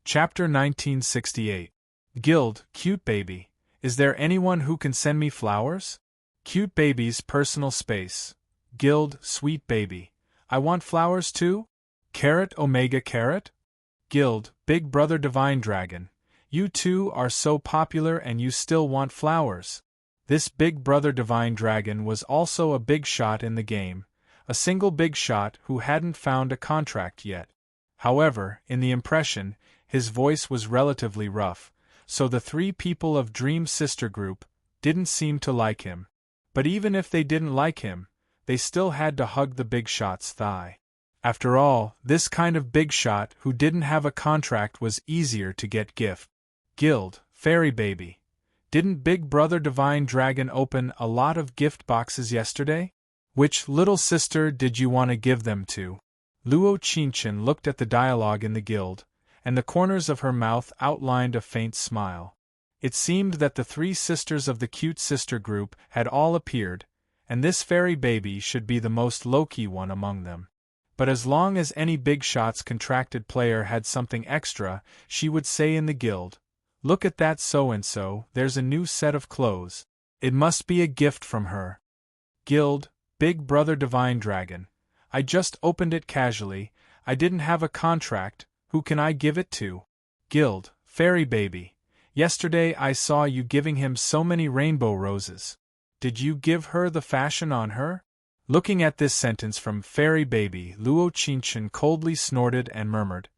Chapter 1968. Guild, cute baby. Is there anyone who can send me flowers? Cute baby's personal space. Guild, sweet baby. I want flowers too? Carrot Omega Carrot? Guild, Big Brother Divine Dragon. You two are so popular and you still want flowers. This Big Brother Divine Dragon was also a big shot in the game, a single big shot who hadn't found a contract yet. However, in the impression, his voice was relatively rough, so the three people of Dream Sister Group didn't seem to like him. But even if they didn't like him, they still had to hug the big shot's thigh. After all, this kind of big shot who didn't have a contract was easier to get gift. Guild, Fairy Baby. Didn't Big Brother Divine Dragon open a lot of gift boxes yesterday? Which little sister did you want to give them to? Luo Qinchin looked at the dialogue in the guild, and the corners of her mouth outlined a faint smile. It seemed that the three sisters of the cute sister group had all appeared, and this fairy baby should be the most low-key one among them. But as long as any Big Shot's contracted player had something extra, she would say in the guild, "Look at that so-and-so, there's a new set of clothes. It must be a gift from her." Guild, Big Brother Divine Dragon. I just opened it casually, I didn't have a contract, who can I give it to? Guild, Fairy Baby. Yesterday I saw you giving him so many rainbow roses. Did you give her the fashion on her? Looking at this sentence from Fairy Baby, Luo Qinchin coldly snorted and murmured,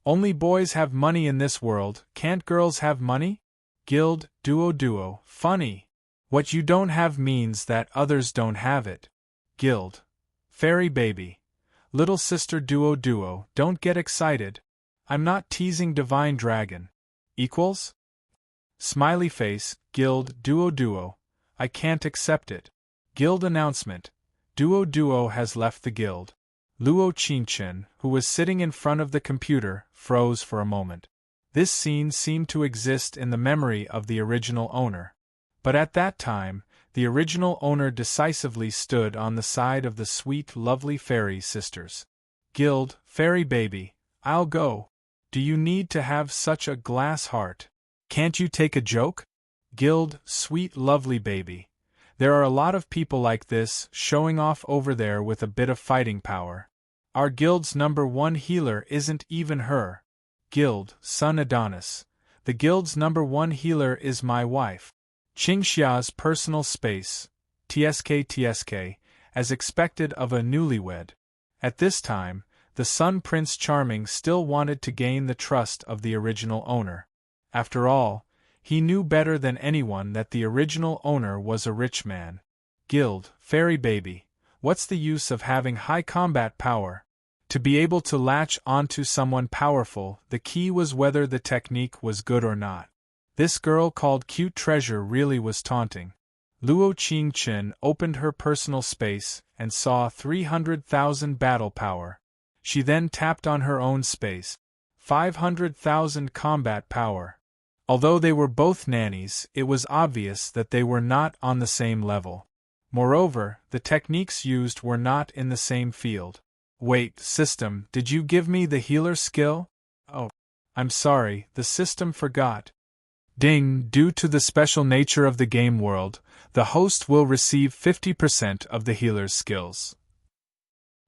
"Only boys have money in this world, can't girls have money?" Guild, Duo, funny. What you don't have means that others don't have it. Guild, Fairy Baby. Little sister Duo, don't get excited. I'm not teasing Divine Dragon. Equals? Smiley face, Guild, Duo. I can't accept it. Guild announcement. Duo has left the guild. Luo Qinchin, who was sitting in front of the computer, froze for a moment. This scene seemed to exist in the memory of the original owner. But at that time, the original owner decisively stood on the side of the sweet, lovely fairy sisters. Guild, Fairy Baby, I'll go. Do you need to have such a glass heart? Can't you take a joke? Guild, Sweet Lovely Baby. There are a lot of people like this, showing off over there with a bit of fighting power. Our guild's #1 healer isn't even her. Guild, Sun Adonis. The guild's #1 healer is my wife. Qingxia's personal space. TSK, as expected of a newlywed. At this time, the Sun Prince Charming still wanted to gain the trust of the original owner. After all, he knew better than anyone that the original owner was a rich man. Guild, Fairy Baby. What's the use of having high combat power? To be able to latch onto someone powerful, the key was whether the technique was good or not. This girl called Cute Treasure really was taunting. Luo Qinchin opened her personal space and saw 300,000 battle power. She then tapped on her own space. 500,000 combat power. Although they were both nannies, it was obvious that they were not on the same level. Moreover, the techniques used were not in the same field. Wait, system, did you give me the healer skill? Oh, I'm sorry, the system forgot. Ding, due to the special nature of the game world, the host will receive 50% of the healer's skills.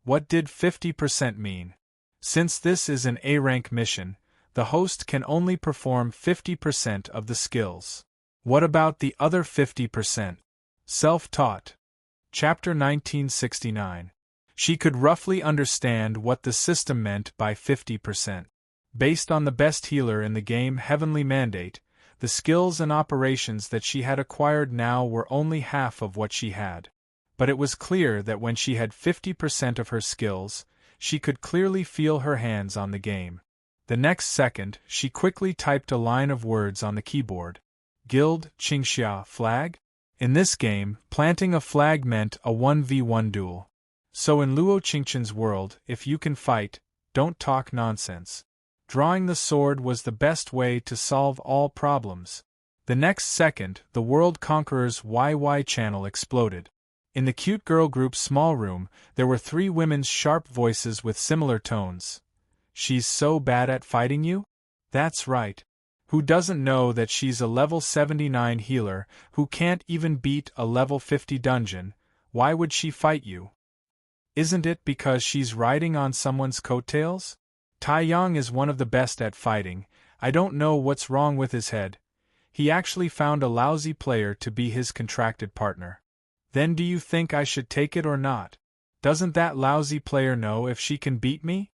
What did 50% mean? Since this is an A-rank mission, the host can only perform 50% of the skills. What about the other 50%? Self-taught. Chapter 1969. She could roughly understand what the system meant by 50%. Based on the best healer in the game Heavenly Mandate, the skills and operations that she had acquired now were only half of what she had. But it was clear that when she had 50% of her skills, she could clearly feel her hands on the game. The next second, she quickly typed a line of words on the keyboard. Guild, Qingxia, flag? In this game, planting a flag meant a 1v1 duel. So in Luo Qinchin's world, if you can fight, don't talk nonsense. Drawing the sword was the best way to solve all problems. The next second, the World Conqueror's YY channel exploded. In the cute girl group's small room, there were 3 women's sharp voices with similar tones. She's so bad at fighting you? That's right. Who doesn't know that she's a level 79 healer who can't even beat a level 50 dungeon? Why would she fight you? Isn't it because she's riding on someone's coattails? Taiyang is one of the best at fighting. I don't know what's wrong with his head. He actually found a lousy player to be his contracted partner. Then do you think I should take it or not? Doesn't that lousy player know if she can beat me?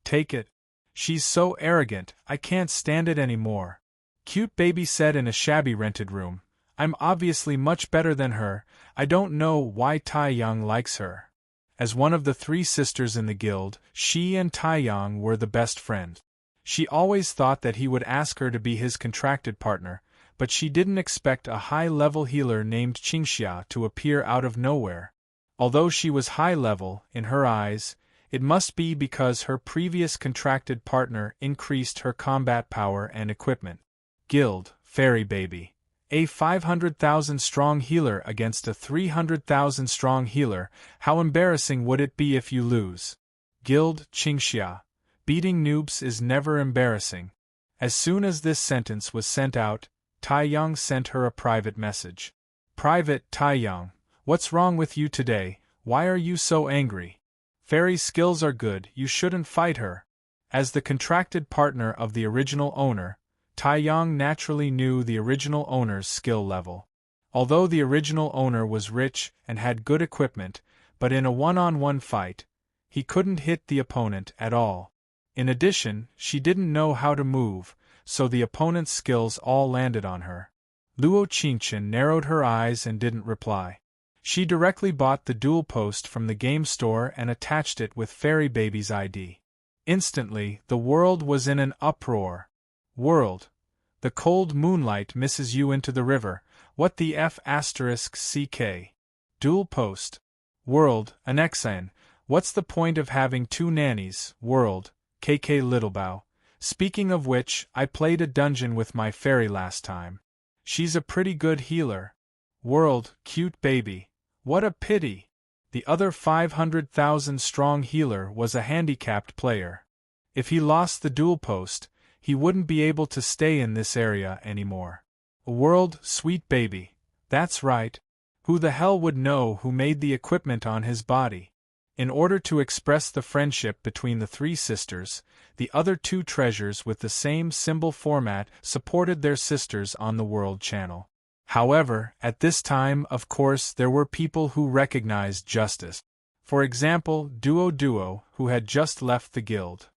Take it. She's so arrogant, I can't stand it anymore. Cute baby said in a shabby rented room. I'm obviously much better than her. I don't know why Taiyang likes her. As one of the three sisters in the guild, she and Taiyang were the best friends. She always thought that he would ask her to be his contracted partner, but she didn't expect a high-level healer named Qingxia to appear out of nowhere. Although she was high-level, in her eyes, it must be because her previous contracted partner increased her combat power and equipment. Guild, Fairy Baby. A 500,000-strong healer against a 300,000-strong healer, how embarrassing would it be if you lose? Guild, Qingxia. Beating noobs is never embarrassing. As soon as this sentence was sent out, Taiyang sent her a private message. Private Taiyang, what's wrong with you today? Why are you so angry? Fairy's skills are good, you shouldn't fight her. As the contracted partner of the original owner, Taiyang naturally knew the original owner's skill level. Although the original owner was rich and had good equipment, but in a one-on-one fight, he couldn't hit the opponent at all. In addition, she didn't know how to move, so the opponent's skills all landed on her. Luo Qingchen narrowed her eyes and didn't reply. She directly bought the duel post from the game store and attached it with Fairy Baby's ID. Instantly, the world was in an uproar. World. The cold moonlight misses you into the river. What the F***CK? Duel post. World, an XN. What's the point of having two nannies? World, KK Littlebow. Speaking of which, I played a dungeon with my fairy last time. She's a pretty good healer. World, cute baby. What a pity. The other 500,000-strong healer was a handicapped player. If he lost the duel post, he wouldn't be able to stay in this area anymore. World, sweet baby. That's right. Who the hell would know who made the equipment on his body? In order to express the friendship between the three sisters, the other two treasures with the same symbol format supported their sisters on the World Channel. However, at this time, of course, there were people who recognized justice. For example, Duo, who had just left the guild.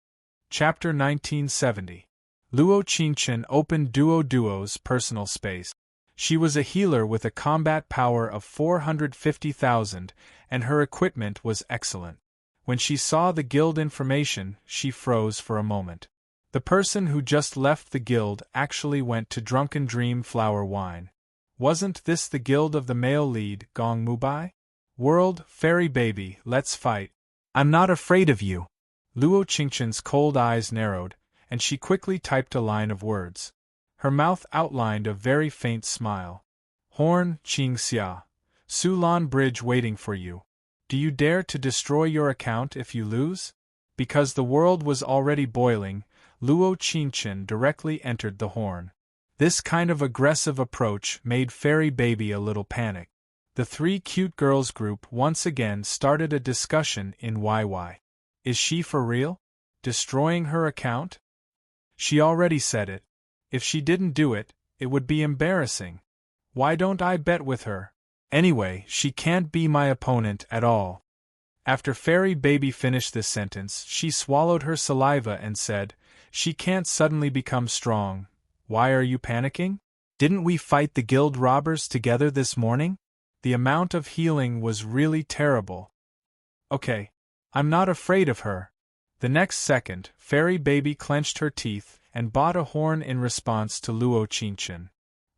Chapter 1970. Luo Qingchen opened Duo's personal space. She was a healer with a combat power of 450,000, and her equipment was excellent. When she saw the guild information, she froze for a moment. The person who just left the guild actually went to Drunken Dream Flower Wine. Wasn't this the guild of the male lead, Gong Mubai? World, Fairy Baby, let's fight. I'm not afraid of you. Luo Qingchen's cold eyes narrowed, and she quickly typed a line of words. Her mouth outlined a very faint smile. Horn, Qingxia. Sulan Bridge waiting for you. Do you dare to destroy your account if you lose? Because the world was already boiling, Luo Qingchen directly entered the horn. This kind of aggressive approach made Fairy Baby a little panic. The three cute girls group once again started a discussion in YY. Is she for real? Destroying her account? She already said it. If she didn't do it, it would be embarrassing. Why don't I bet with her? Anyway, she can't be my opponent at all. After Fairy Baby finished this sentence, she swallowed her saliva and said, She can't suddenly become strong. Why are you panicking? Didn't we fight the guild robbers together this morning? The amount of healing was really terrible. Okay. I'm not afraid of her. The next second, Fairy Baby clenched her teeth and bought a horn in response to Luo Qingchen.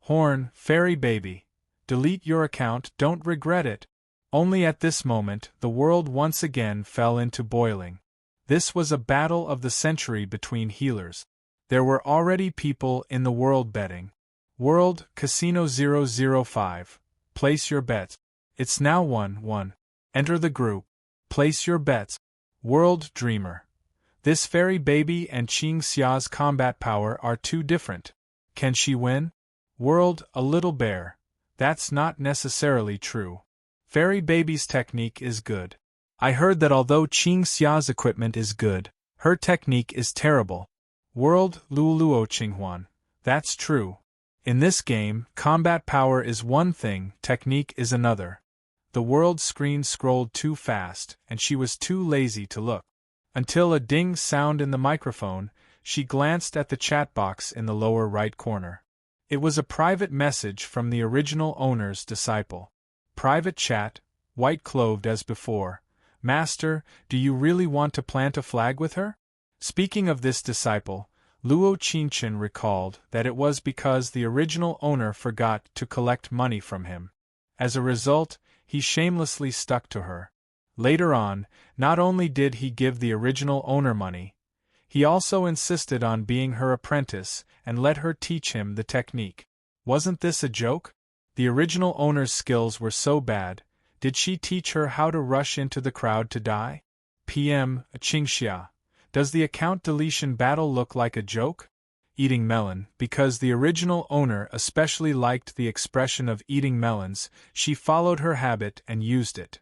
Horn, Fairy Baby. Delete your account, don't regret it. Only at this moment, the world once again fell into boiling. This was a battle of the century between healers. There were already people in the world betting. World, Casino 005. Place your bets. It's now 1-1. Enter the group. Place your bets. World Dreamer. This fairy baby and Qing Xia's combat power are too different. Can she win? World, a little bear. That's not necessarily true. Fairy baby's technique is good. I heard that although Qing Xia's equipment is good, her technique is terrible. World, Luoluo Qinghuan. That's true. In this game, combat power is one thing, technique is another. The world screen scrolled too fast, and she was too lazy to look. Until a ding sound in the microphone, she glanced at the chat box in the lower right corner. It was a private message from the original owner's disciple. Private chat, white-clothed as before. Master, do you really want to plant a flag with her? Speaking of this disciple, Luo Qingchen recalled that it was because the original owner forgot to collect money from him. As a result, he shamelessly stuck to her. Later on, not only did he give the original owner money, he also insisted on being her apprentice and let her teach him the technique. Wasn't this a joke? The original owner's skills were so bad. Did she teach her how to rush into the crowd to die? PM, Qingxia. Does the account deletion battle look like a joke? Eating melon. Because the original owner especially liked the expression of eating melons, she followed her habit and used it.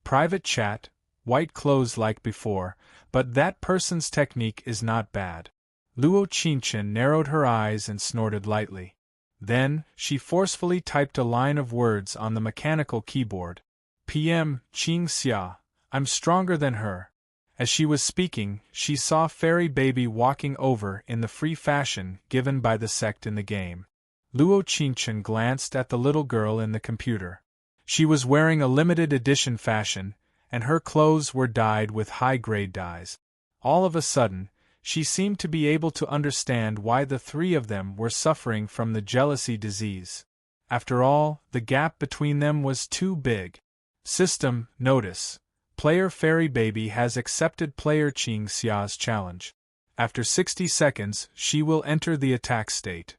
Private chat, white clothes like before, but that person's technique is not bad. Luo Qingchen narrowed her eyes and snorted lightly. Then, she forcefully typed a line of words on the mechanical keyboard. PM, Qing Xia, I'm stronger than her. As she was speaking, she saw Fairy Baby walking over in the free fashion given by the sect in the game. Luo Qingchen glanced at the little girl in the computer. She was wearing a limited edition fashion, and her clothes were dyed with high-grade dyes. All of a sudden, she seemed to be able to understand why the three of them were suffering from the jealousy disease. After all, the gap between them was too big. System, notice. Player Fairy Baby has accepted player Qing Xia's challenge. After 60 seconds, she will enter the attack state.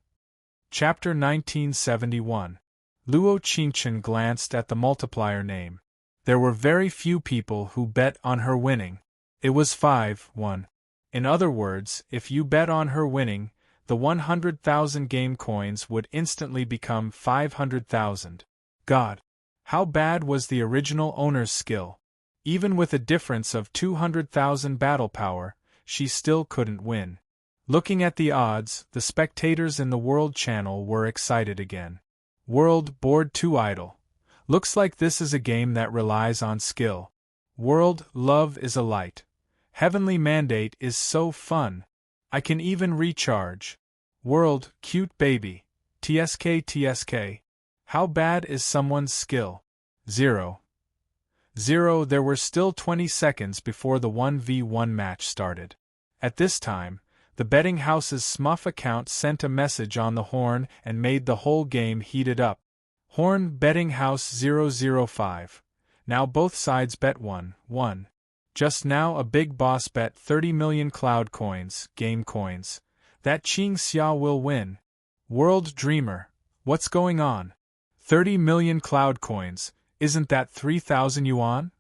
Chapter 1971. Luo Qingchen glanced at the multiplier name. There were very few people who bet on her winning. It was 5-1. In other words, if you bet on her winning, the 100,000 game coins would instantly become 500,000. God! How bad was the original owner's skill? Even with a difference of 200,000 battle power, she still couldn't win. Looking at the odds, the spectators in the World channel were excited again. World, bored too idle. Looks like this is a game that relies on skill. World, love is a light. Heavenly Mandate is so fun. I can even recharge. World, cute baby. TSK. How bad is someone's skill? 0. There were still 20 seconds before the 1v1 match started. At this time, the betting house's Smuff account sent a message on the horn and made the whole game heated up. Horn betting house 005. Now both sides bet 1. Just now a big boss bet 30 million cloud coins, game coins. That Qing Xia will win. World Dreamer. What's going on? 30 million cloud coins. Isn't that 3,000 yuan?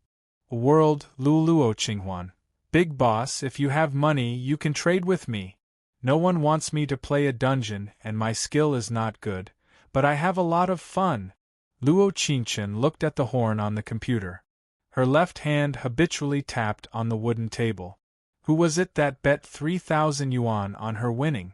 World, Luoluo Qinghuan. Big boss, if you have money, you can trade with me. No one wants me to play a dungeon, and my skill is not good, but I have a lot of fun. Luo Qingchen looked at the horn on the computer. Her left hand habitually tapped on the wooden table. Who was it that bet 3,000 yuan on her winning?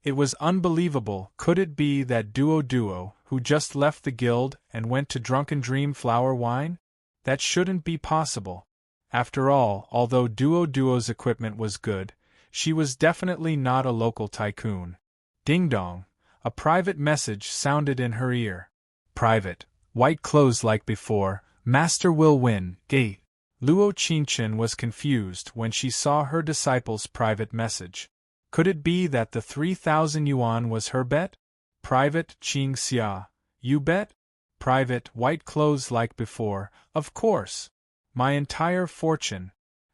It was unbelievable. Could it be that Duo, who just left the guild and went to Drunken Dream Flower Wine? That shouldn't be possible. After all, although Duo's equipment was good, she was definitely not a local tycoon. Ding dong. A private message sounded in her ear. Private. White clothes like before. Master will win. Gate. Luo Qingchen was confused when she saw her disciple's private message. Could it be that the 3,000 yuan was her bet? Private Qing Xia. You bet? Private white clothes like before, of course. My entire fortune.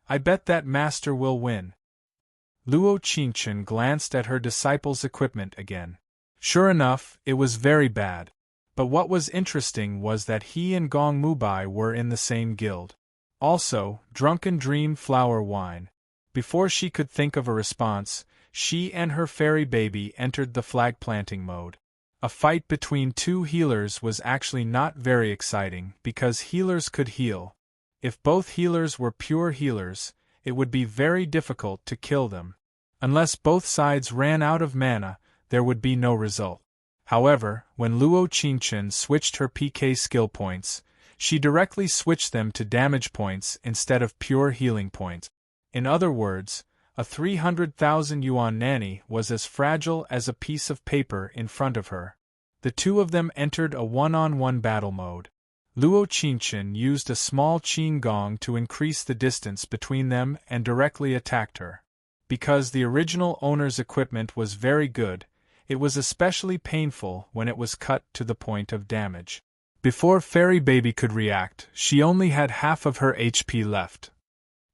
I bet that master will win. Luo Qingchen glanced at her disciple's equipment again. Sure enough, it was very bad. But what was interesting was that he and Gong Mubai were in the same guild. Also, Drunken Dream Flower Wine. Before she could think of a response, she and her fairy baby entered the flag-planting mode. A fight between two healers was actually not very exciting because healers could heal. If both healers were pure healers, it would be very difficult to kill them. Unless both sides ran out of mana, there would be no result. However, when Luo Qingchen switched her PK skill points, she directly switched them to damage points instead of pure healing points. In other words, a 300,000 yuan nanny was as fragile as a piece of paper in front of her. The two of them entered a one-on-one battle mode. Luo Qingchen used a small qin gong to increase the distance between them and directly attacked her. Because the original owner's equipment was very good, it was especially painful when it was cut to the point of damage. Before Fairy Baby could react, she only had half of her HP left.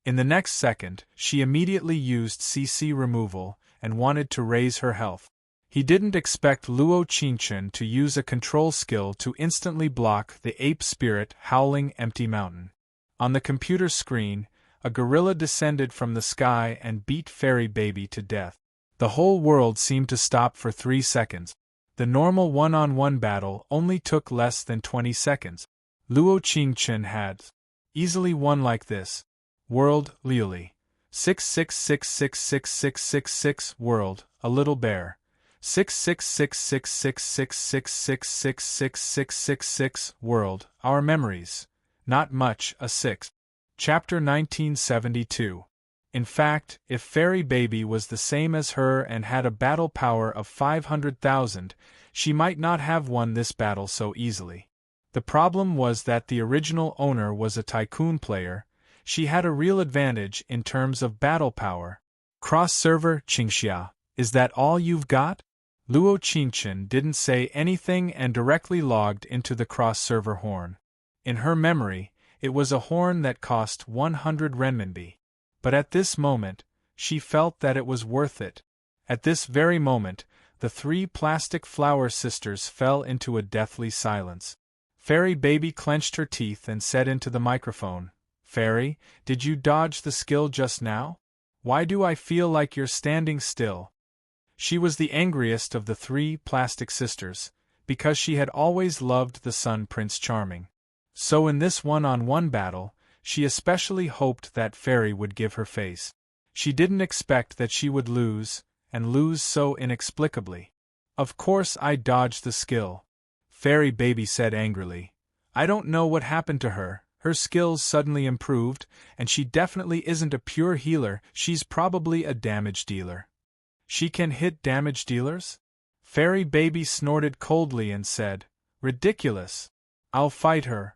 In the next second, she immediately used CC removal and wanted to raise her health. He didn't expect Luo Qingchen to use a control skill to instantly block the ape spirit howling empty mountain. On the computer screen, a gorilla descended from the sky and beat Fairy Baby to death. The whole world seemed to stop for 3 seconds. The normal one-on-one battle only took less than 20 seconds. Luo Qingchen had easily won like this. World, Liuli. 666666666 World, a little bear. 6666666666666 World, our memories. Not much, a 6. Chapter 1972. In fact, if Fairy Baby was the same as her and had a battle power of 500,000, she might not have won this battle so easily. The problem was that the original owner was a tycoon player. She had a real advantage in terms of battle power. Cross-server, Qingxia, is that all you've got? Luo Qingchen didn't say anything and directly logged into the cross-server horn. In her memory, it was a horn that cost 100 renminbi. But at this moment, she felt that it was worth it. At this very moment, the 3 plastic flower sisters fell into a deathly silence. Fairy Baby clenched her teeth and said into the microphone, "Fairy, did you dodge the skill just now? Why do I feel like you're standing still?" She was the angriest of the 3 plastic sisters, because she had always loved the son Prince Charming. So in this one-on-one battle, she especially hoped that Fairy would give her face. She didn't expect that she would lose, and lose so inexplicably. "Of course I dodged the skill," Fairy Baby said angrily. "I don't know what happened to her. Her skills suddenly improved, and she definitely isn't a pure healer, she's probably a damage dealer." "She can hit damage dealers?" Fairy Baby snorted coldly and said, "Ridiculous. I'll fight her."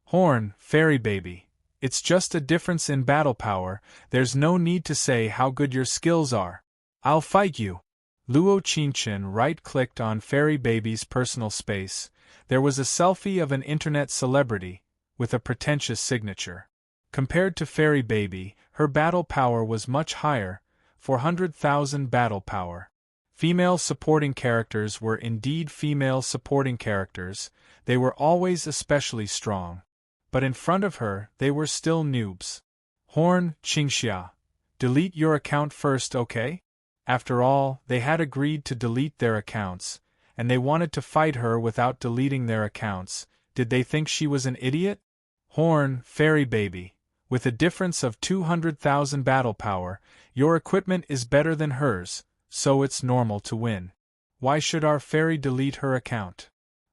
"Horn, Fairy Baby. It's just a difference in battle power, there's no need to say how good your skills are. I'll fight you." Luo Qingchen right-clicked on Fairy Baby's personal space. There was a selfie of an internet celebrity, with a pretentious signature. Compared to Fairy Baby, her battle power was much higher, 400,000 battle power. Female supporting characters were indeed female supporting characters, they were always especially strong. But in front of her, they were still noobs. "Horn, Qingxia. Delete your account first, okay?" After all, they had agreed to delete their accounts, and they wanted to fight her without deleting their accounts. Did they think she was an idiot? "Horn, Fairy Baby. With a difference of 200,000 battle power, your equipment is better than hers, so it's normal to win. Why should our fairy delete her account?"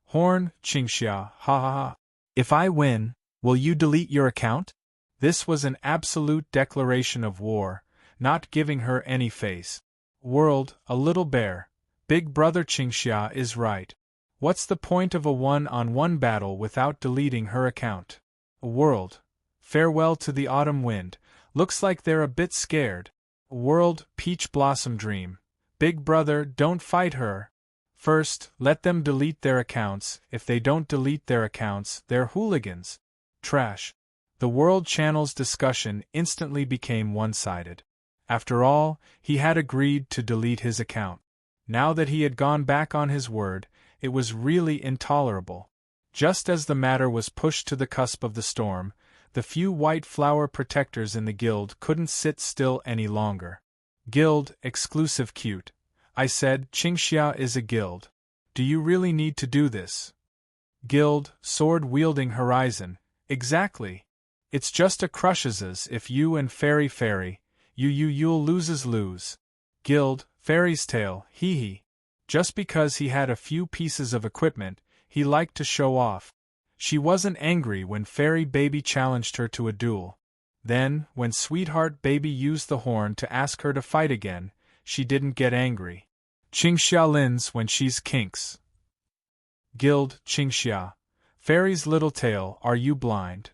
"Horn, Qingxia, ha ha ha. If I win, will you delete your account?" This was an absolute declaration of war, not giving her any face. "World, a little bear. Big brother Qingxia is right. What's the point of a one-on-one battle without deleting her account?" "World, farewell to the autumn wind. Looks like they're a bit scared." "World, Peach Blossom Dream. Big brother, don't fight her. First, let them delete their accounts. If they don't delete their accounts, they're hooligans. Trash." The World Channel's discussion instantly became one-sided. After all, he had agreed to delete his account. Now that he had gone back on his word, it was really intolerable. Just as the matter was pushed to the cusp of the storm, The few white flower protectors in the guild couldn't sit still any longer. Guild, exclusive cute. I said, Qingxia is a guild. Do you really need to do this? Guild, sword-wielding horizon. Exactly. It's just a crushes if you and fairy, you'll lose. Guild, fairy's tale, hee. Just because he had a few pieces of equipment, he liked to show off. She wasn't angry when fairy baby challenged her to a duel. Then, when sweetheart baby used the horn to ask her to fight again, she didn't get angry. Qingxia lins when she's kinks. Guild, Qingxia. Fairy's little tail, are you blind?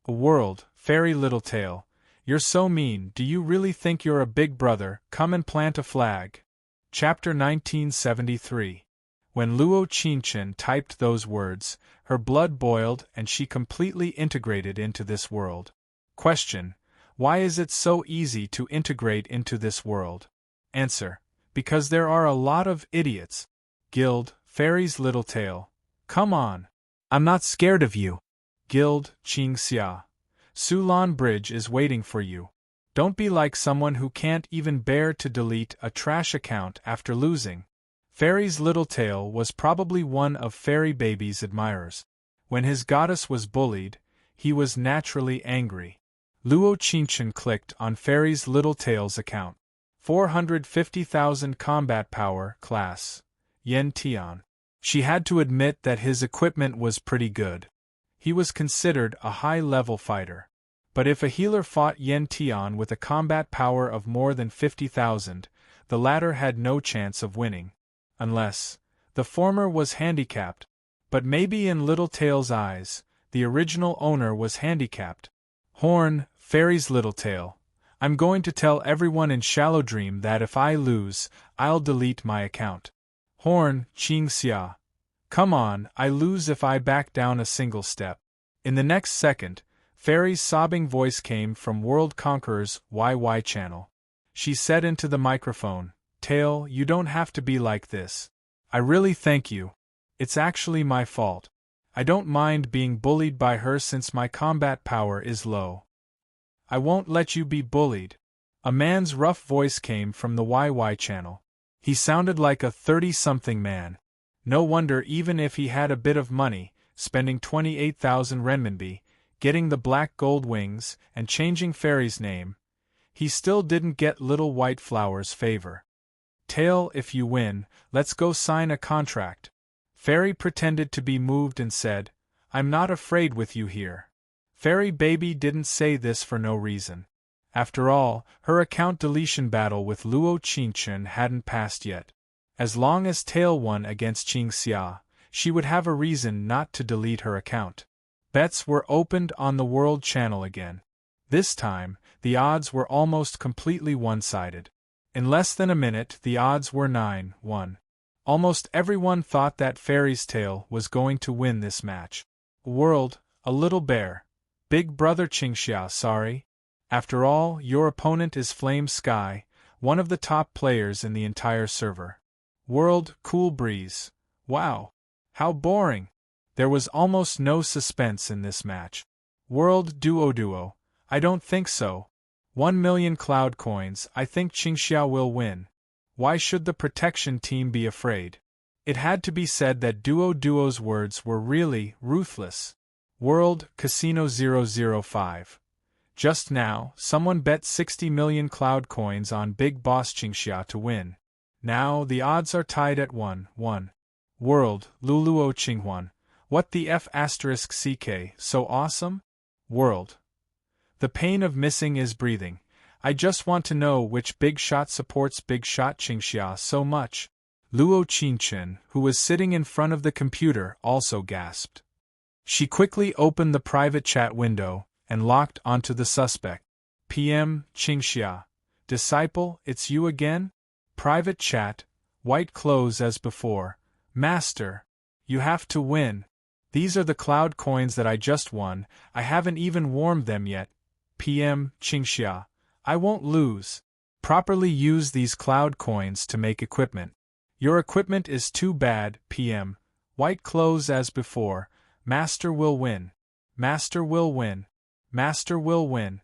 A world, fairy little tail. You're so mean, do you really think you're a big brother? Come and plant a flag. Chapter 1973. When Luo Qingchen typed those words, her blood boiled and she completely integrated into this world. Question: why is it so easy to integrate into this world? Answer: because there are a lot of idiots. Guild, fairy's little tail. Come on. I'm not scared of you. Guild, Qingxia. Sulan Bridge is waiting for you. Don't be like someone who can't even bear to delete a trash account after losing. Fairy's little tail was probably one of Fairy Baby's admirers. When his goddess was bullied, he was naturally angry. Luo Qingchen clicked on Fairy's little tail's account. 450,000 combat power, class. Yen Tian. She had to admit that his equipment was pretty good. He was considered a high-level fighter. But if a healer fought Yen Tian with a combat power of more than 50,000, the latter had no chance of winning. Unless the former was handicapped. But maybe in Little Tail's eyes, the original owner was handicapped. Horn, Fairy's little tail. I'm going to tell everyone in Shallow Dream that if I lose, I'll delete my account. Horn, Qingxia. Come on, I lose if I back down a single step. In the next second, Fairy's sobbing voice came from World Conqueror's YY channel. She said into the microphone, Tail, you don't have to be like this. I really thank you. It's actually my fault. I don't mind being bullied by her since my combat power is low. I won't let you be bullied. A man's rough voice came from the YY channel. He sounded like a 30-something man. No wonder even if he had a bit of money, spending 28,000 renminbi, getting the black gold wings, and changing Fairy's name, he still didn't get Little White Flower's favor. Tail, if you win, let's go sign a contract. Fairy pretended to be moved and said, I'm not afraid with you here. Fairy Baby didn't say this for no reason. After all, her account deletion battle with Luo Qingchen hadn't passed yet. As long as Tail won against Qingxia, she would have a reason not to delete her account. Bets were opened on the World Channel again. This time, the odds were almost completely one-sided. In less than a minute, the odds were 9-1. Almost everyone thought that Fairy's Tail was going to win this match. World, a little bear. Big brother Qingxia, sorry. After all, your opponent is Flame Sky, one of the top players in the entire server. World, cool breeze. Wow. How boring. There was almost no suspense in this match. World, duo. I don't think so. 1 million cloud coins, I think Qingxia will win. Why should the protection team be afraid? It had to be said that Duo's words were really ruthless. World, Casino 005. Just now, someone bet 60 million cloud coins on Big Boss Qingxia to win. Now the odds are tied at 1-1. World, Luluo Qinghuan. What the F*** CK, so awesome? World. The pain of missing is breathing. I just want to know which big shot supports Big Shot Qingxia so much. Luo Qingchen, who was sitting in front of the computer, also gasped. She quickly opened the private chat window and locked onto the suspect. PM, Qingxia. Disciple, it's you again? Private chat, white clothes as before. Master, you have to win. These are the cloud coins that I just won, I haven't even warmed them yet. PM, Qingxia. I won't lose. Properly use these cloud coins to make equipment. Your equipment is too bad, PM. White clothes as before. Master will win. Master will win. Master will win.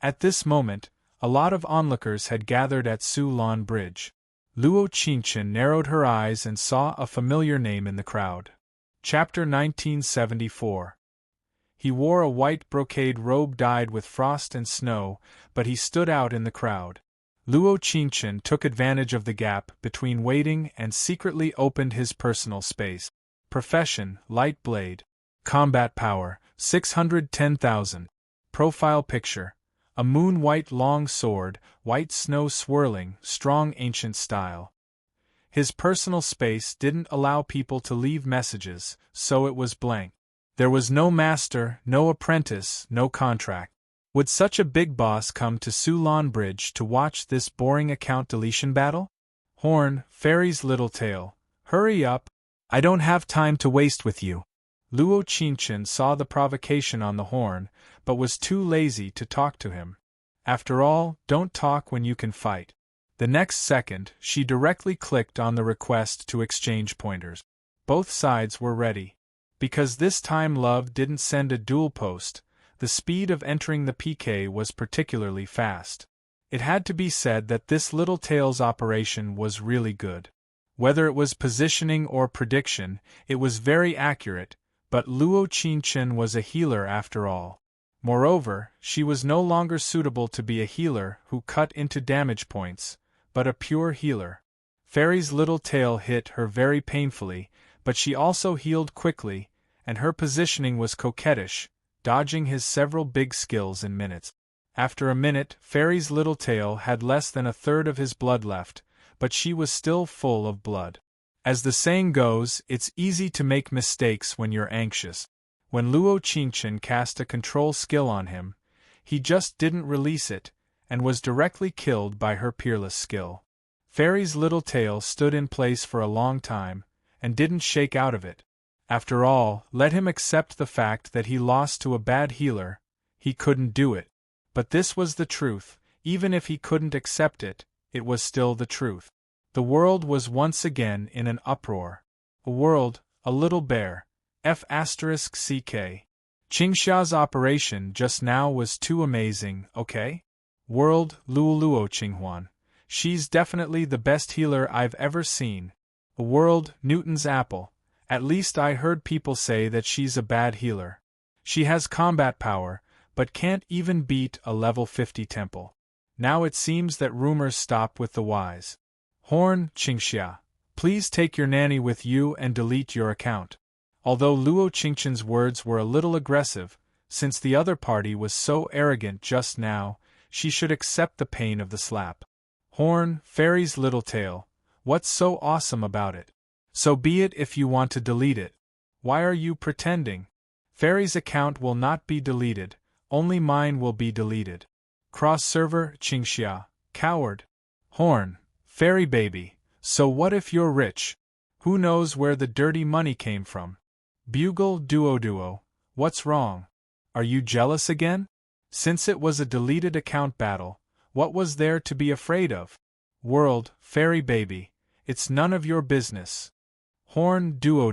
At this moment, a lot of onlookers had gathered at Su-Lan Bridge. Luo Qingchen narrowed her eyes and saw a familiar name in the crowd. Chapter 1974. He wore a white brocade robe dyed with frost and snow, but he stood out in the crowd. Luo Qingchen took advantage of the gap between waiting and secretly opened his personal space. Profession, light blade. Combat power, 610,000. Profile picture. A moon-white long sword, white snow swirling, strong ancient style. His personal space didn't allow people to leave messages, so it was blank. There was no master, no apprentice, no contract. Would such a big boss come to Su-Lan Bridge to watch this boring account deletion battle? Horn, Fairy's little tail. Hurry up. I don't have time to waste with you. Luo Qingchen saw the provocation on the horn, but was too lazy to talk to him. After all, don't talk when you can fight. The next second, she directly clicked on the request to exchange pointers. Both sides were ready. Because this time Love didn't send a dual post, the speed of entering the PK was particularly fast. It had to be said that this little tail's operation was really good. Whether it was positioning or prediction, it was very accurate, but Luo Qingchen was a healer after all. Moreover, she was no longer suitable to be a healer who cut into damage points, but a pure healer. Fairy's little tail hit her very painfully, but she also healed quickly, and her positioning was coquettish, dodging his several big skills in minutes. After a minute, Fairy's little tail had less than a third of his blood left, but she was still full of blood. As the saying goes, it's easy to make mistakes when you're anxious. When Luo Qingchen cast a control skill on him, he just didn't release it, and was directly killed by her peerless skill. Fairy's little tail stood in place for a long time, and didn't shake out of it. After all, let him accept the fact that he lost to a bad healer, he couldn't do it. But this was the truth, even if he couldn't accept it, it was still the truth. The world was once again in an uproar. A world, a little bear, F***CK. Qingxia's operation just now was too amazing, okay? World, Luo Qinghuan. She's definitely the best healer I've ever seen. A world, Newton's apple. At least I heard people say that she's a bad healer. She has combat power, but can't even beat a level 50 temple. Now it seems that rumors stop with the wise. Horn, Qingxia, please take your nanny with you and delete your account. Although Luo Qingchen's words were a little aggressive, since the other party was so arrogant just now, she should accept the pain of the slap. Horn, Fairy's little tail, what's so awesome about it? So be it if you want to delete it. Why are you pretending? Fairy's account will not be deleted, only mine will be deleted. Cross-server, Qingxia, coward. Horn, Fairy baby, so what if you're rich? Who knows where the dirty money came from? Bugle Duo, what's wrong? Are you jealous again? Since it was a deleted account battle, what was there to be afraid of? World, Fairy baby, it's none of your business. Horn, Duo,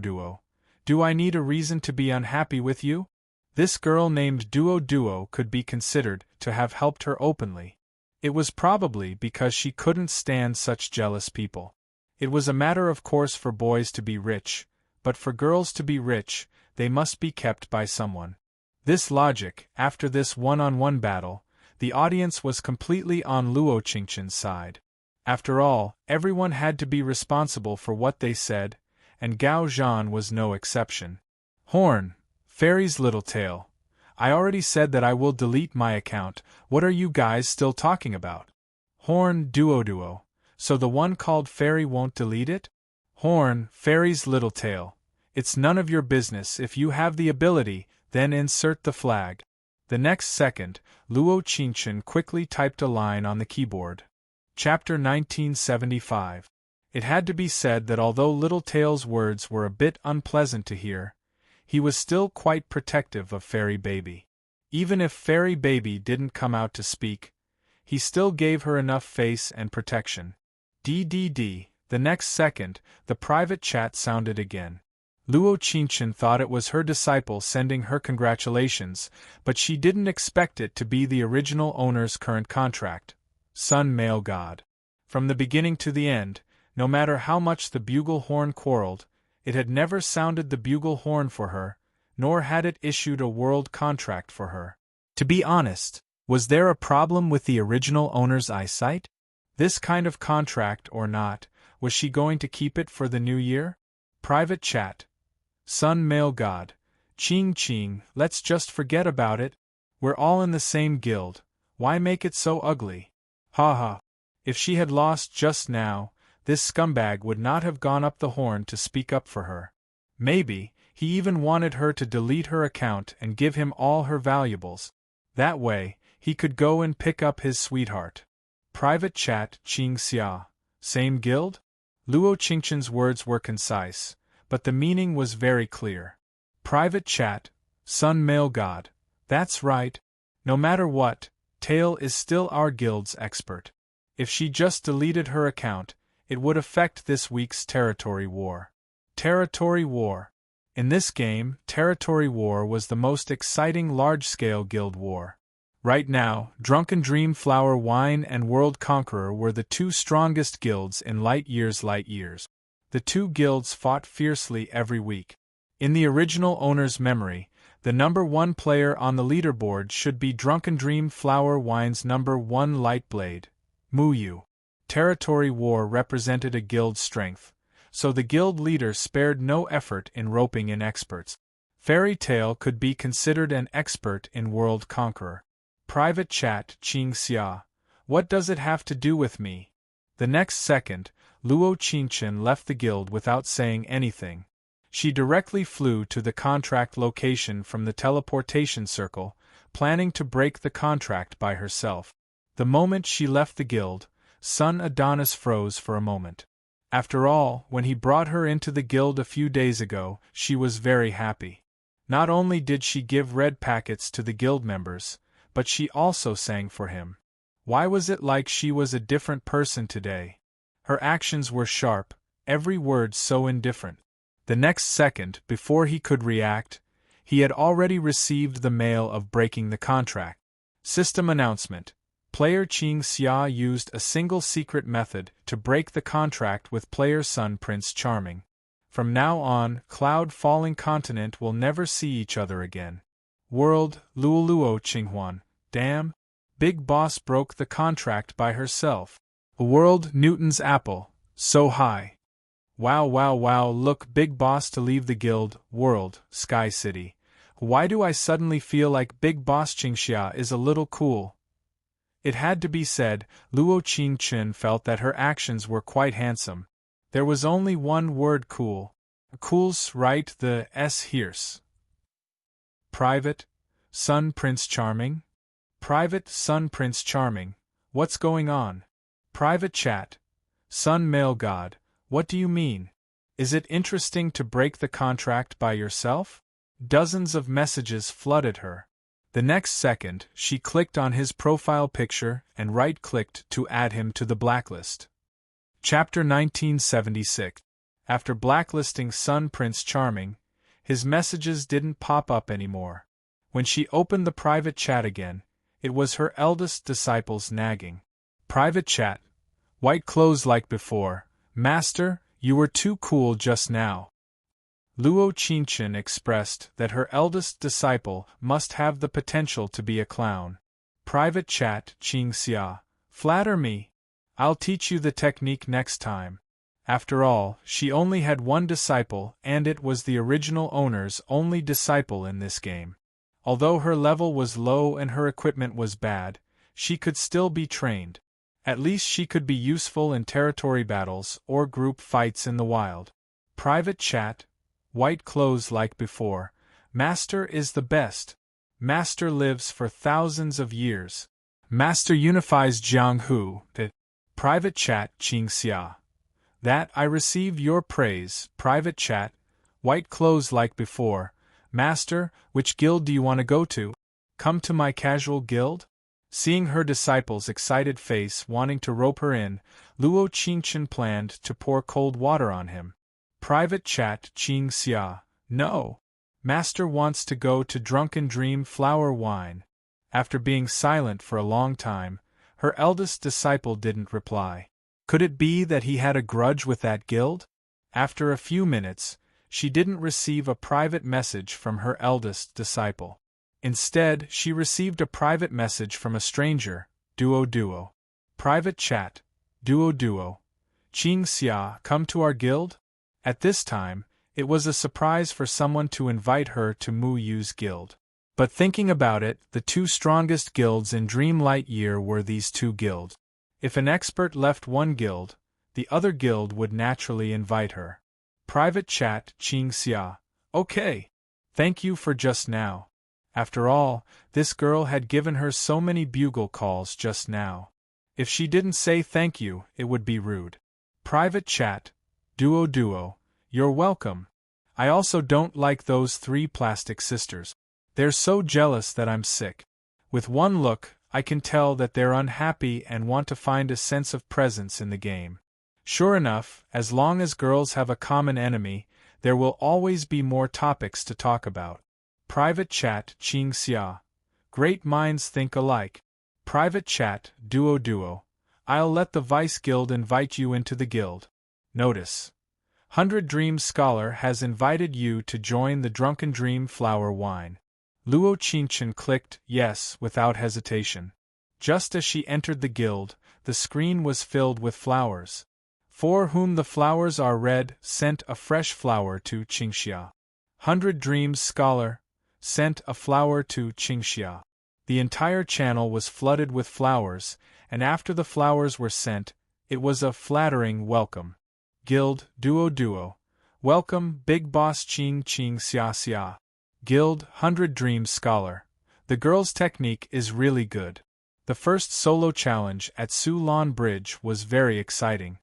do I need a reason to be unhappy with you? This girl named Duo could be considered to have helped her openly. It was probably because she couldn't stand such jealous people. It was a matter of course for boys to be rich, but for girls to be rich, they must be kept by someone. This logic, after this one-on-one battle, the audience was completely on Luo Qingchen's side. After all, everyone had to be responsible for what they said, and Gao Zhan was no exception. Horn, Fairy's little tail. I already said that I will delete my account, what are you guys still talking about? Horn, Duo, so the one called Fairy won't delete it? Horn, Fairy's little tail. It's none of your business. If you have the ability, then insert the flag. The next second, Luo Qingchen quickly typed a line on the keyboard. Chapter 1975. It had to be said that although Little Tail's words were a bit unpleasant to hear, he was still quite protective of Fairy Baby. Even if Fairy Baby didn't come out to speak, he still gave her enough face and protection. The next second, the private chat sounded again. Luo Qingchen thought it was her disciple sending her congratulations, but she didn't expect it to be the original owner's current contract, Sun Male God. From the beginning to the end, no matter how much the bugle horn quarreled, it had never sounded the bugle horn for her, nor had it issued a world contract for her. To be honest, was there a problem with the original owner's eyesight? This kind of contract or not, was she going to keep it for the new year? Private chat. Sun Male God. Ching, let's just forget about it. We're all in the same guild. Why make it so ugly? Ha ha. If she had lost just now, this scumbag would not have gone up the horn to speak up for her. Maybe, he even wanted her to delete her account and give him all her valuables. That way, he could go and pick up his sweetheart. Private chat. Qing Xia. Same guild? Luo Qingchen's words were concise, but the meaning was very clear. Private chat. Sun Male God. That's right. No matter what, Tail is still our guild's expert. If she just deleted her account, it would affect this week's territory war. Territory war. In this game, territory war was the most exciting large-scale guild war. Right now, Drunken Dream Flower Wine and World Conqueror were the two strongest guilds in light years. The two guilds fought fiercely every week. In the original owner's memory, the number one player on the leaderboard should be Drunken Dream Flower Wine's number one Lightblade, Muyu. Territory war represented a guild's strength, so the guild leader spared no effort in roping in experts. Fairy Tail could be considered an expert in World Conqueror. Private chat. Qing Xia. What does it have to do with me? The next second, Luo Qingchen left the guild without saying anything. She directly flew to the contract location from the teleportation circle, planning to break the contract by herself. The moment she left the guild, Sun Adonis froze for a moment. After all, when he brought her into the guild a few days ago, she was very happy. Not only did she give red packets to the guild members, but she also sang for him. Why was it like she was a different person today? Her actions were sharp, every word so indifferent. The next second, before he could react, he had already received the mail of breaking the contract. System announcement. Player Qing Xia used a single secret method to break the contract with player Sun Prince Charming. From now on, Cloud Falling Continent will never see each other again. World, Luoluo Qinghuan. Damn. Big Boss broke the contract by herself. World, Newton's Apple. So high. Wow, look, Big Boss to leave the guild. World, Sky City. Why do I suddenly feel like Big Boss Qingxia is a little cool? It had to be said, Luo Qingchen felt that her actions were quite handsome. There was only one word: cool. Cool's right, the S here's. Private, Sun Prince Charming? Private, Sun Prince Charming. What's going on? Private chat. Sun Male God. What do you mean? Is it interesting to break the contract by yourself? Dozens of messages flooded her. The next second, she clicked on his profile picture and right-clicked to add him to the blacklist. Chapter 1976. After blacklisting Sun Prince Charming, his messages didn't pop up anymore. When she opened the private chat again, it was her eldest disciple's nagging. Private chat. White clothes like before. Master, you were too cool just now. Luo Qingchen expressed that her eldest disciple must have the potential to be a clown. Private chat. Qing Xia. Flatter me. I'll teach you the technique next time. After all, she only had one disciple, and it was the original owner's only disciple in this game. Although her level was low and her equipment was bad, she could still be trained. At least she could be useful in territory battles or group fights in the wild. Private chat. White clothes like before. Master is the best. Master lives for thousands of years. Master unifies Jianghu. Private chat. Qing Xia. That I receive your praise. Private chat. White clothes like before. Master, which guild do you want to go to? Come to my casual guild? Seeing her disciple's excited face wanting to rope her in, Luo Qingchen planned to pour cold water on him. Private chat Qing Xia. No. Master wants to go to Drunken Dream Flower Wine. After being silent for a long time, her eldest disciple didn't reply. Could it be that he had a grudge with that guild? After a few minutes, she didn't receive a private message from her eldest disciple. Instead, she received a private message from a stranger, Duo. Private chat, Duo. Qing Xia, come to our guild? At this time, it was a surprise for someone to invite her to Mu Yu's guild. But thinking about it, the two strongest guilds in Dreamlight Year were these two guilds. If an expert left one guild, the other guild would naturally invite her. Private chat Qing Xia. Okay. Thank you for just now. After all, this girl had given her so many bugle calls just now. If she didn't say thank you, it would be rude. Private chat, Duo, you're welcome. I also don't like those three plastic sisters. They're so jealous that I'm sick. With one look, I can tell that they're unhappy and want to find a sense of presence in the game. Sure enough, as long as girls have a common enemy, there will always be more topics to talk about. Private chat Qing Xia. Great minds think alike. Private chat Duo. I'll let the Vice Guild invite you into the guild. Notice. 100 Dreams Scholar has invited you to join the Drunken Dream Flower Wine. Luo Qingchen clicked yes without hesitation. Just as she entered the guild, the screen was filled with flowers. For whom the flowers are red, sent a fresh flower to Qingxia. 100 Dreams Scholar sent a flower to Qingxia. The entire channel was flooded with flowers, and after the flowers were sent, it was a flattering welcome. Guild Duo. Welcome, Big Boss Qing Xia. Guild 100 Dreams Scholar. The girl's technique is really good. The first solo challenge at Sulon Bridge was very exciting.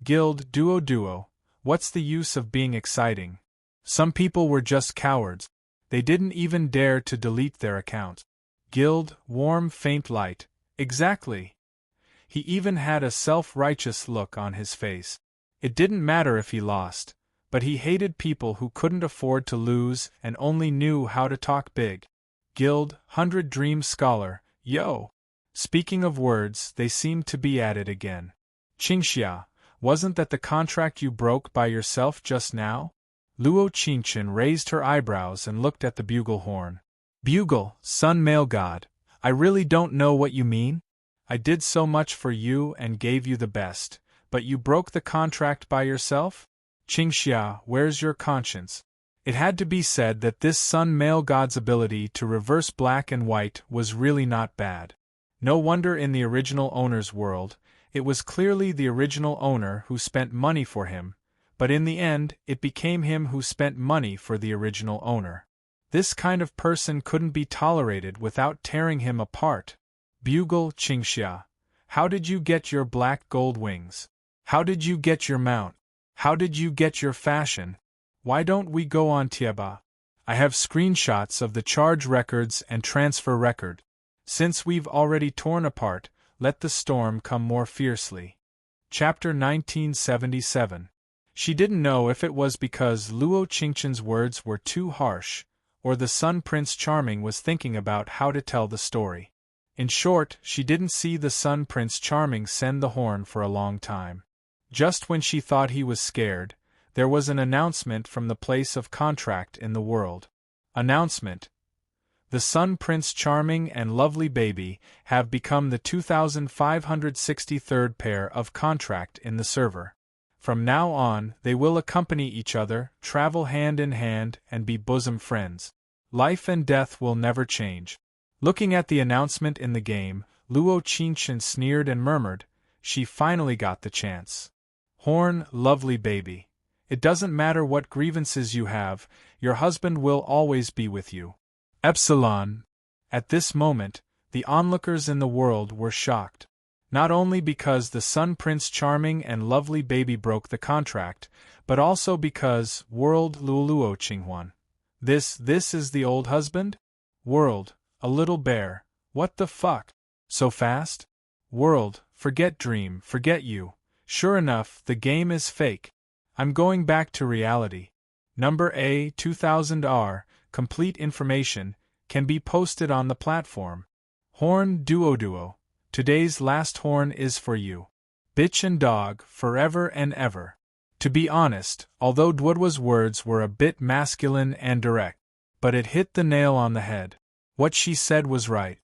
Guild Duo. What's the use of being exciting? Some people were just cowards. They didn't even dare to delete their account. Guild Warm Faint Light. Exactly. He even had a self-righteous look on his face. It didn't matter if he lost, but he hated people who couldn't afford to lose and only knew how to talk big. Guild 100 Dreams Scholar. Yo! Speaking of words, they seemed to be at it again. Qingxia, wasn't that the contract you broke by yourself just now? Luo Qingchen raised her eyebrows and looked at the bugle horn. Bugle, sun male god, I really don't know what you mean. I did so much for you and gave you the best, but you broke the contract by yourself? Qingxia, where's your conscience? It had to be said that this sun male god's ability to reverse black and white was really not bad. No wonder in the original owner's world, it was clearly the original owner who spent money for him, but in the end, it became him who spent money for the original owner. This kind of person couldn't be tolerated without tearing him apart. Bugle Qingxia, how did you get your black gold wings? How did you get your mount? How did you get your fashion? Why don't we go on Tieba? I have screenshots of the charge records and transfer record. Since we've already torn apart, let the storm come more fiercely. Chapter 1977. She didn't know if it was because Luo Qingchen's words were too harsh, or the Sun Prince Charming was thinking about how to tell the story. In short, she didn't see the Sun Prince Charming send the horn for a long time. Just when she thought he was scared, there was an announcement from the place of contract in the world. Announcement. The Sun Prince Charming and Lovely Baby have become the 2563rd pair of contract in the server. From now on, they will accompany each other, travel hand in hand, and be bosom friends. Life and death will never change. Looking at the announcement in the game, Luo Qingchen sneered and murmured, she finally got the chance. Horn, lovely baby. It doesn't matter what grievances you have, your husband will always be with you. Epsilon. At this moment, the onlookers in the world were shocked. Not only because the Sun Prince Charming and Lovely Baby broke the contract, but also because World Luoluo Qinghuan. This is the old husband? World, a little bear, what the fuck? So fast? World, forget dream, forget you. Sure enough, the game is fake. I'm going back to reality. Number A2000R, complete information, can be posted on the platform. Horn Duo. Today's last horn is for you. Bitch and dog, forever and ever. To be honest, although Dwodwa's words were a bit masculine and direct, but it hit the nail on the head. What she said was right.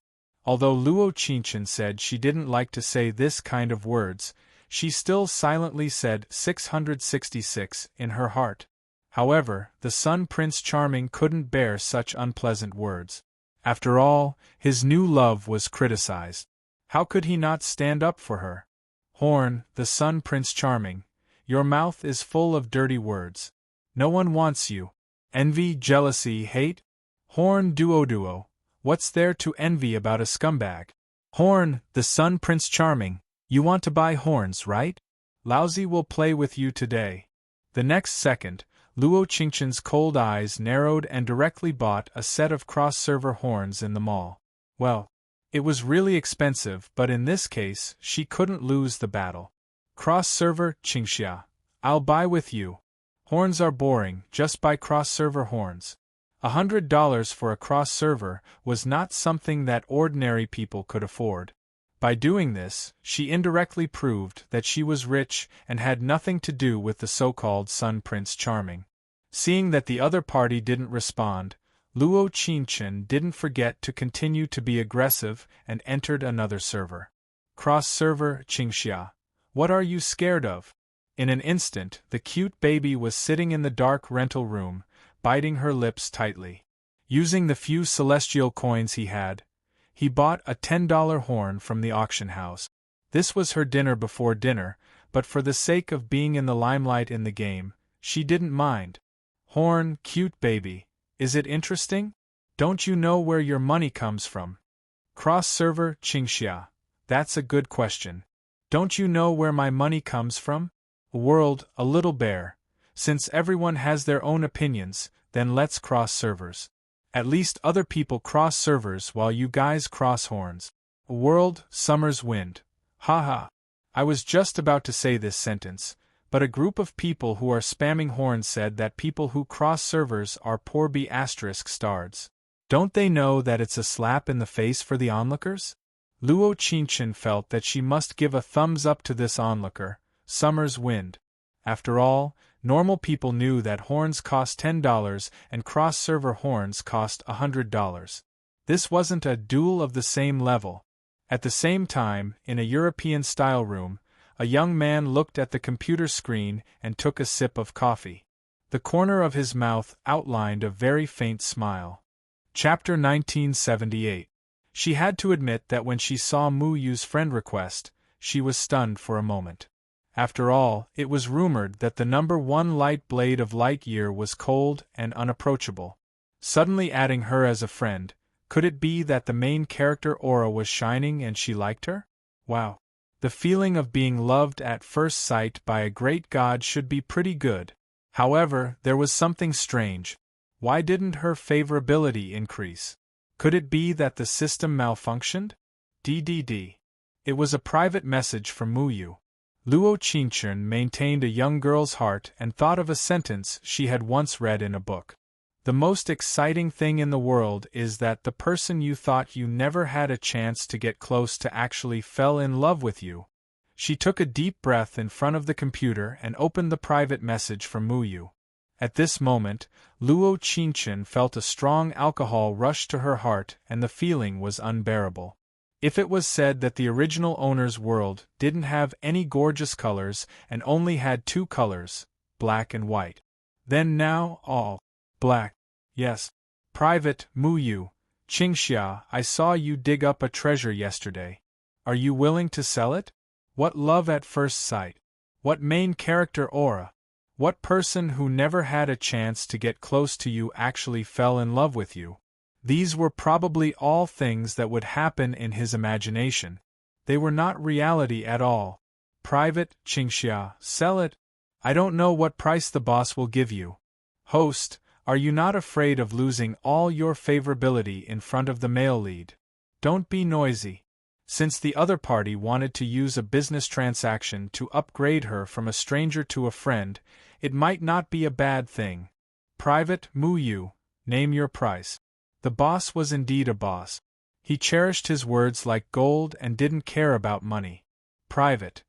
Although Luo Qingchen said she didn't like to say this kind of words, she still silently said 666 in her heart. However, the Sun Prince Charming couldn't bear such unpleasant words. After all, his new love was criticized. How could he not stand up for her? Horn, the Sun Prince Charming, your mouth is full of dirty words. No one wants you. Envy, jealousy, hate? Horn Duo, what's there to envy about a scumbag? Horn, the Sun Prince Charming, you want to buy horns, right? Lousy will play with you today. The next second, Luo Qingchen's cold eyes narrowed and directly bought a set of cross-server horns in the mall. Well, it was really expensive, but in this case, she couldn't lose the battle. Cross-server, Qingxia. I'll buy with you. Horns are boring, just buy cross-server horns. $100 for a cross-server was not something that ordinary people could afford. By doing this, she indirectly proved that she was rich and had nothing to do with the so-called Sun Prince Charming. Seeing that the other party didn't respond, Luo Qingchen didn't forget to continue to be aggressive and entered another server. Cross-server, Qingxia. What are you scared of? In an instant, the cute baby was sitting in the dark rental room, biting her lips tightly. Using the few celestial coins he had, he bought a $10 horn from the auction house. This was her dinner before dinner, but for the sake of being in the limelight in the game, she didn't mind. Horn, cute baby, is it interesting? Don't you know where your money comes from? Cross-server, Qingxia. That's a good question. Don't you know where my money comes from? World, a little bear. Since everyone has their own opinions, then let's cross servers. At least other people cross servers while you guys cross horns. World, summer's wind. Haha. I was just about to say this sentence, but a group of people who are spamming horns said that people who cross servers are poor B***stards. Don't they know that it's a slap in the face for the onlookers? Luo Qingchen felt that she must give a thumbs up to this onlooker, Summer's Wind. After all, normal people knew that horns cost $10 and cross-server horns cost $100. This wasn't a duel of the same level. At the same time, in a European-style room, a young man looked at the computer screen and took a sip of coffee. The corner of his mouth outlined a very faint smile. Chapter 1978. She had to admit that when she saw Mu Yu's friend request, she was stunned for a moment. After all, it was rumored that the number 1 light blade of Lightyear was cold and unapproachable. Suddenly adding her as a friend, could it be that the main character aura was shining and she liked her? Wow. The feeling of being loved at first sight by a great god should be pretty good. However, there was something strange. Why didn't her favorability increase? Could it be that the system malfunctioned? DDD. It was a private message from Mu Yu. Luo Qingchen maintained a young girl's heart and thought of a sentence she had once read in a book. The most exciting thing in the world is that the person you thought you never had a chance to get close to actually fell in love with you. She took a deep breath in front of the computer and opened the private message from Mu Yu. At this moment, Luo Qingchen felt a strong alcohol rush to her heart and the feeling was unbearable. If it was said that the original owner's world didn't have any gorgeous colors and only had 2 colors, black and white, then now all black. Yes. Private, Mu Yu. Qingxia, I saw you dig up a treasure yesterday. Are you willing to sell it? What love at first sight? What main character aura? What person who never had a chance to get close to you actually fell in love with you? These were probably all things that would happen in his imagination. They were not reality at all. Private, Qingxia, sell it. I don't know what price the boss will give you. Host, are you not afraid of losing all your favorability in front of the male lead? Don't be noisy. Since the other party wanted to use a business transaction to upgrade her from a stranger to a friend, It might not be a bad thing. Private Muyu, name your price. The boss was indeed a boss. He cherished his words like gold and didn't care about money. Private.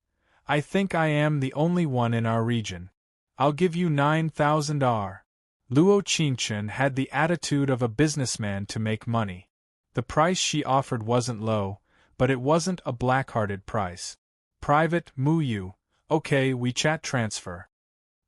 I think I am the only one in our region. I'll give you 9,000 R. Luo Qingchen had the attitude of a businessman to make money. The price she offered wasn't low, but it wasn't a black-hearted price. Private Muyu, okay, WeChat transfer.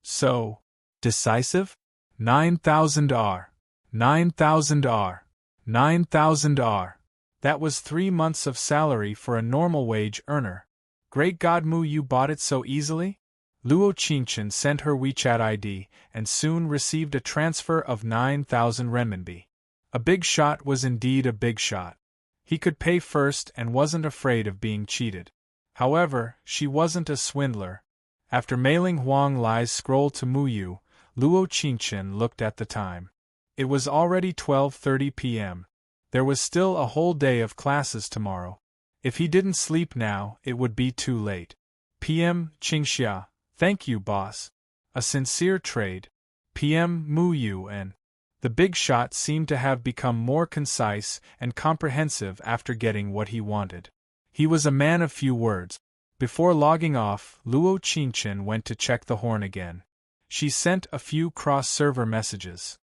So, decisive? 9,000 R. 9,000 R. 9,000 R. That was 3 months of salary for a normal wage earner. Great God, Muyu bought it so easily? Luo Qingchen sent her WeChat ID and soon received a transfer of 9,000 renminbi. A big shot was indeed a big shot. He could pay first and wasn't afraid of being cheated. However, she wasn't a swindler. After mailing Huang Lai's scroll to Muyu, Luo Qingchen looked at the time. It was already 12:30 p.m. There was still a whole day of classes tomorrow. If he didn't sleep now, it would be too late. PM Qingxia, thank you, boss. A sincere trade. PM Muyu and the big shot seemed to have become more concise and comprehensive after getting what he wanted. He was a man of few words. Before logging off, Luo Qingchen went to check the horn again. She sent a few cross-server messages.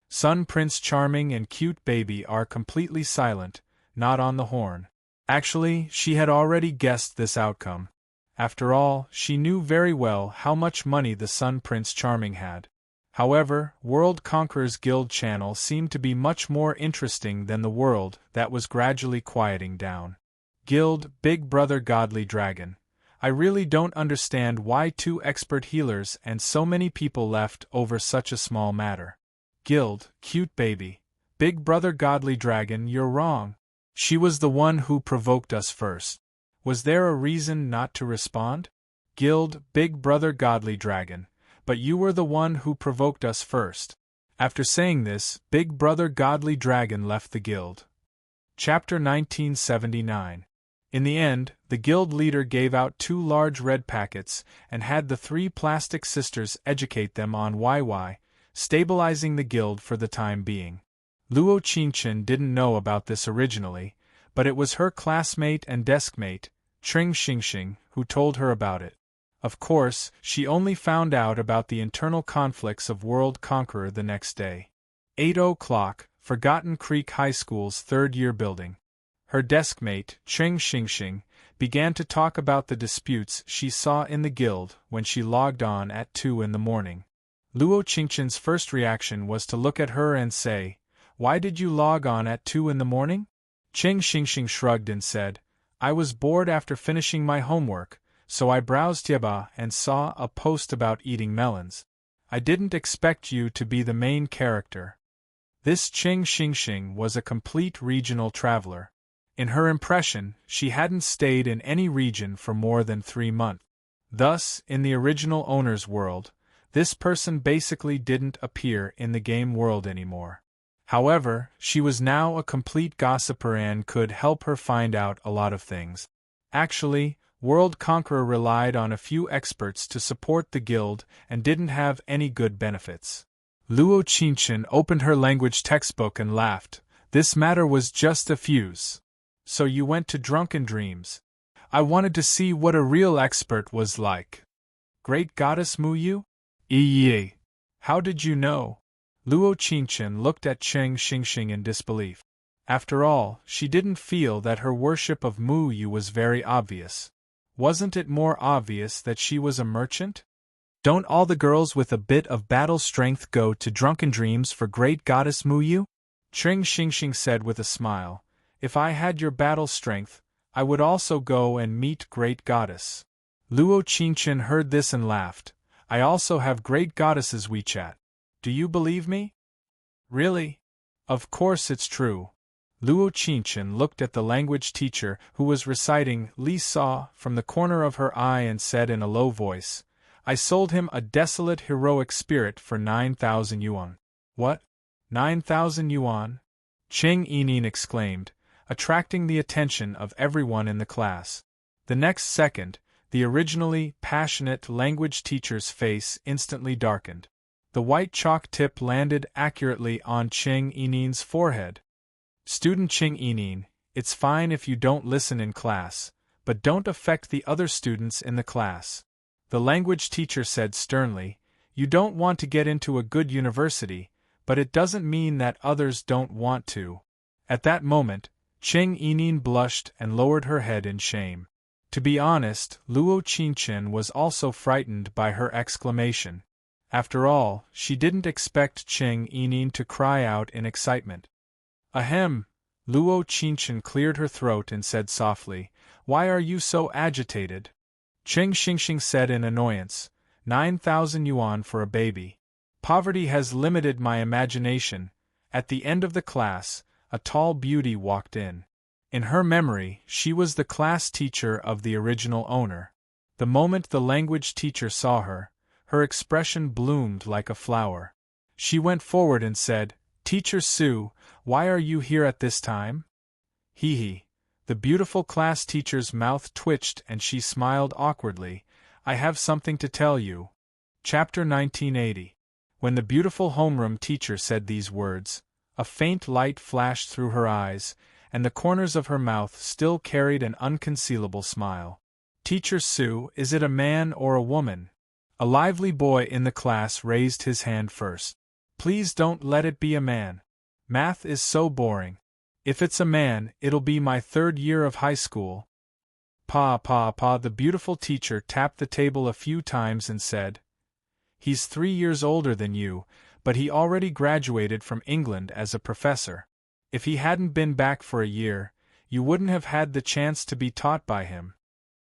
Sun Prince Charming and Cute Baby are completely silent, not on the horn. Actually, she had already guessed this outcome. After all, she knew very well how much money the Sun Prince Charming had. However, World Conquerors Guild channel seemed to be much more interesting than the world that was gradually quieting down. Guild, Big Brother Godly Dragon. I really don't understand why 2 expert healers and so many people left over such a small matter. Guild, Cute Baby. Big Brother Godly Dragon, you're wrong. She was the one who provoked us first. Was there a reason not to respond? Guild, Big Brother Godly Dragon. But you were the one who provoked us first. After saying this, Big Brother Godly Dragon left the guild. Chapter 1979. In the end, the guild leader gave out 2 large red packets and had the 3 plastic sisters educate them on YY, stabilizing the guild for the time being. Luo Qingchen didn't know about this originally, but it was her classmate and deskmate, Tring Xingxing, who told her about it. Of course, she only found out about the internal conflicts of World Conqueror the next day. 8 o'clock, Forgotten Creek High School's 3rd-year building. Her deskmate, Tring Xingxing, began to talk about the disputes she saw in the guild when she logged on at 2 in the morning. Luo Qingchen's first reaction was to look at her and say, "Why did you log on at 2 in the morning?" Tring Xingxing shrugged and said, "I was bored after finishing my homework, so I browsed Tieba and saw a post about eating melons. I didn't expect you to be the main character." This Tring Xingxing was a complete regional traveler. In her impression, she hadn't stayed in any region for more than 3 months. Thus, in the original owner's world, this person basically didn't appear in the game world anymore. However, she was now a complete gossiper and could help her find out a lot of things. Actually, World Conqueror relied on a few experts to support the guild and didn't have any good benefits. Luo Qingchen opened her language textbook and laughed. This matter was just a fuse. So you went to Drunken Dreams. I wanted to see what a real expert was like. Great Goddess Muyu? Eee. How did you know? Luo Qingchen looked at Tring Xingxing in disbelief. After all, she didn't feel that her worship of Muyu was very obvious. Wasn't it more obvious that she was a merchant? Don't all the girls with a bit of battle strength go to Drunken Dreams for Great Goddess Muyu? Tring Xingxing said with a smile. If I had your battle strength, I would also go and meet Great Goddess. Luo Qingchen heard this and laughed. I also have Great Goddess's WeChat. Do you believe me? Really? Of course it's true. Luo Qingchen looked at the language teacher who was reciting Li Sa from the corner of her eye and said in a low voice, I sold him a desolate heroic spirit for 9,000 yuan. What? 9,000 yuan? Cheng Yining exclaimed, attracting the attention of everyone in the class. The next second, The originally passionate language teacher's face instantly darkened. The white chalk tip landed accurately on Ching Yinin's forehead. Student Ching Yinin, it's fine if you don't listen in class, but don't affect the other students in the class. The language teacher said sternly, you don't want to get into a good university, but it doesn't mean that others don't want to. At that moment, Ching Yinin blushed and lowered her head in shame. To be honest, Luo Qingchen was also frightened by her exclamation. After all, she didn't expect Ching Yinin to cry out in excitement. Ahem! Luo Qingchen cleared her throat and said softly, why are you so agitated? Ching Xingxing said in annoyance, 9,000 yuan for a baby. Poverty has limited my imagination. At the end of the class, a tall beauty walked in. In her memory, she was the class teacher of the original owner. The moment the language teacher saw her, her expression bloomed like a flower. She went forward and said, Teacher Su, why are you here at this time? Hee hee. The beautiful class teacher's mouth twitched and she smiled awkwardly. I have something to tell you. Chapter 1980. When the beautiful homeroom teacher said these words, a faint light flashed through her eyes, and the corners of her mouth still carried an unconcealable smile. Teacher Su, is it a man or a woman? A lively boy in the class raised his hand first. Please don't let it be a man. Math is so boring. If it's a man, it'll be my 3rd year of high school. Pa. The beautiful teacher tapped the table a few times and said, He's 3 years older than you, but he already graduated from England as a professor. If he hadn't been back for a year, you wouldn't have had the chance to be taught by him.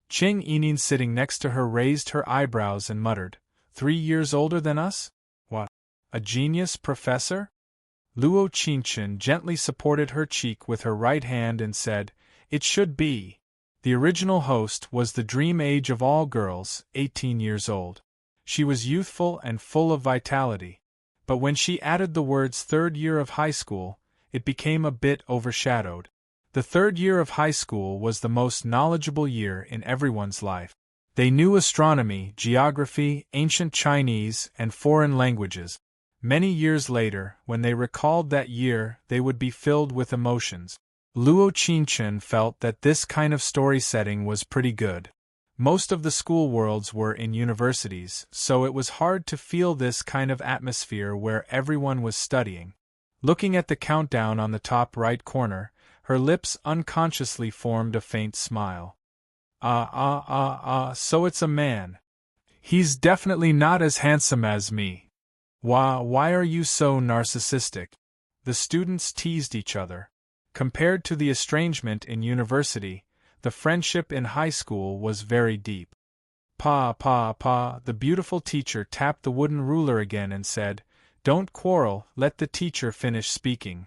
Ching Yinin sitting next to her raised her eyebrows and muttered, 3 years older than us? What? A genius professor? Luo Qingchen gently supported her cheek with her right hand and said, It should be. The original host was the dream age of all girls, 18 years old. She was youthful and full of vitality. But when she added the words 3rd year of high school, it became a bit overshadowed. The 3rd year of high school was the most knowledgeable year in everyone's life. They knew astronomy, geography, ancient Chinese, and foreign languages. Many years later, when they recalled that year, they would be filled with emotions. Luo Qingchen felt that this kind of story setting was pretty good. Most of the school worlds were in universities, so it was hard to feel this kind of atmosphere where everyone was studying. Looking at the countdown on the top right corner, her lips unconsciously formed a faint smile. So it's a man. He's definitely not as handsome as me. Why are you so narcissistic? The students teased each other. Compared to the estrangement in university, the friendship in high school was very deep. Pa, the beautiful teacher tapped the wooden ruler again and said, Don't quarrel, let the teacher finish speaking.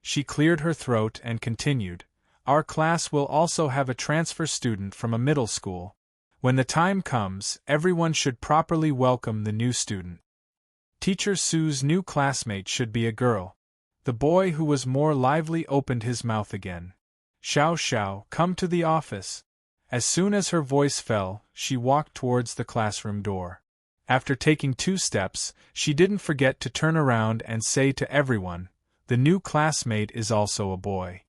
She cleared her throat and continued, Our class will also have a transfer student from a middle school. When the time comes, everyone should properly welcome the new student. Teacher Su's new classmate should be a girl. The boy who was more lively opened his mouth again. Xiao, come to the office. As soon as her voice fell, she walked towards the classroom door. After taking 2 steps, she didn't forget to turn around and say to everyone, The new classmate is also a boy.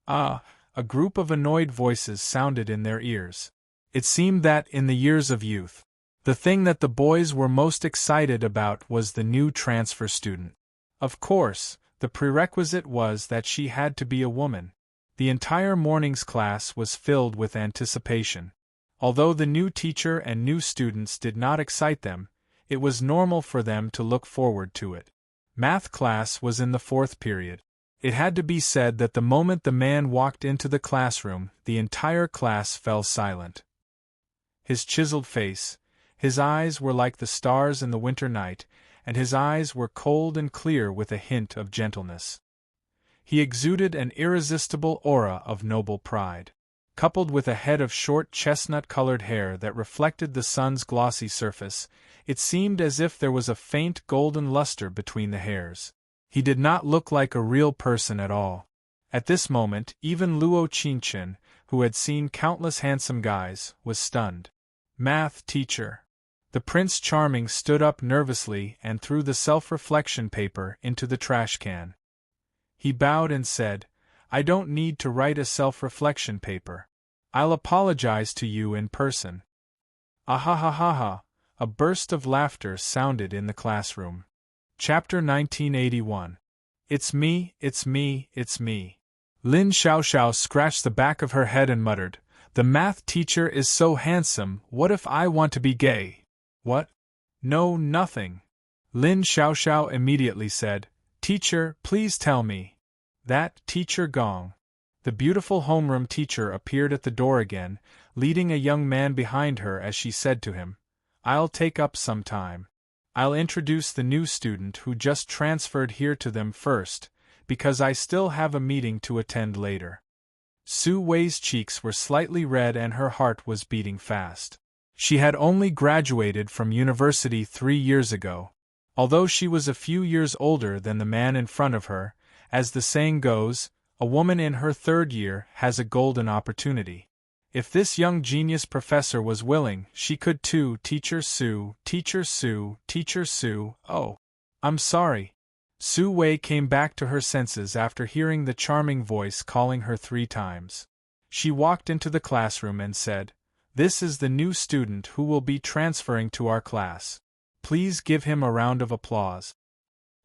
A group of annoyed voices sounded in their ears. It seemed that in the years of youth, the thing that the boys were most excited about was the new transfer student. Of course, the prerequisite was that she had to be a woman. The entire morning's class was filled with anticipation. Although the new teacher and new students did not excite them, it was normal for them to look forward to it. Math class was in the 4th period. It had to be said that the moment the man walked into the classroom, the entire class fell silent. His chiseled face, his eyes were like the stars in the winter night, and his eyes were cold and clear with a hint of gentleness. He exuded an irresistible aura of noble pride. Coupled with a head of short chestnut-colored hair that reflected the sun's glossy surface, it seemed as if there was a faint golden luster between the hairs. He did not look like a real person at all. At this moment, even Luo Qingchen, who had seen countless handsome guys, was stunned. Math teacher. The Prince Charming stood up nervously and threw the self-reflection paper into the trash can. He bowed and said, I don't need to write a self-reflection paper. I'll apologize to you in person. Ah ha ha ha ha! A burst of laughter sounded in the classroom. Chapter 1981. It's me, it's me, it's me. Lin Xiaoxiao scratched the back of her head and muttered, The math teacher is so handsome, what if I want to be gay? What? No, nothing. Lin Xiaoxiao immediately said, Teacher, please tell me. That, Teacher Gong. The beautiful homeroom teacher appeared at the door again, leading a young man behind her as she said to him, I'll take up some time. I'll introduce the new student who just transferred here to them first, because I still have a meeting to attend later. Su Wei's cheeks were slightly red and her heart was beating fast. She had only graduated from university 3 years ago. Although she was a few years older than the man in front of her, as the saying goes, a woman in her 3rd year has a golden opportunity. If this young genius professor was willing, she could too. Teacher Su, Teacher Su, Teacher Su. Oh, I'm sorry. Su Wei came back to her senses after hearing the charming voice calling her 3 times. She walked into the classroom and said, This is the new student who will be transferring to our class. Please give him a round of applause.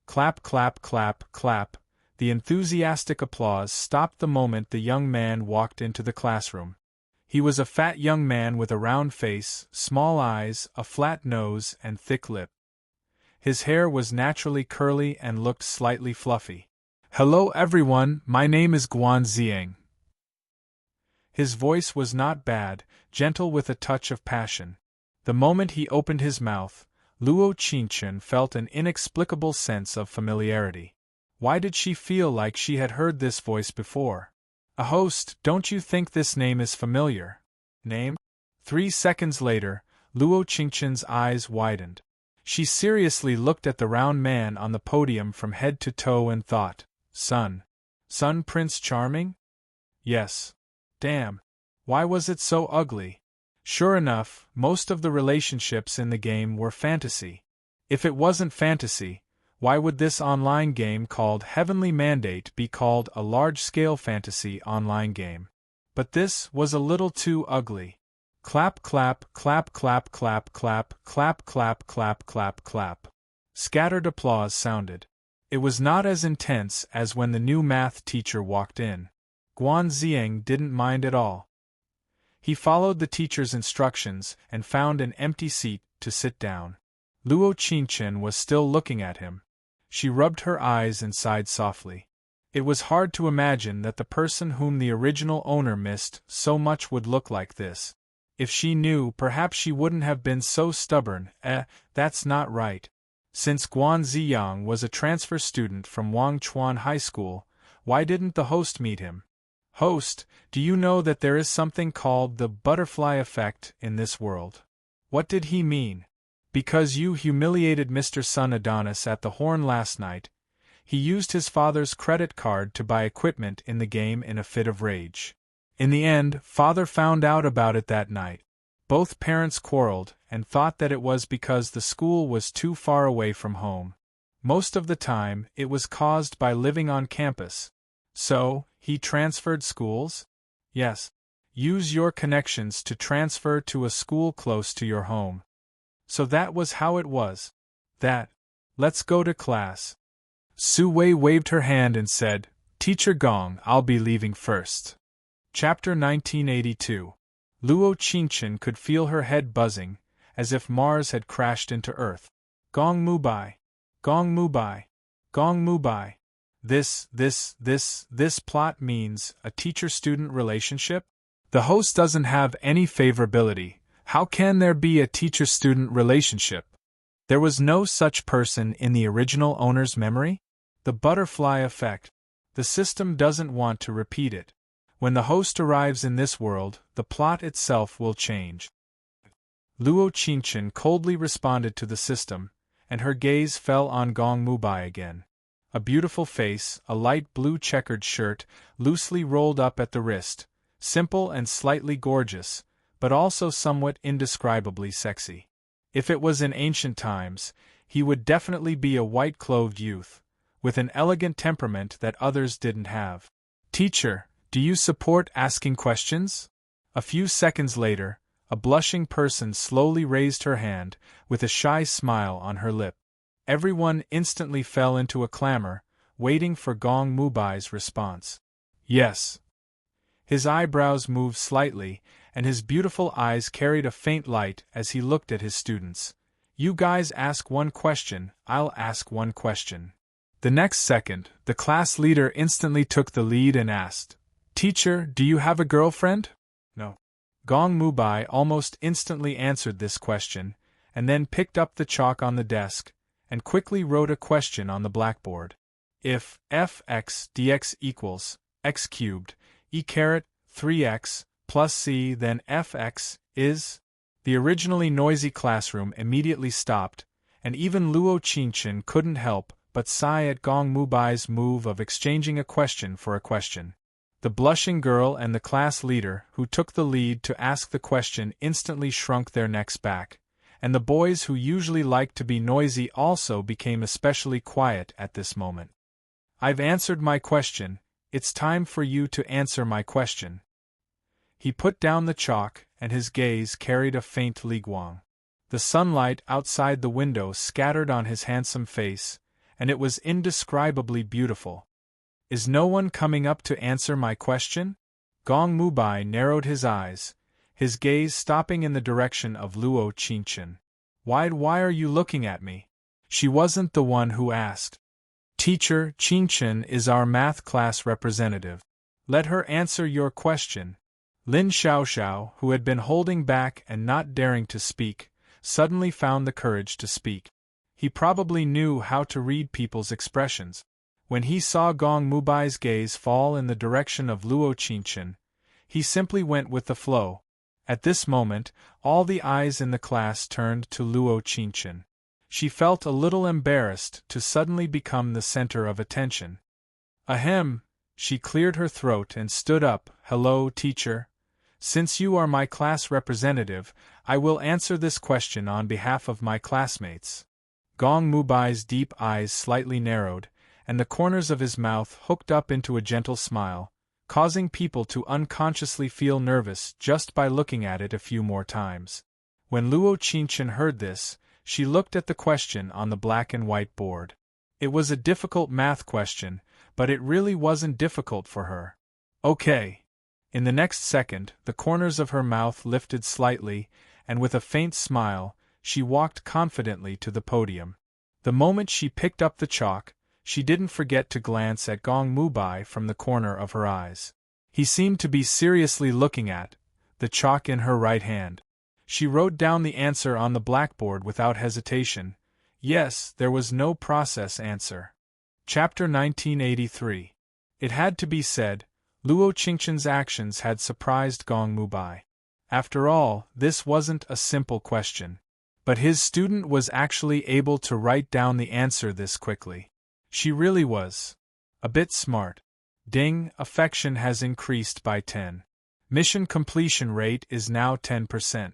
Clap, clap, clap, clap. The enthusiastic applause stopped the moment the young man walked into the classroom. He was a fat young man with a round face, small eyes, a flat nose, and thick lip. His hair was naturally curly and looked slightly fluffy. Hello everyone, my name is Guan Zieng. His voice was not bad, gentle with a touch of passion. The moment he opened his mouth, Luo Qingchen felt an inexplicable sense of familiarity. Why did she feel like she had heard this voice before? A host, don't you think this name is familiar? Name? 3 seconds later, Luo Qingchen's eyes widened. She seriously looked at the round man on the podium from head to toe and thought, Son Prince Charming? Yes. Damn. Why was it so ugly? Sure enough, most of the relationships in the game were fantasy. If it wasn't fantasy, why would this online game called Heavenly Mandate be called a large-scale fantasy online game? But this was a little too ugly. Clap clap, clap clap clap clap, clap clap clap clap clap. Scattered applause sounded. It was not as intense as when the new math teacher walked in. Guan Zieng didn't mind at all. He followed the teacher's instructions and found an empty seat to sit down. Luo Qingchen was still looking at him. She rubbed her eyes and sighed softly. It was hard to imagine that the person whom the original owner missed so much would look like this. If she knew, perhaps she wouldn't have been so stubborn. That's not right. Since Guan Ziyang was a transfer student from Wangchuan High School, why didn't the host meet him? Host, do you know that there is something called the butterfly effect in this world? What did he mean? Because you humiliated Mr. Sun Adonis at the Horn last night, he used his father's credit card to buy equipment in the game in a fit of rage. In the end, father found out about it that night. Both parents quarreled and thought that it was because the school was too far away from home. Most of the time, it was caused by living on campus. So, he transferred schools? Yes. Use your connections to transfer to a school close to your home. So that was how it was. Let's go to class. Su Wei waved her hand and said, Teacher Gong, I'll be leaving first. Chapter 1982. Luo Qingchen could feel her head buzzing, as if Mars had crashed into Earth. Gong mu bai. Gong mu bai. Gong mu bai. This plot means a teacher-student relationship? The host doesn't have any favorability. How can there be a teacher-student relationship? There was no such person in the original owner's memory? The butterfly effect. The system doesn't want to repeat it. When the host arrives in this world, the plot itself will change. Luo Qingchen coldly responded to the system, and her gaze fell on Gong Mubai again. A beautiful face, a light blue checkered shirt, loosely rolled up at the wrist, simple and slightly gorgeous, but also somewhat indescribably sexy. If it was in ancient times, he would definitely be a white-clothed youth, with an elegant temperament that others didn't have. Teacher, do you support asking questions? A few seconds later, a blushing person slowly raised her hand, with a shy smile on her lip. Everyone instantly fell into a clamor, waiting for Gong Mubai's response. Yes. His eyebrows moved slightly, and his beautiful eyes carried a faint light as he looked at his students. You guys ask one question, I'll ask one question. The next second, the class leader instantly took the lead and asked, Teacher, do you have a girlfriend? No. Gong Mubai almost instantly answered this question, and then picked up the chalk on the desk, and quickly wrote a question on the blackboard. If f(x) dx equals x cubed, e caret 3x plus c, then f(x) is... The originally noisy classroom immediately stopped, and even Luo Qingchen couldn't help but sigh at Gong Mubai's move of exchanging a question for a question. The blushing girl and the class leader, who took the lead to ask the question, instantly shrunk their necks back, and the boys who usually liked to be noisy also became especially quiet at this moment. I've answered my question, it's time for you to answer my question. He put down the chalk, and his gaze carried a faint liguang. The sunlight outside the window scattered on his handsome face, and it was indescribably beautiful. Is no one coming up to answer my question? Gong Mubai narrowed his eyes, his gaze stopping in the direction of Luo Qingchen. Why are you looking at me? She wasn't the one who asked. Teacher, Qingchen is our math class representative. Let her answer your question. Lin Xiaoxiao, who had been holding back and not daring to speak, suddenly found the courage to speak. He probably knew how to read people's expressions. When he saw Gong Mubai's gaze fall in the direction of Luo Qingchen, he simply went with the flow. At this moment, all the eyes in the class turned to Luo Qingchen. She felt a little embarrassed to suddenly become the center of attention. Ahem! She cleared her throat and stood up. Hello, teacher. Since you are my class representative, I will answer this question on behalf of my classmates. Gong Mubai's deep eyes slightly narrowed, and the corners of his mouth hooked up into a gentle smile, causing people to unconsciously feel nervous just by looking at it a few more times. When Luo Qingchen heard this, she looked at the question on the black and white board. It was a difficult math question, but it really wasn't difficult for her. Okay. In the next second, the corners of her mouth lifted slightly, and with a faint smile, she walked confidently to the podium. The moment she picked up the chalk, she didn't forget to glance at Gong Mubai from the corner of her eyes. He seemed to be seriously looking at the chalk in her right hand. She wrote down the answer on the blackboard without hesitation. Yes, there was no process answer. Chapter 1983. It had to be said, Luo Qingchen's actions had surprised Gong Mubai. After all, this wasn't a simple question. But his student was actually able to write down the answer this quickly. She really was a bit smart. Ding, affection has increased by 10. Mission completion rate is now 10%.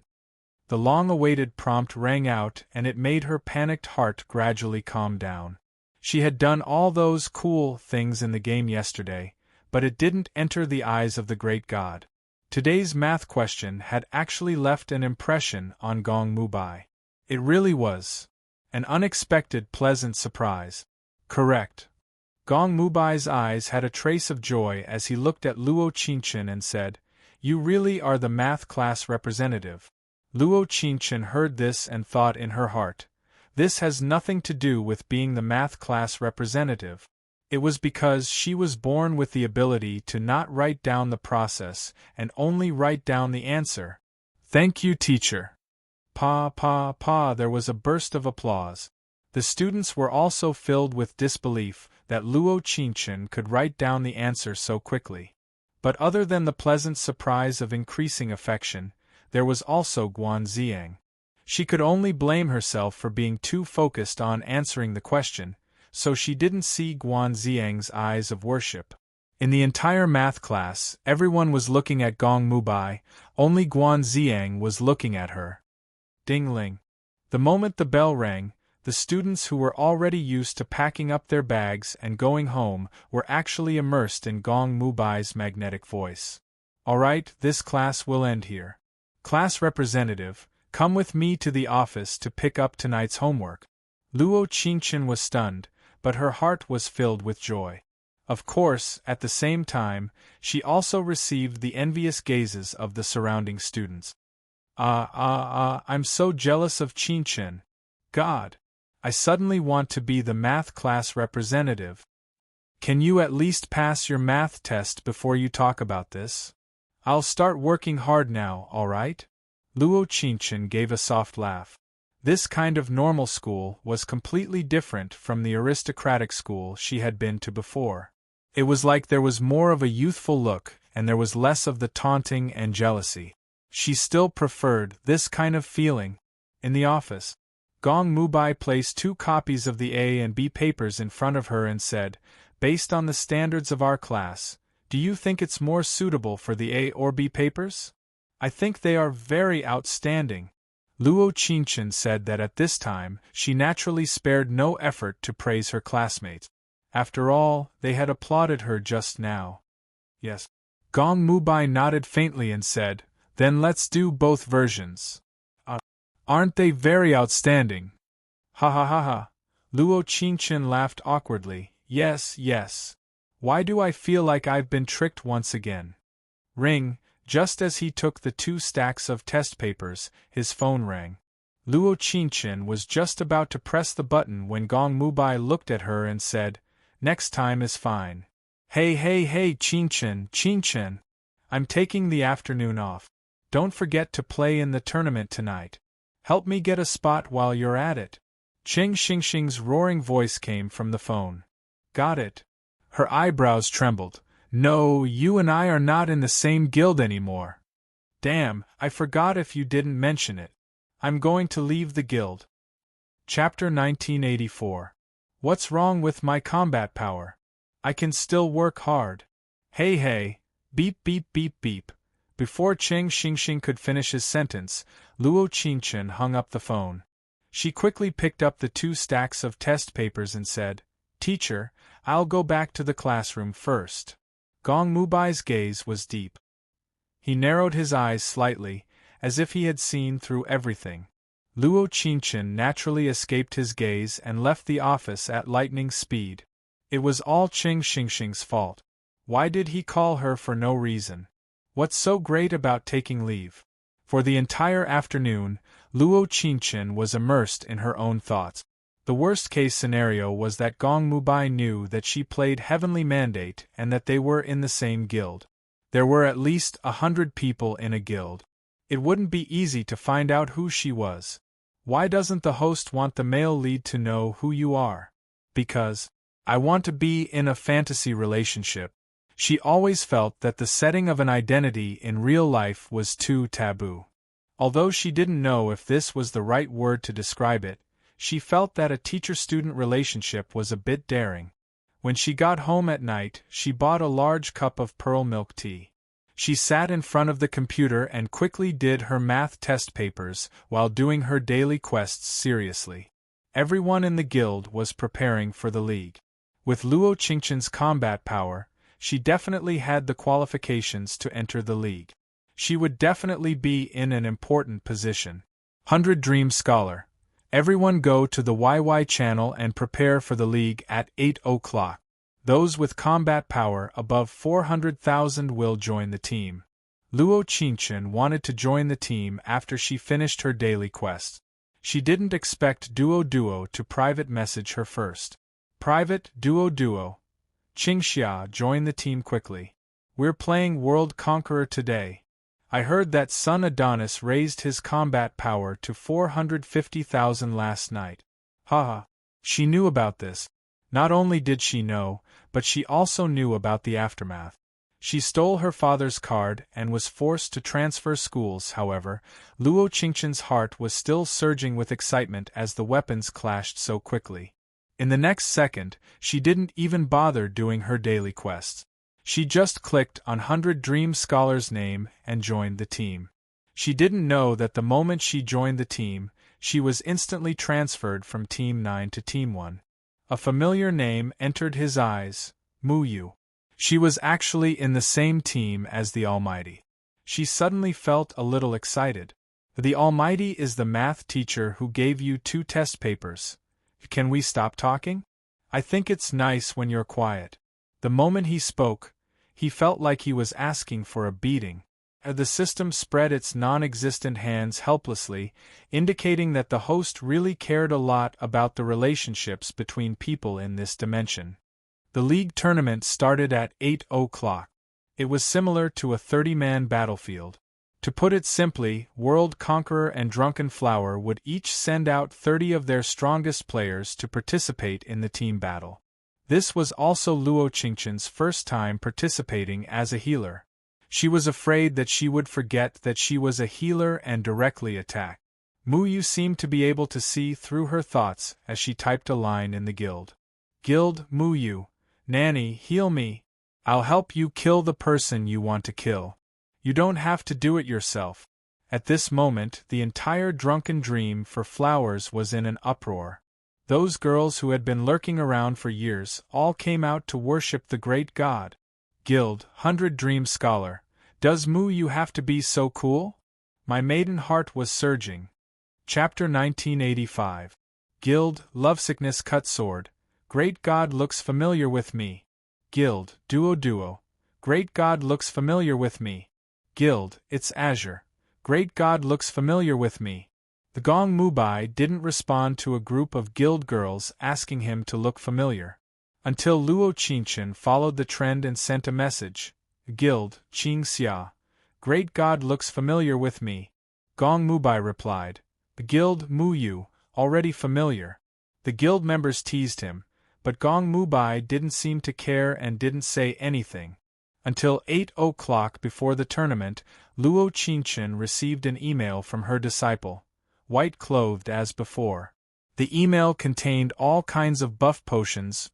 The long-awaited prompt rang out, and it made her panicked heart gradually calm down. She had done all those cool things in the game yesterday, but it didn't enter the eyes of the great god. Today's math question had actually left an impression on Gong Mubai. It really was an unexpected, pleasant surprise. Correct. Gong Mubai's eyes had a trace of joy as he looked at Luo Qingchen and said, You really are the math class representative. Luo Qingchen heard this and thought in her heart, this has nothing to do with being the math class representative. It was because she was born with the ability to not write down the process and only write down the answer. Thank you, teacher. Pa, there was a burst of applause. The students were also filled with disbelief that Luo Qingchen could write down the answer so quickly. But other than the pleasant surprise of increasing affection, there was also Guan Ziang. She could only blame herself for being too focused on answering the question, so she didn't see Guan Ziang's eyes of worship. In the entire math class, everyone was looking at Gong Mubai, only Guan Ziang was looking at her. Ding-ling. The moment the bell rang, the students who were already used to packing up their bags and going home were actually immersed in Gong Mubai's magnetic voice. All right, this class will end here. Class representative, come with me to the office to pick up tonight's homework. Luo Qingchen was stunned, but her heart was filled with joy. Of course, at the same time, she also received the envious gazes of the surrounding students. I'm so jealous of Qingchen. God! I suddenly want to be the math class representative. Can you at least pass your math test before you talk about this? I'll start working hard now, all right? Luo Qingchen gave a soft laugh. This kind of normal school was completely different from the aristocratic school she had been to before. It was like there was more of a youthful look, and there was less of the taunting and jealousy. She still preferred this kind of feeling. In the office, Gong Mubai placed 2 copies of the A and B papers in front of her and said, based on the standards of our class, do you think it's more suitable for the A or B papers? I think they are very outstanding. Luo Qingchen said that at this time, she naturally spared no effort to praise her classmates. After all, they had applauded her just now. Yes. Gong Mubai nodded faintly and said, then let's do both versions. Aren't they very outstanding? Ha ha ha ha. Luo Qingchen laughed awkwardly. Yes, yes. Why do I feel like I've been tricked once again? Ring. Just as he took the 2 stacks of test papers, his phone rang. Luo Qingchen was just about to press the button when Gong Mubai looked at her and said, next time is fine. Hey, Qingchen. I'm taking the afternoon off. Don't forget to play in the tournament tonight. Help me get a spot while you're at it. Ching Xingxing's roaring voice came from the phone. Got it. Her eyebrows trembled. No, you and I are not in the same guild anymore. Damn, I forgot if you didn't mention it. I'm going to leave the guild. Chapter 1984. What's wrong with my combat power? I can still work hard. Hey, beep beep beep beep. Before Cheng Xingxing could finish his sentence, Luo Qingchen hung up the phone. She quickly picked up the 2 stacks of test papers and said, Teacher, I'll go back to the classroom first. Gong Mubai's gaze was deep. He narrowed his eyes slightly, as if he had seen through everything. Luo Qingchen naturally escaped his gaze and left the office at lightning speed. It was all Cheng Xingxing's fault. Why did he call her for no reason? What's so great about taking leave? For the entire afternoon, Luo Qingchen was immersed in her own thoughts. The worst-case scenario was that Gong Mubai knew that she played Heavenly Mandate and that they were in the same guild. There were at least 100 people in a guild. It wouldn't be easy to find out who she was. Why doesn't the host want the male lead to know who you are? Because I want to be in a fantasy relationship. She always felt that the setting of an identity in real life was too taboo. Although she didn't know if this was the right word to describe it, she felt that a teacher-student relationship was a bit daring. When she got home at night, she bought a large cup of pearl milk tea. She sat in front of the computer and quickly did her math test papers while doing her daily quests seriously. Everyone in the guild was preparing for the league. With Luo Qingchen's combat power, she definitely had the qualifications to enter the league. She would definitely be in an important position. 100 Dream Scholar. Everyone go to the YY channel and prepare for the league at 8 o'clock. Those with combat power above 400,000 will join the team. Luo Qingchen wanted to join the team after she finished her daily quest. She didn't expect Duo to private message her first. Private Duo. Qingxia joined the team quickly. We're playing World Conqueror today. I heard that Sun Adonis raised his combat power to 450,000 last night. Haha. She knew about this. Not only did she know, but she also knew about the aftermath. She stole her father's card and was forced to transfer schools. However, Luo Qingchen's heart was still surging with excitement as the weapons clashed so quickly. In the next second, she didn't even bother doing her daily quests. She just clicked on 100 Dream Scholar's name and joined the team. She didn't know that the moment she joined the team, she was instantly transferred from Team 9 to Team 1. A familiar name entered his eyes, Muyu. She was actually in the same team as the Almighty. She suddenly felt a little excited. The Almighty is the math teacher who gave you 2 test papers. Can we stop talking? I think it's nice when you're quiet. The moment he spoke, he felt like he was asking for a beating. The system spread its non-existent hands helplessly, indicating that the host really cared a lot about the relationships between people in this dimension. The league tournament started at 8 o'clock. It was similar to a 30-man battlefield. To put it simply, World Conqueror and Drunken Flower would each send out 30 of their strongest players to participate in the team battle. This was also Luo Qingqian's first time participating as a healer. She was afraid that she would forget that she was a healer and directly attack. Muyu seemed to be able to see through her thoughts as she typed a line in the guild. Guild, Muyu. Nanny, heal me. I'll help you kill the person you want to kill. You don't have to do it yourself. At this moment, the entire Drunken Dream for Flowers was in an uproar. Those girls who had been lurking around for years all came out to worship the great god. Guild, 100 Dream Scholar. Does Muyu have to be so cool? My maiden heart was surging. Chapter 1985. Guild, Lovesickness Cut Sword. Great God looks familiar with me. Guild, Duo. Great God looks familiar with me. Guild, it's Azure. Great God looks familiar with me. The Gong Mubai didn't respond to a group of guild girls asking him to look familiar. Until Luo Qingqian followed the trend and sent a message. Guild, Qingxia. Great God looks familiar with me. Gong Mubai replied. Guild, Muyu, already familiar. The guild members teased him, but Gong Mubai didn't seem to care and didn't say anything. Until 8 o'clock before the tournament, Luo Qingqian received an email from her disciple, white-clothed as before. The email contained all kinds of buff potions,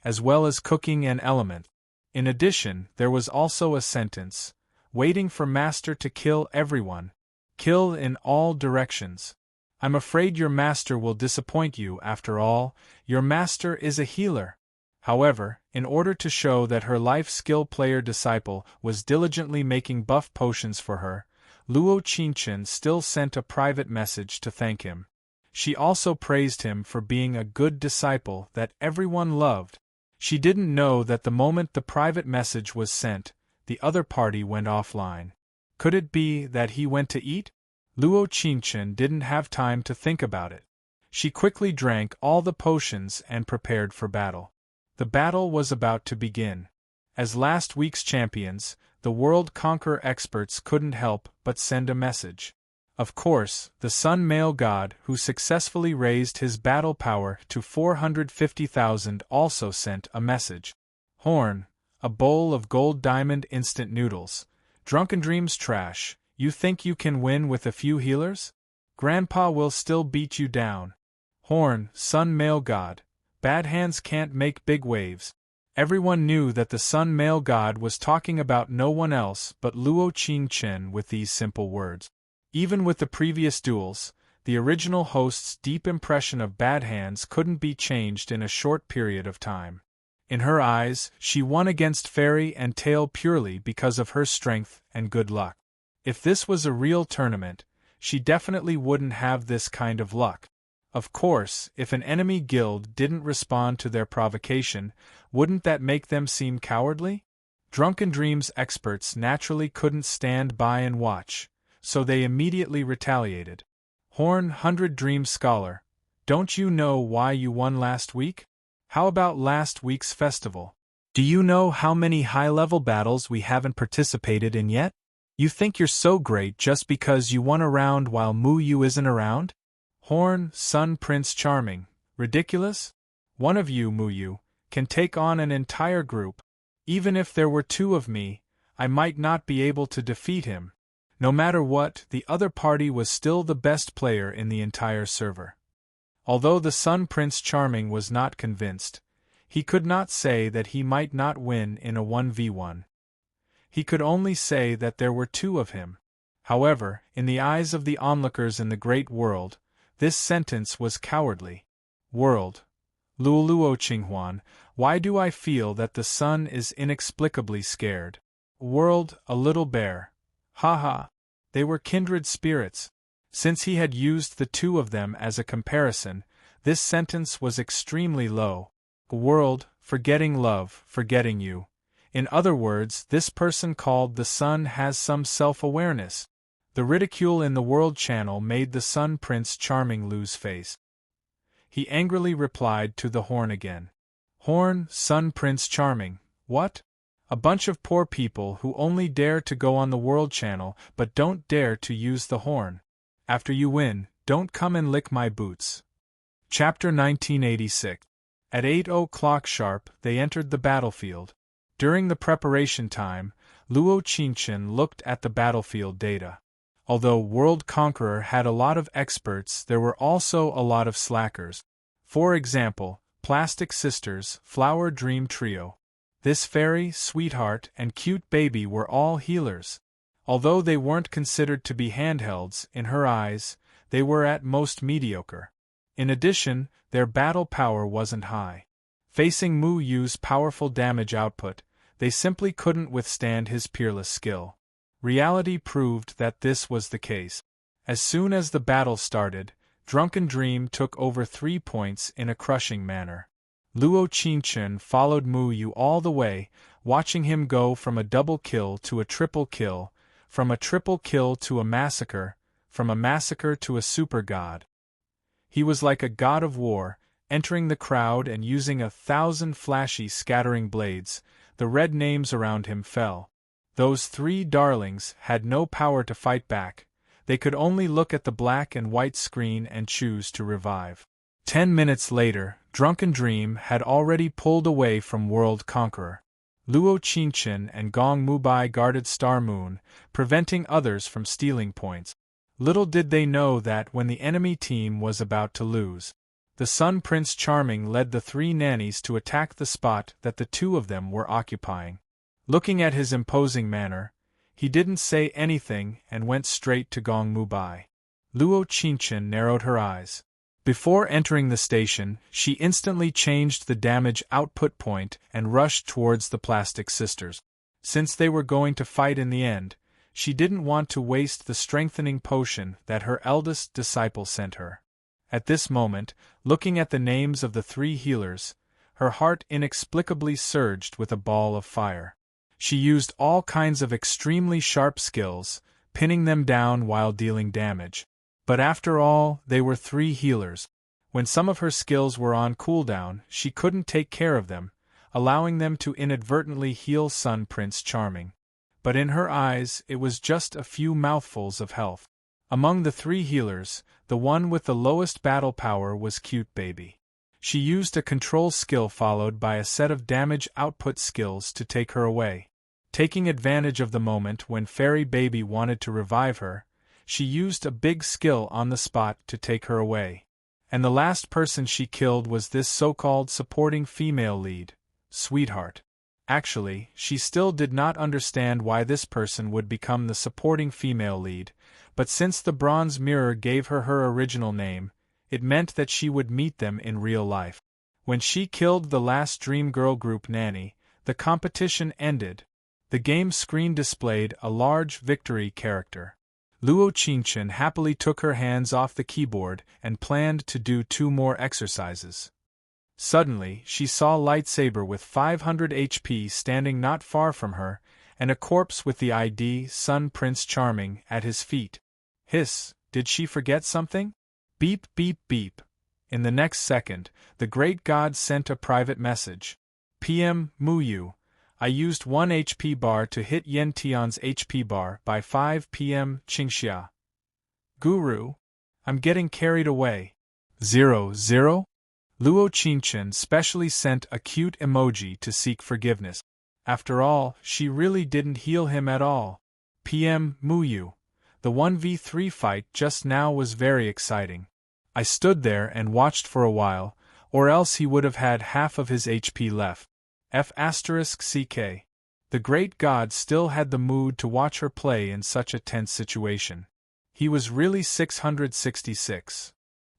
as well as cooking and element. In addition, there was also a sentence, waiting for Master to kill everyone. Kill in all directions. I'm afraid your master will disappoint you after all, your master is a healer. However, in order to show that her life skill player disciple was diligently making buff potions for her, Luo Qingqian still sent a private message to thank him. She also praised him for being a good disciple that everyone loved. She didn't know that the moment the private message was sent, the other party went offline. Could it be that he went to eat? Luo Qingqian didn't have time to think about it. She quickly drank all the potions and prepared for battle. The battle was about to begin. As last week's champions, the World Conqueror experts couldn't help but send a message. Of course, the Sun Male God who successfully raised his battle power to 450,000 also sent a message. Horn, a bowl of gold diamond instant noodles. Drunken Dreams trash. You think you can win with a few healers? Grandpa will still beat you down. Horn, Sun Male God. Bad hands can't make big waves. Everyone knew that the Sun Male God was talking about no one else but Luo Qingqian with these simple words. Even with the previous duels, the original host's deep impression of bad hands couldn't be changed in a short period of time. In her eyes, she won against Fairy and Tail purely because of her strength and good luck. If this was a real tournament, she definitely wouldn't have this kind of luck. Of course, if an enemy guild didn't respond to their provocation, wouldn't that make them seem cowardly? Drunken Dreams experts naturally couldn't stand by and watch, so they immediately retaliated. Horn 100 Dream Scholar, don't you know why you won last week? How about last week's festival? Do you know how many high-level battles we haven't participated in yet? You think you're so great just because you won a round while Muyu isn't around? Horn, Sun Prince Charming, ridiculous? One of you, Muyu, can take on an entire group. Even if there were 2 of me, I might not be able to defeat him. No matter what, the other party was still the best player in the entire server. Although the Sun Prince Charming was not convinced, He could not say that he might not win in a 1v1. He could only say that there were two of him. However, in the eyes of the onlookers in the great world, this sentence was cowardly. World. Luoluo Qinghuan, why do I feel that the sun is inexplicably scared? World, a little bear. Ha ha. They were kindred spirits. Since he had used the two of them as a comparison, this sentence was extremely low. World, forgetting love, forgetting you. In other words, this person called the sun has some self-awareness. The ridicule in the World Channel made the Sun Prince Charming lose face. He angrily replied to the horn again. Horn, Sun Prince Charming, what? A bunch of poor people who only dare to go on the World Channel but don't dare to use the horn. After you win, don't come and lick my boots. Chapter 1986. At 8:00 sharp, they entered the battlefield. During the preparation time, Luo Qingchen looked at the battlefield data. Although World Conqueror had a lot of experts, there were also a lot of slackers. For example, Plastic Sisters, Flower Dream Trio. This fairy, sweetheart, and cute baby were all healers. Although they weren't considered to be handhelds, in her eyes, they were at most mediocre. In addition, their battle power wasn't high. Facing Mu Yu's powerful damage output, they simply couldn't withstand his peerless skill. Reality proved that this was the case. As soon as the battle started, Drunken Dream took over 3 points in a crushing manner. Luo Qingchen followed Mu Yu all the way, watching him go from a double kill to a triple kill, from a triple kill to a massacre, from a massacre to a super god. He was like a god of war, entering the crowd and using 1,000 flashy scattering blades. The red names around him fell. Those 3 darlings had no power to fight back. They could only look at the black and white screen and choose to revive. 10 minutes later, Drunken Dream had already pulled away from World Conqueror. Luo Qingchen and Gong Mubai guarded Star Moon, preventing others from stealing points. Little did they know that when the enemy team was about to lose, the Sun Prince Charming led the 3 nannies to attack the spot that the 2 of them were occupying. Looking at his imposing manner, he didn't say anything and went straight to Gong Mubai. Luo Qingchen narrowed her eyes. Before entering the station, she instantly changed the damage output point and rushed towards the Plastic Sisters. Since they were going to fight in the end, she didn't want to waste the strengthening potion that her eldest disciple sent her. At this moment, looking at the names of the 3 healers, her heart inexplicably surged with a ball of fire. She used all kinds of extremely sharp skills, pinning them down while dealing damage. But after all, they were 3 healers. When some of her skills were on cooldown, she couldn't take care of them, allowing them to inadvertently heal Sun Prince Charming. But in her eyes, it was just a few mouthfuls of health. Among the 3 healers, the one with the lowest battle power was Cute Baby. She used a control skill followed by a set of damage output skills to take her away. Taking advantage of the moment when Fairy Baby wanted to revive her, she used a big skill on the spot to take her away. And the last person she killed was this so-called supporting female lead, Sweetheart. Actually, she still did not understand why this person would become the supporting female lead, but since the bronze mirror gave her her original name, it meant that she would meet them in real life. When she killed the last Dream Girl group nanny, the competition ended. The game screen displayed a large victory character. Luo Qingchen happily took her hands off the keyboard and planned to do 2 more exercises. Suddenly, she saw Lightsaber with 500 HP standing not far from her, and a corpse with the ID Sun Prince Charming at his feet. Hiss, did she forget something? Beep beep beep. In the next second, the great god sent a private message. PM, Mu Yu. I used 1 HP bar to hit Yen Tian's HP bar by 5 PM Qingxia. Guru? I'm getting carried away. 0, 0? Luo Qingchen specially sent a cute emoji to seek forgiveness. After all, she really didn't heal him at all. PM, Mu Yu. The 1v3 fight just now was very exciting. I stood there and watched for a while, or else he would have had half of his HP left. F***CK. The great god still had the mood to watch her play in such a tense situation. He was really 666.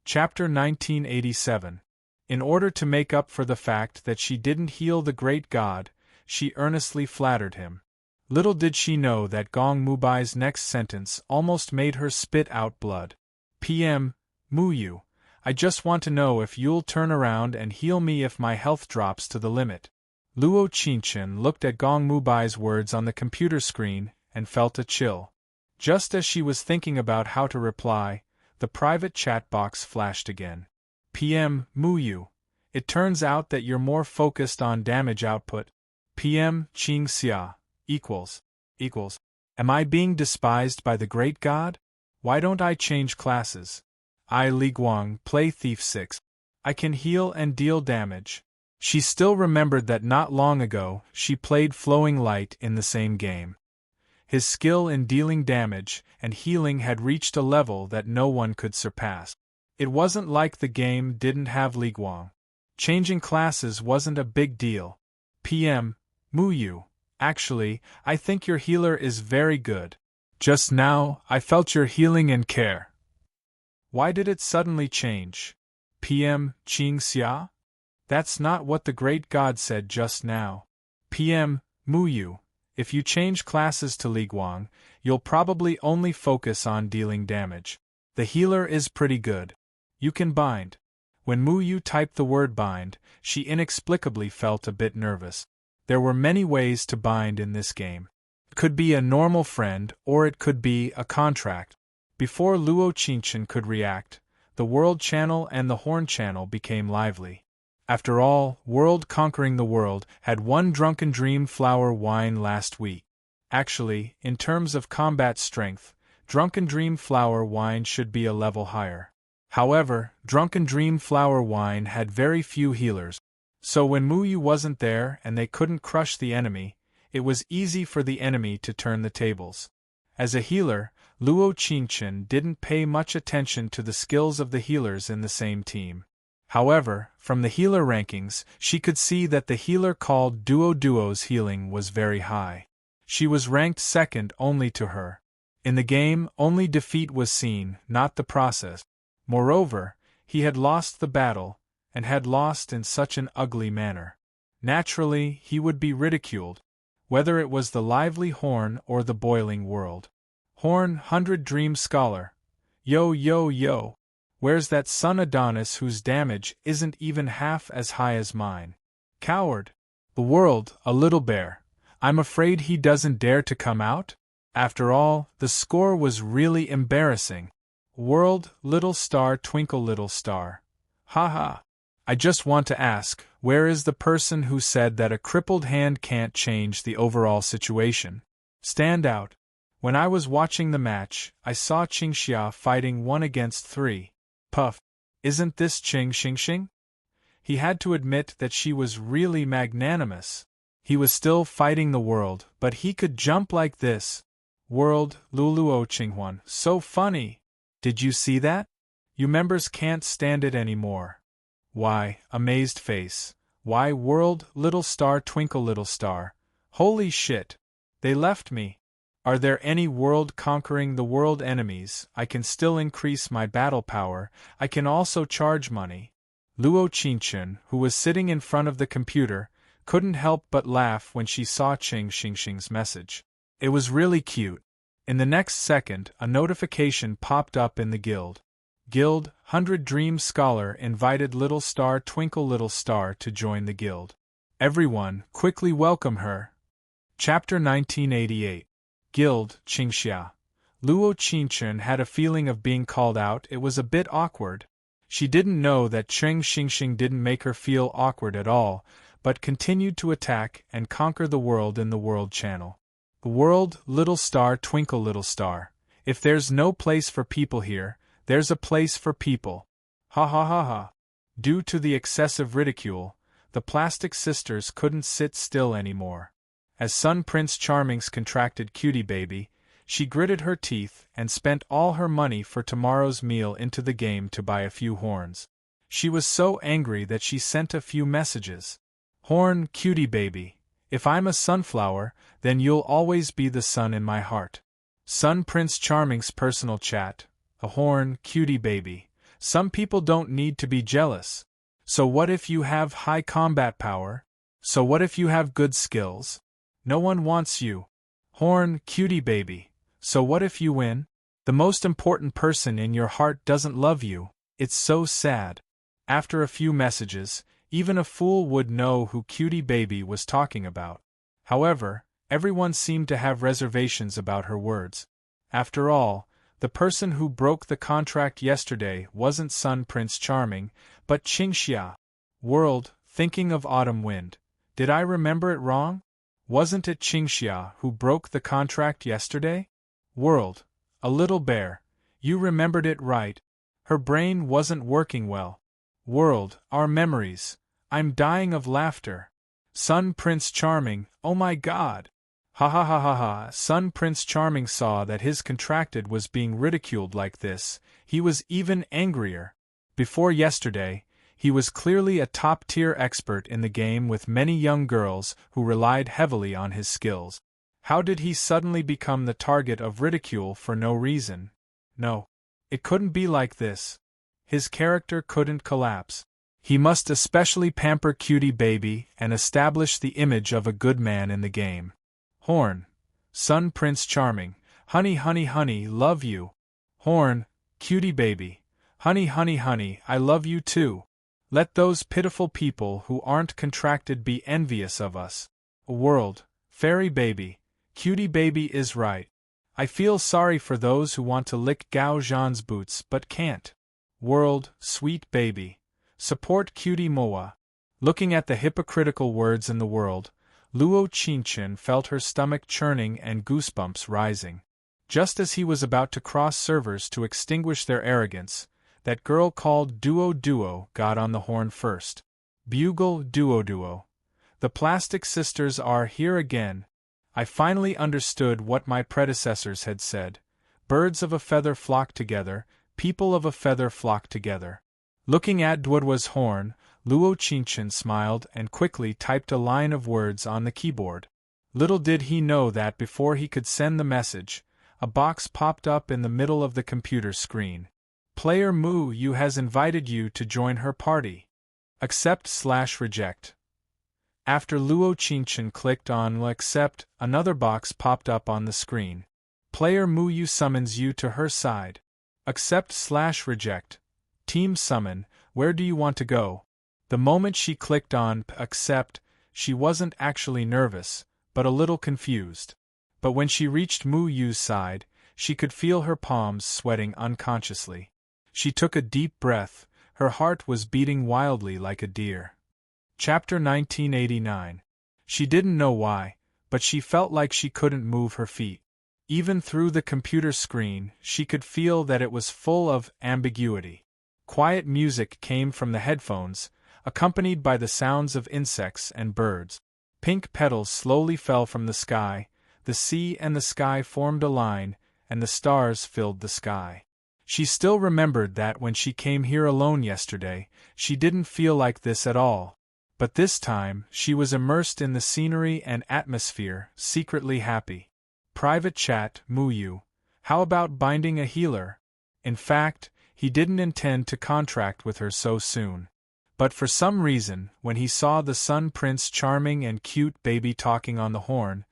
Chapter 1987. In order to make up for the fact that she didn't heal the great god, she earnestly flattered him. Little did she know that Gong Mubai's next sentence almost made her spit out blood. PM, Muyu, I just want to know if you'll turn around and heal me if my health drops to the limit. Luo Qingchen looked at Gong Mubai's words on the computer screen and felt a chill. Just as she was thinking about how to reply, the private chat box flashed again. PM, Muyu, it turns out that you're more focused on damage output. PM, Qing Xia, equals. Am I being despised by the great god? Why don't I change classes? I, Li Guang, play Thief 6. I can heal and deal damage. She still remembered that not long ago she played Flowing Light in the same game. His skill in dealing damage and healing had reached a level that no one could surpass. It wasn't like the game didn't have Li Guang. Changing classes wasn't a big deal. PM, Muyu, actually, I think your healer is very good. Just now, I felt your healing and care. Why did it suddenly change? PM, Qing Xia? That's not what the great god said just now. PM, Muyu, if you change classes to Li Guang, you'll probably only focus on dealing damage. The healer is pretty good. You can bind. When Muyu typed the word bind, she inexplicably felt a bit nervous. There were many ways to bind in this game. It could be a normal friend, or it could be a contract. Before Luo Qingchen could react, the World Channel and the Horn Channel became lively. After all, World Conquering the World had won Drunken Dream Flower Wine last week. Actually, in terms of combat strength, Drunken Dream Flower Wine should be a level higher. However, Drunken Dream Flower Wine had very few healers. So when Muyu wasn't there and they couldn't crush the enemy, it was easy for the enemy to turn the tables. As a healer, Luo Qingchen didn't pay much attention to the skills of the healers in the same team. However, from the healer rankings, she could see that the healer called Duo's healing was very high. She was ranked second only to her. In the game, only defeat was seen, not the process. Moreover, he had lost the battle, and had lost in such an ugly manner. Naturally, he would be ridiculed, whether it was the lively Horn or the boiling world. Horn, 100 Dream Scholar. Yo. Where's that son Adonis whose damage isn't even half as high as mine? Coward. The world, a little bear. I'm afraid he doesn't dare to come out? After all, the score was really embarrassing. World, little star, twinkle little star. Haha. I just want to ask, where is the person who said that a crippled hand can't change the overall situation? Stand out. When I was watching the match, I saw Qingxia fighting 1 against 3. Puff. Isn't this Qing Xingxing? He had to admit that she was really magnanimous. He was still fighting the world, but he could jump like this. World, Luluo Qinghuan, so funny. Did you see that? You members can't stand it anymore. Why, amazed face. Why, world, little star, twinkle little star. Holy shit. They left me. Are there any world conquering the world enemies? I can still increase my battle power. I can also charge money. Luo Qingchen, who was sitting in front of the computer, couldn't help but laugh when she saw Qing Xingxing's message. It was really cute. In the next second, a notification popped up in the guild. Guild, 100 Dream Scholar invited Little Star Twinkle Little Star to join the guild. Everyone, quickly welcome her. Chapter 1988. Guild, Qingxia. Luo Qingchen had a feeling of being called out. It was a bit awkward. She didn't know that Qing Xingxing didn't make her feel awkward at all, but continued to attack and conquer the world in the World Channel. The world, little star, twinkle little star. If there's no place for people here, there's a place for people. Ha ha ha ha. Due to the excessive ridicule, the Plastic Sisters couldn't sit still anymore. As Sun Prince Charming's contracted cutie baby, she gritted her teeth and spent all her money for tomorrow's meal into the game to buy a few horns. She was so angry that she sent a few messages. Horn, cutie baby. If I'm a sunflower, then you'll always be the sun in my heart. Sun Prince Charming's personal chat. A horn, cutie baby. Some people don't need to be jealous. So what if you have high combat power? So what if you have good skills? No one wants you. Horn, cutie baby. So what if you win? The most important person in your heart doesn't love you. It's so sad. After a few messages, even a fool would know who cutie baby was talking about. However, everyone seemed to have reservations about her words. After all, the person who broke the contract yesterday wasn't Sun Prince Charming, but Qingxia. World, thinking of autumn wind. Did I remember it wrong? Wasn't it Qingxia who broke the contract yesterday? World, a little bear. You remembered it right. Her brain wasn't working well. World, our memories. I'm dying of laughter. Sun Prince Charming, oh my God! Ha ha ha ha ha. Sun Prince Charming saw that his contracted was being ridiculed like this. He was even angrier. Before yesterday, he was clearly a top-tier expert in the game with many young girls who relied heavily on his skills. How did he suddenly become the target of ridicule for no reason? No. It couldn't be like this. His character couldn't collapse. He must especially pamper cutie baby and establish the image of a good man in the game. Horn. Sun Prince Charming. Honey honey honey, love you. Horn. Cutie baby. Honey honey honey, I love you too. Let those pitiful people who aren't contracted be envious of us. World. Fairy baby. Cutie baby is right. I feel sorry for those who want to lick Gao Zhan's boots but can't. World. Sweet baby. Support cutie Moa. Looking at the hypocritical words in the world, Luo Qingchen felt her stomach churning and goosebumps rising. Just as he was about to cross servers to extinguish their arrogance, that girl called Duo Duo got on the horn first. Bugle Duo Duo. The Plastic Sisters are here again. I finally understood what my predecessors had said. Birds of a feather flock together, people of a feather flock together. Looking at Duoduo's horn, Luo Qingchen smiled and quickly typed a line of words on the keyboard. Little did he know that before he could send the message, a box popped up in the middle of the computer screen. Player Mu Yu has invited you to join her party. Accept/reject. After Luo Qingchen clicked on accept, another box popped up on the screen. Player Mu Yu summons you to her side. Accept/reject. Team summon, where do you want to go? The moment she clicked on accept, she wasn't actually nervous, but a little confused. But when she reached Mu Yu's side, she could feel her palms sweating unconsciously. She took a deep breath, her heart was beating wildly like a deer. Chapter 1989. She didn't know why, but she felt like she couldn't move her feet. Even through the computer screen, she could feel that it was full of ambiguity. Quiet music came from the headphones, accompanied by the sounds of insects and birds. Pink petals slowly fell from the sky, the sea and the sky formed a line, and the stars filled the sky. She still remembered that when she came here alone yesterday, she didn't feel like this at all. But this time, she was immersed in the scenery and atmosphere, secretly happy. Private chat, Mu Yu. How about binding a healer? In fact, he didn't intend to contract with her so soon. But for some reason, when he saw the Sun Prince Charming and cute baby talking on the horn,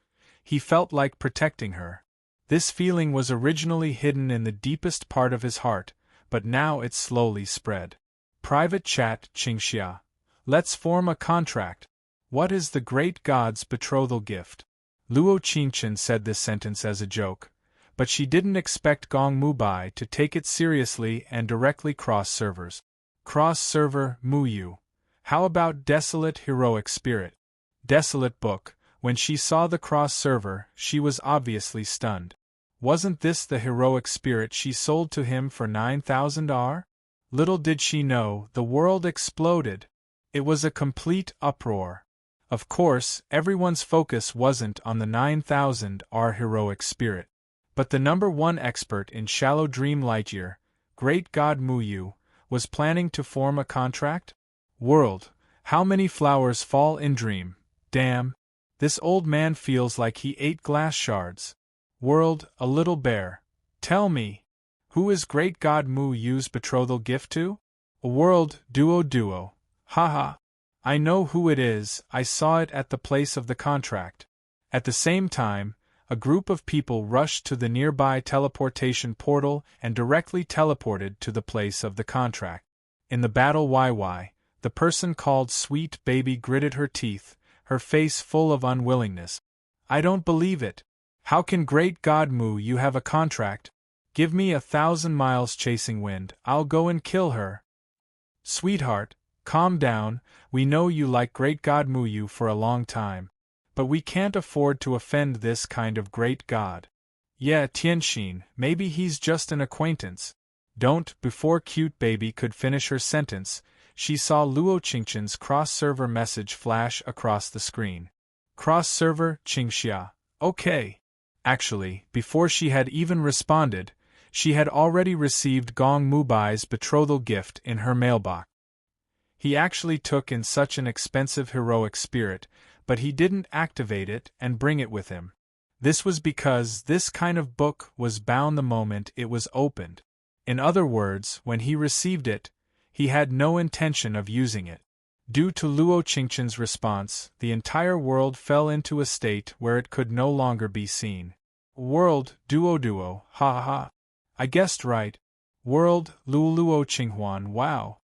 he felt like protecting her. This feeling was originally hidden in the deepest part of his heart, but now it slowly spread. Private chat, Qingxia. Let's form a contract. What is the great god's betrothal gift? Luo Qingchen said this sentence as a joke, but she didn't expect Gong Mubai to take it seriously and directly cross servers. Cross server, Mu Yu. How about desolate heroic spirit? Desolate book. When she saw the cross server, she was obviously stunned. Wasn't this the heroic spirit she sold to him for 9,000 R? Little did she know, the world exploded. It was a complete uproar. Of course, everyone's focus wasn't on the 9,000 R heroic spirit. But the #1 expert in Shallow Dream Lightyear, Great God Mu Yu, was planning to form a contract? World, how many flowers fall in dream? Damn. This old man feels like he ate glass shards. World, a little bear. Tell me, who is great god Mu Yu's betrothal gift to? A world, duo. Haha. I know who it is, I saw it at the place of the contract. At the same time, a group of people rushed to the nearby teleportation portal and directly teleported to the place of the contract. In the battle YY, the person called Sweet Baby gritted her teeth, her face full of unwillingness. I don't believe it. How can great god Mu Yu have a contract? Give me 1,000 miles chasing wind, I'll go and kill her. Sweetheart, calm down, we know you like great god Mu Yu for a long time. But we can't afford to offend this kind of great god. Yeah, Tianxin, maybe he's just an acquaintance. Don't. Before Cute Baby could finish her sentence, she saw Luo Qingqian's cross-server message flash across the screen. Cross-server, Qingxia. Okay. Actually, before she had even responded, she had already received Gong Mubai's betrothal gift in her mailbox. He actually took in such an expensive heroic spirit, but he didn't activate it and bring it with him. This was because this kind of book was bound the moment it was opened. In other words, when he received it, he had no intention of using it. Due to Luo Qingqian's response, the entire world fell into a state where it could no longer be seen. World, duo, ha ha. I guessed right. World, Luo Qinghuan, wow.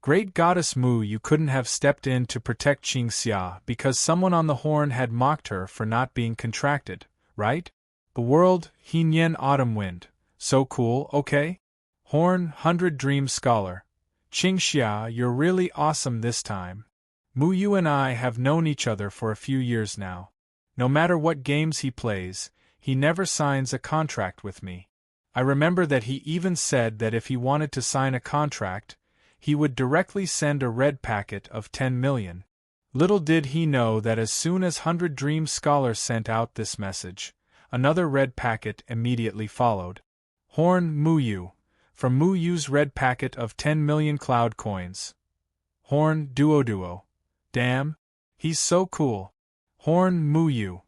Great goddess Mu Yu couldn't have stepped in to protect Qingxia because someone on the horn had mocked her for not being contracted, right? The world, Hinian autumn wind. So cool, okay? Horn, 100 dream scholar. Qingxia, you're really awesome this time. Mu Yu and I have known each other for a few years now. No matter what games he plays, he never signs a contract with me. I remember that he even said that if he wanted to sign a contract, he would directly send a red packet of 10 million. Little did he know that as soon as 100 Dream Scholar sent out this message, another red packet immediately followed. Horn Mu Yu. From Mu Yu's red packet of 10 million cloud coins. Horn Duo. Damn. He's so cool. Horn Mu Yu.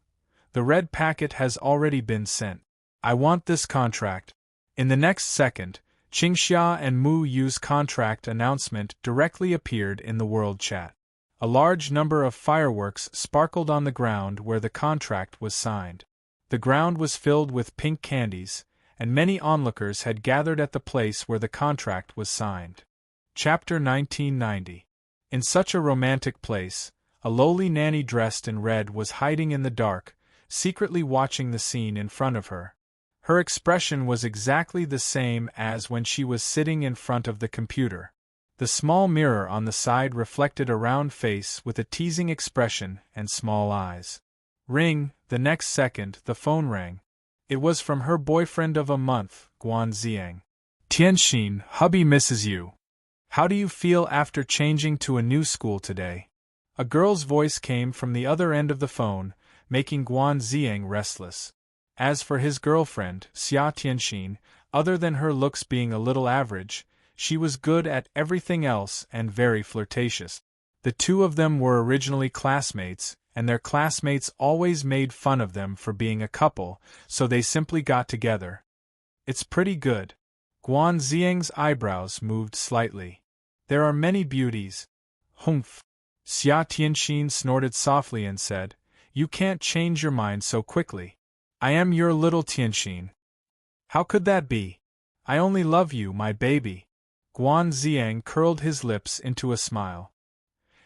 The red packet has already been sent. I want this contract. In the next second, Qingxia and Mu Yu's contract announcement directly appeared in the world chat. A large number of fireworks sparkled on the ground where the contract was signed. The ground was filled with pink candies, and many onlookers had gathered at the place where the contract was signed. Chapter 1990. In such a romantic place, a lowly nanny dressed in red was hiding in the dark, secretly watching the scene in front of her. Her expression was exactly the same as when she was sitting in front of the computer. The small mirror on the side reflected a round face with a teasing expression and small eyes. Ring. The next second, the phone rang. It was from her boyfriend of a month, Guan Ziang. Tianxin, hubby misses you. How do you feel after changing to a new school today? A girl's voice came from the other end of the phone, making Guan Ziang restless. As for his girlfriend, Xia Tianxin, other than her looks being a little average, she was good at everything else and very flirtatious. The two of them were originally classmates, and their classmates always made fun of them for being a couple, so they simply got together. It's pretty good. Guan Ziang's eyebrows moved slightly. There are many beauties. Humph. Xia Tianxin snorted softly and said, You can't change your mind so quickly. I am your little Tianxin. How could that be? I only love you, my baby. Guan Ziang curled his lips into a smile.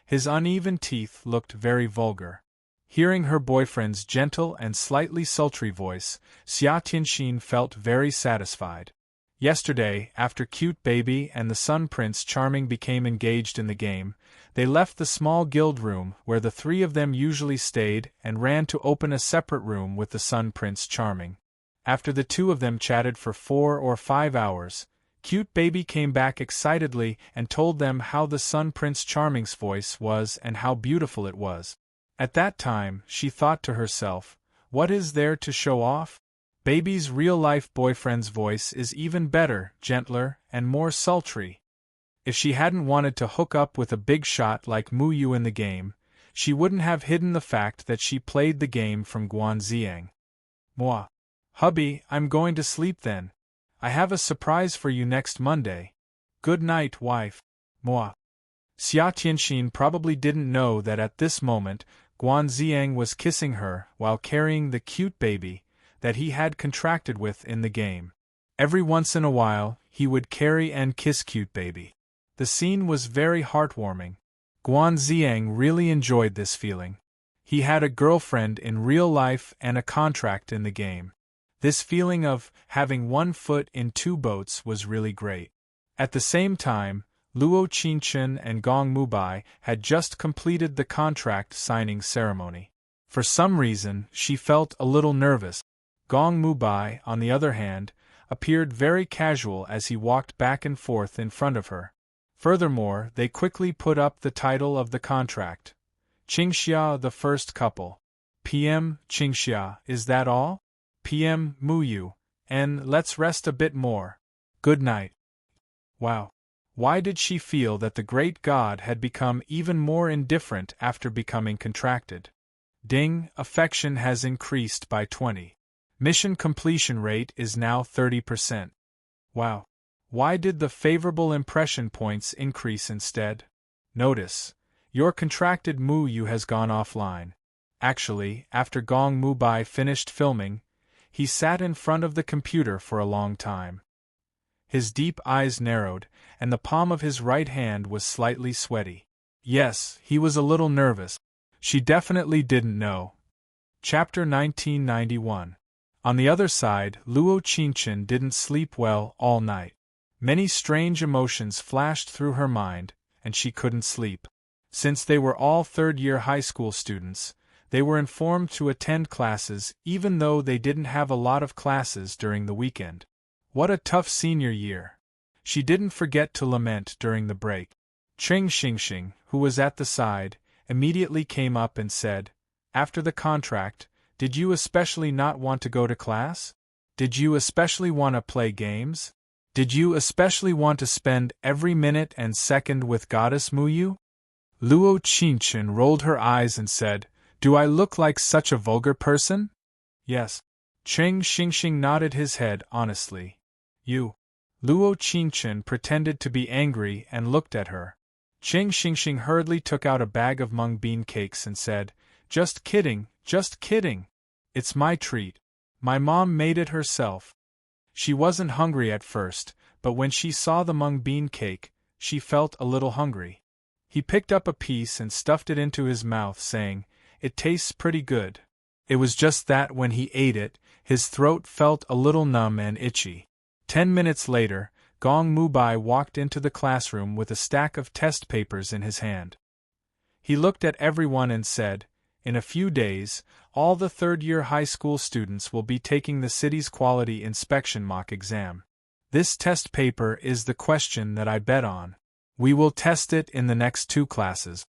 His uneven teeth looked very vulgar. Hearing her boyfriend's gentle and slightly sultry voice, Xia Tianxin felt very satisfied. Yesterday, after Cute Baby and the Sun Prince Charming became engaged in the game, they left the small guild room where the three of them usually stayed and ran to open a separate room with the Sun Prince Charming. After the two of them chatted for 4 or 5 hours, Cute Baby came back excitedly and told them how the Sun Prince Charming's voice was and how beautiful it was. At that time, she thought to herself, what is there to show off? Baby's real-life boyfriend's voice is even better, gentler, and more sultry. If she hadn't wanted to hook up with a big shot like Mu Yu in the game, she wouldn't have hidden the fact that she played the game from Guanxiang. Moi. Hubby, I'm going to sleep then. I have a surprise for you next Monday. Good night, wife. Moi. Xia Tianxin probably didn't know that at this moment, Guanxiang was kissing her while carrying the cute baby that he had contracted with in the game. Every once in a while, he would carry and kiss cute baby. The scene was very heartwarming. Guanxiang really enjoyed this feeling. He had a girlfriend in real life and a contract in the game. This feeling of having one foot in two boats was really great. At the same time, Luo Qingchen and Gong Mubai had just completed the contract signing ceremony. For some reason, she felt a little nervous. Gong Mubai, on the other hand, appeared very casual as he walked back and forth in front of her. Furthermore, they quickly put up the title of the contract. Qingxia, the first couple. PM Qingxia, is that all? PM Mu Yu, and let's rest a bit more. Good night. Wow. Why did she feel that the great god had become even more indifferent after becoming contracted? Ding, affection has increased by 20. Mission completion rate is now 30%. Wow. Why did the favorable impression points increase instead? Notice, your contracted Mu Yu has gone offline. Actually, after Gong Mubai finished filming, he sat in front of the computer for a long time. His deep eyes narrowed, and the palm of his right hand was slightly sweaty. Yes, he was a little nervous. She definitely didn't know. Chapter 1991. On the other side, Luo Qingchen didn't sleep well all night. Many strange emotions flashed through her mind, and she couldn't sleep. Since they were all third-year high school students, they were informed to attend classes even though they didn't have a lot of classes during the weekend. What a tough senior year. She didn't forget to lament during the break. Cheng Xingxing, who was at the side, immediately came up and said, "After the contract, did you especially not want to go to class? Did you especially want to play games? Did you especially want to spend every minute and second with Goddess Mu Yu?" Luo Qingchen rolled her eyes and said, "Do I look like such a vulgar person?" "Yes." Cheng Xingxing nodded his head honestly. "You." Luo Qingchen pretended to be angry and looked at her. Cheng Xingxing hurriedly took out a bag of mung bean cakes and said, "Just kidding, just kidding. It's my treat. My mom made it herself." She wasn't hungry at first, but when she saw the mung bean cake, she felt a little hungry. He picked up a piece and stuffed it into his mouth, saying, "It tastes pretty good." It was just that when he ate it, his throat felt a little numb and itchy. 10 minutes later, Gong Mubai walked into the classroom with a stack of test papers in his hand. He looked at everyone and said, "In a few days, all the third-year high school students will be taking the city's quality inspection mock exam. This test paper is the question that I bet on. We will test it in the next 2 classes."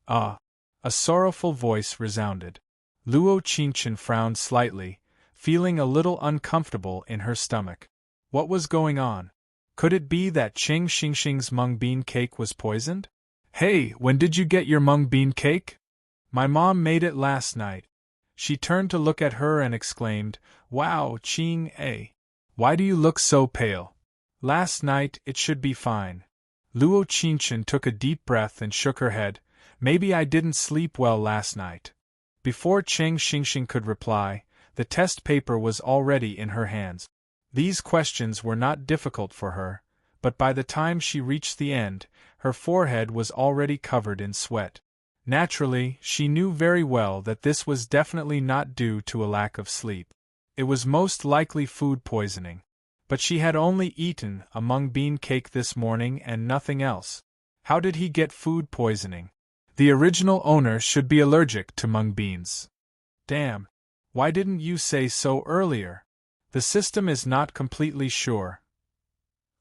"Ah!" A sorrowful voice resounded. Luo Qingchen frowned slightly, feeling a little uncomfortable in her stomach. What was going on? Could it be that Cheng Xingxing's mung bean cake was poisoned? "Hey, when did you get your mung bean cake?" "My mom made it last night." She turned to look at her and exclaimed, "Wow, Qing A. Why do you look so pale?" "Last night, it should be fine." Luo Qingchen took a deep breath and shook her head. "Maybe I didn't sleep well last night." Before Cheng Xingxing could reply, the test paper was already in her hands. These questions were not difficult for her, but by the time she reached the end, her forehead was already covered in sweat. Naturally, she knew very well that this was definitely not due to a lack of sleep. It was most likely food poisoning. But she had only eaten a mung bean cake this morning and nothing else. How did he get food poisoning? The original owner should be allergic to mung beans. Damn. Why didn't you say so earlier? The system is not completely sure.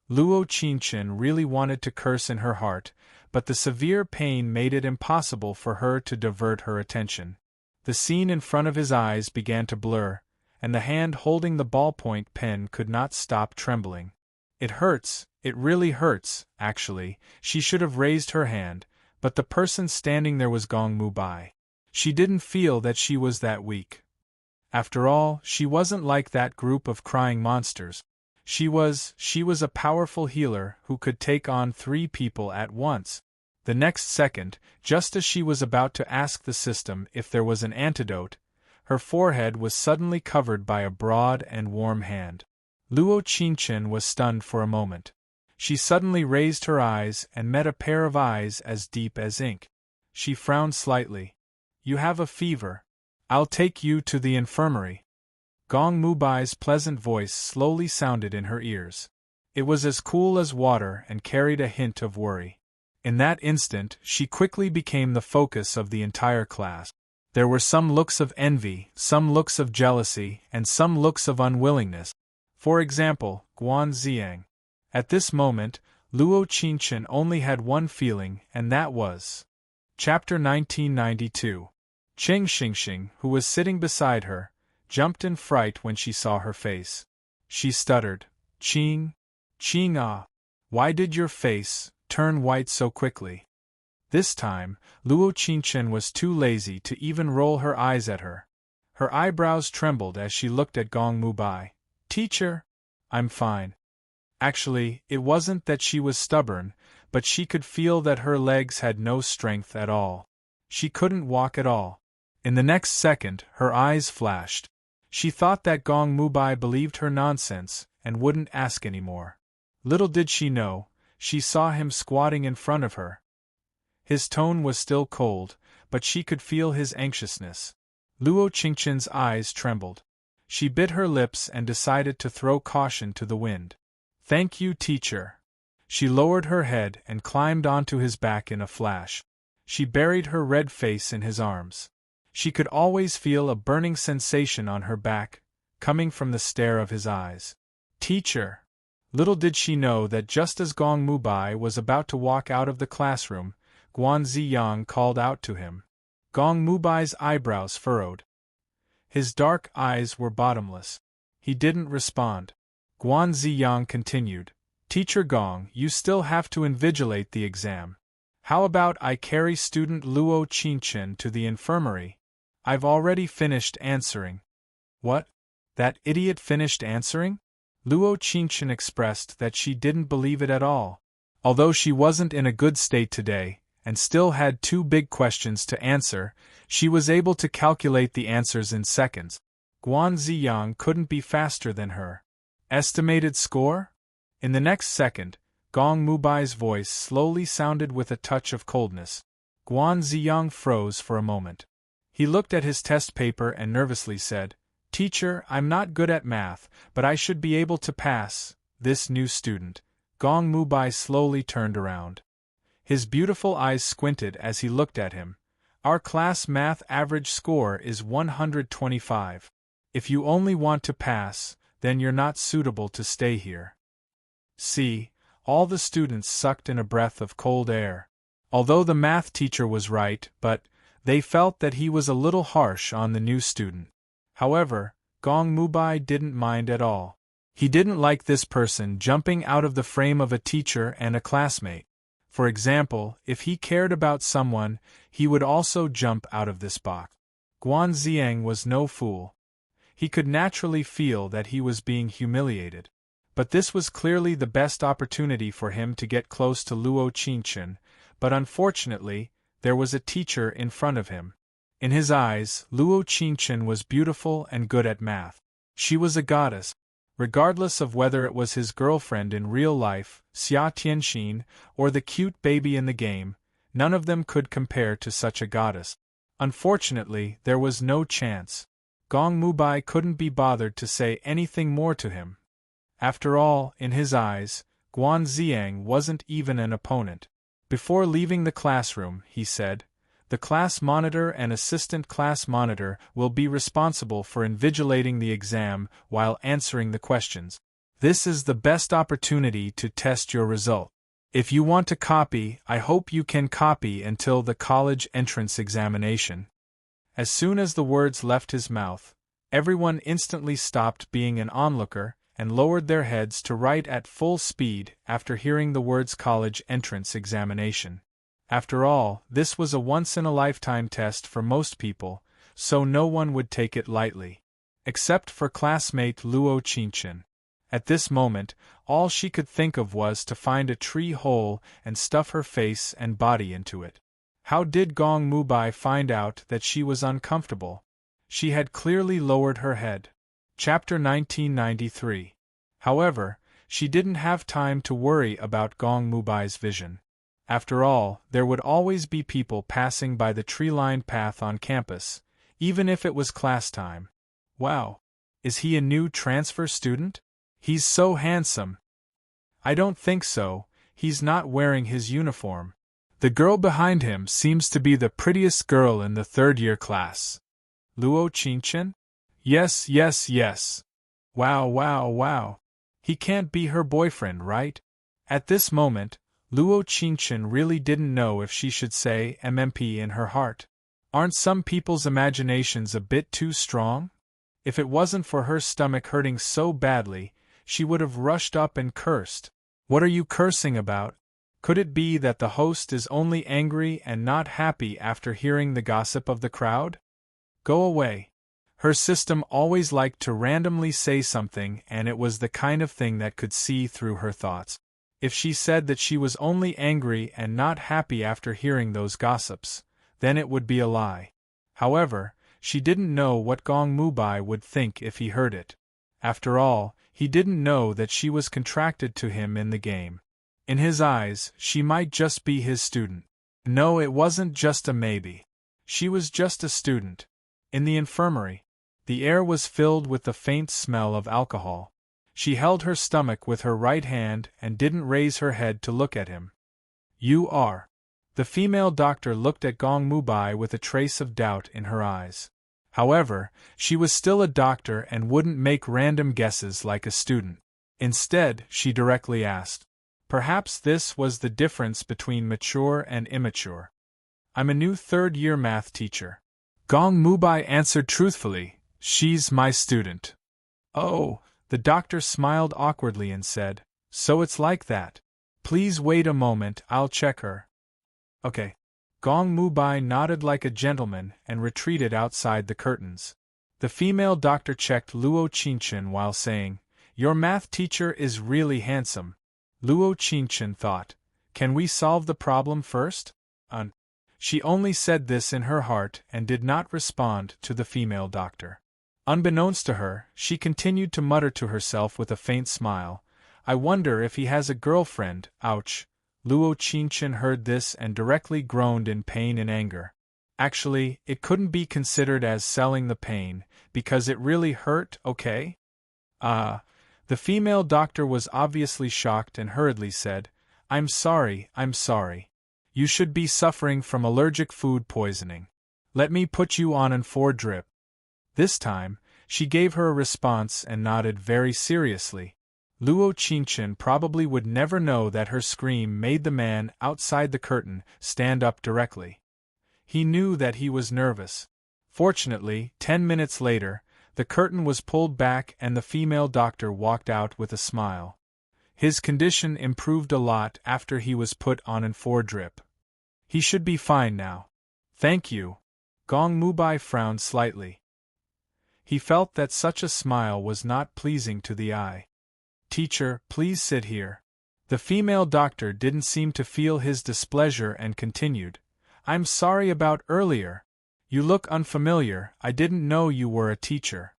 Luo Qingchen really wanted to curse in her heart, but the severe pain made it impossible for her to divert her attention. The scene in front of his eyes began to blur, and the hand holding the ballpoint pen could not stop trembling. "It hurts, It really hurts, actually. She should have raised her hand, but the person standing there was Gong Mubai. She didn't feel that she was that weak. After all, she wasn't like that group of crying monsters. She was a powerful healer who could take on 3 people at once. The next second, just as she was about to ask the system if there was an antidote, her forehead was suddenly covered by a broad and warm hand. Luo Qingchen was stunned for a moment. She suddenly raised her eyes and met a pair of eyes as deep as ink. She frowned slightly. "You have a fever. I'll take you to the infirmary." Gong Mubai's pleasant voice slowly sounded in her ears. It was as cool as water and carried a hint of worry. In that instant, she quickly became the focus of the entire class. There were some looks of envy, some looks of jealousy, and some looks of unwillingness. For example, Guan Ziang. At this moment, Luo Qingchen only had one feeling, and that was. Chapter 1992. Qing Xingxing, who was sitting beside her, jumped in fright when she saw her face. She stuttered, "Qing? Qing ah, why did your face turn white so quickly?" This time, Luo Qingchen was too lazy to even roll her eyes at her. Her eyebrows trembled as she looked at Gong Mubai. "Teacher, I'm fine." Actually, it wasn't that she was stubborn, but she could feel that her legs had no strength at all. She couldn't walk at all. In the next second, her eyes flashed. She thought that Gong Mubai believed her nonsense and wouldn't ask any more. Little did she know, she saw him squatting in front of her. His tone was still cold, but she could feel his anxiousness. Luo Qingchen's eyes trembled. She bit her lips and decided to throw caution to the wind. "Thank you, teacher." She lowered her head and climbed onto his back in a flash. She buried her red face in his arms. She could always feel a burning sensation on her back, coming from the stare of his eyes. "Teacher." Little did she know that just as Gong Mubai was about to walk out of the classroom, Guan Ziyang called out to him. Gong Mubai's eyebrows furrowed. His dark eyes were bottomless. He didn't respond. Guan Ziyang continued, "Teacher Gong, you still have to invigilate the exam. How about I carry student Luo Qingchen to the infirmary? I've already finished answering." "What? That idiot finished answering?" Luo Qingchen expressed that she didn't believe it at all. Although she wasn't in a good state today, and still had 2 big questions to answer, she was able to calculate the answers in seconds. Guan Ziyang couldn't be faster than her. Estimated score? In the next second, Gong Mubai's voice slowly sounded with a touch of coldness. Guan Ziyang froze for a moment. He looked at his test paper and nervously said, "Teacher, I'm not good at math, but I should be able to pass this new student." Gong Mubai slowly turned around. His beautiful eyes squinted as he looked at him. "Our class math average score is 125. If you only want to pass, then you're not suitable to stay here." See, all the students sucked in a breath of cold air. Although the math teacher was right, but they felt that he was a little harsh on the new student. However, Gong Mubai didn't mind at all. He didn't like this person jumping out of the frame of a teacher and a classmate. For example, if he cared about someone, he would also jump out of this box. Guan Ziang was no fool. He could naturally feel that he was being humiliated. But this was clearly the best opportunity for him to get close to Luo Qingchen, but unfortunately, there was a teacher in front of him. In his eyes, Luo Qingchen was beautiful and good at math. She was a goddess. Regardless of whether it was his girlfriend in real life, Xia Tianxin, or the cute baby in the game, none of them could compare to such a goddess. Unfortunately, there was no chance. Gong Mubai couldn't be bothered to say anything more to him. After all, in his eyes, Guan Ziang wasn't even an opponent. Before leaving the classroom, he said, "The class monitor and assistant class monitor will be responsible for invigilating the exam while answering the questions. This is the best opportunity to test your result. If you want to copy, I hope you can copy until the college entrance examination." As soon as the words left his mouth, everyone instantly stopped being an onlooker and lowered their heads to write at full speed after hearing the words college entrance examination. After all, this was a once-in-a-lifetime test for most people, so no one would take it lightly. Except for classmate Luo Qinchin. At this moment, all she could think of was to find a tree hole and stuff her face and body into it. How did Gong Mubai find out that she was uncomfortable? She had clearly lowered her head. Chapter 1993. However, she didn't have time to worry about Gong Mubai's vision. After all, there would always be people passing by the tree-lined path on campus, even if it was class time. Wow! Is he a new transfer student? He's so handsome. I don't think so, he's not wearing his uniform. The girl behind him seems to be the prettiest girl in the third-year class. Luo Qinchin? Yes, yes, yes. Wow, wow, wow. He can't be her boyfriend, right? At this moment, Luo Qinchin really didn't know if she should say MMP in her heart. Aren't some people's imaginations a bit too strong? If it wasn't for her stomach hurting so badly, she would have rushed up and cursed. What are you cursing about? Could it be that the host is only angry and not happy after hearing the gossip of the crowd? Go away. Her system always liked to randomly say something, and it was the kind of thing that could see through her thoughts. If she said that she was only angry and not happy after hearing those gossips, then it would be a lie. However, she didn't know what Gong Mubai would think if he heard it. After all, he didn't know that she was contracted to him in the game. In his eyes, she might just be his student. No, it wasn't just a maybe. She was just a student. In the infirmary, the air was filled with the faint smell of alcohol. She held her stomach with her right hand and didn't raise her head to look at him. You are. The female doctor looked at Gong Mubai with a trace of doubt in her eyes. However, she was still a doctor and wouldn't make random guesses like a student. Instead, she directly asked. Perhaps this was the difference between mature and immature. I'm a new third-year math teacher. Gong Mubai answered truthfully, she's my student. Oh, the doctor smiled awkwardly and said, so it's like that. Please wait a moment, I'll check her. Okay. Gong Mubai nodded like a gentleman and retreated outside the curtains. The female doctor checked Luo Qinchin while saying, your math teacher is really handsome. Luo Qinchin thought, can we solve the problem first? She only said this in her heart and did not respond to the female doctor. Unbeknownst to her, she continued to mutter to herself with a faint smile, I wonder if he has a girlfriend, ouch. Luo Qinchin heard this and directly groaned in pain and anger. Actually, it couldn't be considered as selling the pain, because it really hurt, okay? The female doctor was obviously shocked and hurriedly said, I'm sorry. You should be suffering from allergic food poisoning. Let me put you on an 4-drip. This time, she gave her a response and nodded very seriously. Luo Qinchin probably would never know that her scream made the man outside the curtain stand up directly. He knew that he was nervous. Fortunately, 10 minutes later, the curtain was pulled back and the female doctor walked out with a smile. His condition improved a lot after he was put on an 4-drip. He should be fine now. Thank you. Gong Mubai frowned slightly. He felt that such a smile was not pleasing to the eye. Teacher, please sit here. The female doctor didn't seem to feel his displeasure and continued. I'm sorry about earlier. You look unfamiliar, I didn't know you were a teacher.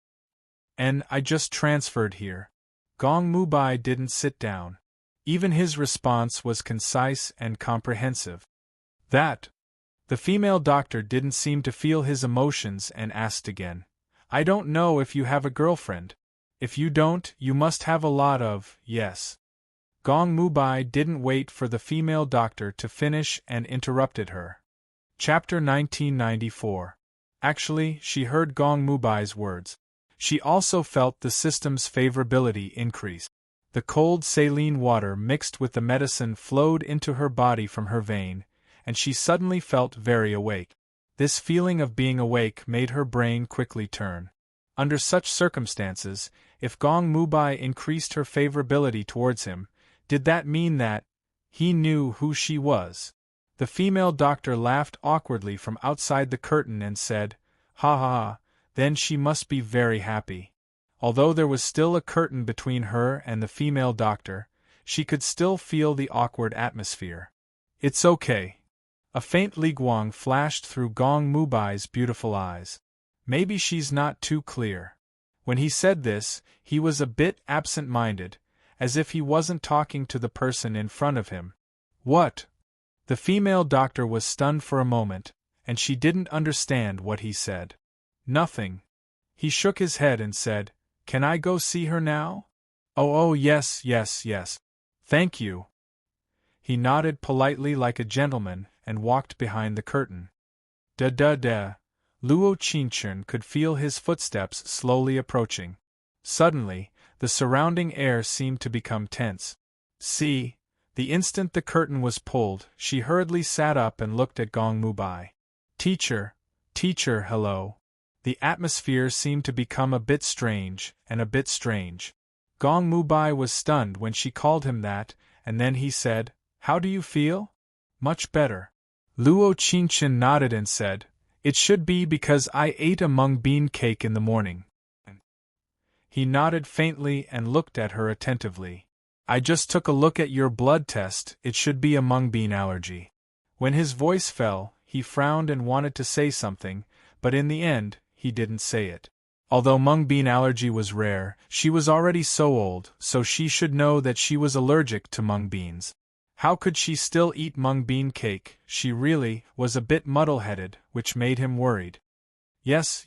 And I just transferred here. Gong Mubai didn't sit down. Even his response was concise and comprehensive. That. The female doctor didn't seem to feel his emotions and asked again. I don't know if you have a girlfriend. If you don't, you must have a lot of, yes. Gong Mubai didn't wait for the female doctor to finish and interrupted her. Chapter 1994. Actually, she heard Gong Mubai's words. She also felt the system's favorability increase. The cold saline water mixed with the medicine flowed into her body from her vein, and she suddenly felt very awake. This feeling of being awake made her brain quickly turn. Under such circumstances, if Gong Mubai increased her favorability towards him, did that mean that he knew who she was? The female doctor laughed awkwardly from outside the curtain and said, "Ha ha ha, then she must be very happy." Although there was still a curtain between her and the female doctor, she could still feel the awkward atmosphere. "It's okay." A faint liguang flashed through Gong Mubai's beautiful eyes. "Maybe she's not too clear." When he said this, he was a bit absent-minded, as if he wasn't talking to the person in front of him. "What?" The female doctor was stunned for a moment, and she didn't understand what he said. "Nothing." He shook his head and said, "Can I go see her now?" Oh, yes, yes, yes. Thank you." He nodded politely like a gentleman and walked behind the curtain. Da-da-da. Luo Qingchen could feel his footsteps slowly approaching. Suddenly, the surrounding air seemed to become tense. See? The instant the curtain was pulled, she hurriedly sat up and looked at Gong Mubai. Teacher, hello." The atmosphere seemed to become a bit strange, and a bit strange. Gong Mubai was stunned when she called him that, and then he said, "How do you feel?" "Much better." Luo Qingchen nodded and said, "It should be because I ate a mung bean cake in the morning." He nodded faintly and looked at her attentively. "I just took a look at your blood test, it should be a mung bean allergy." When his voice fell, he frowned and wanted to say something, but in the end, he didn't say it. Although mung bean allergy was rare, she was already so old, so she should know that she was allergic to mung beans. How could she still eat mung bean cake? She really was a bit muddle-headed, which made him worried. Yes.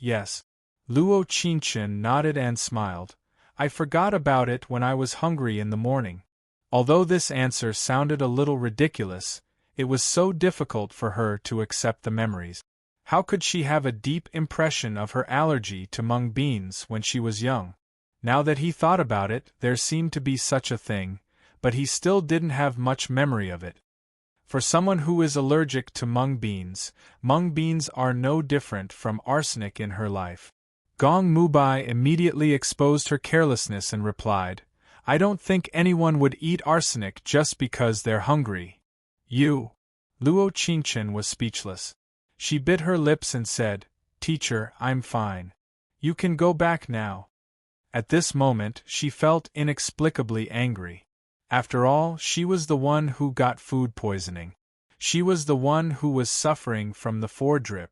Luo Qingchen nodded and smiled. "I forgot about it when I was hungry in the morning." Although this answer sounded a little ridiculous, it was so difficult for her to accept the memories. How could she have a deep impression of her allergy to mung beans when she was young? Now that he thought about it, there seemed to be such a thing, but he still didn't have much memory of it. For someone who is allergic to mung beans are no different from arsenic in her life. Gong Mubai immediately exposed her carelessness and replied, "I don't think anyone would eat arsenic just because they're hungry." "You?" Luo Qingchen was speechless. She bit her lips and said, "Teacher, I'm fine. You can go back now." At this moment, she felt inexplicably angry. After all, she was the one who got food poisoning. She was the one who was suffering from the foredrip.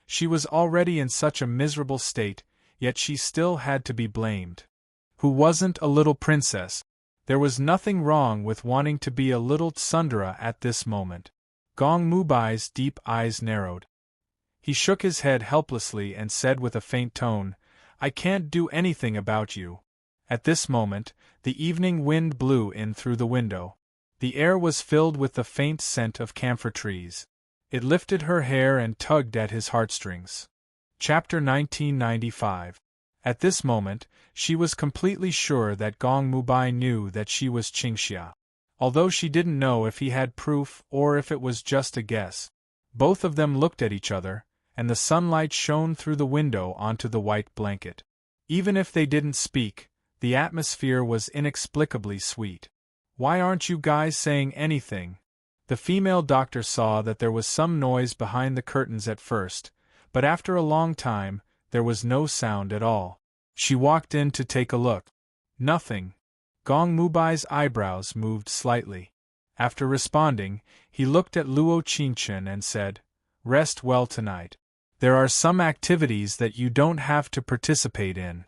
She was already in such a miserable state, yet she still had to be blamed. Who wasn't a little princess? There was nothing wrong with wanting to be a little tsundere at this moment. Gong Mubai's deep eyes narrowed. He shook his head helplessly and said with a faint tone, "I can't do anything about you." At this moment, the evening wind blew in through the window. The air was filled with the faint scent of camphor trees. It lifted her hair and tugged at his heartstrings. Chapter 1995. At this moment, she was completely sure that Gong Mubai knew that she was Qingxia. Although she didn't know if he had proof or if it was just a guess. Both of them looked at each other, and the sunlight shone through the window onto the white blanket. Even if they didn't speak, the atmosphere was inexplicably sweet. "Why aren't you guys saying anything?" The female doctor saw that there was some noise behind the curtains at first, but after a long time, there was no sound at all. She walked in to take a look. Nothing. Gong Mubai's eyebrows moved slightly. After responding, he looked at Luo Qingchen and said, "Rest well tonight. There are some activities that you don't have to participate in."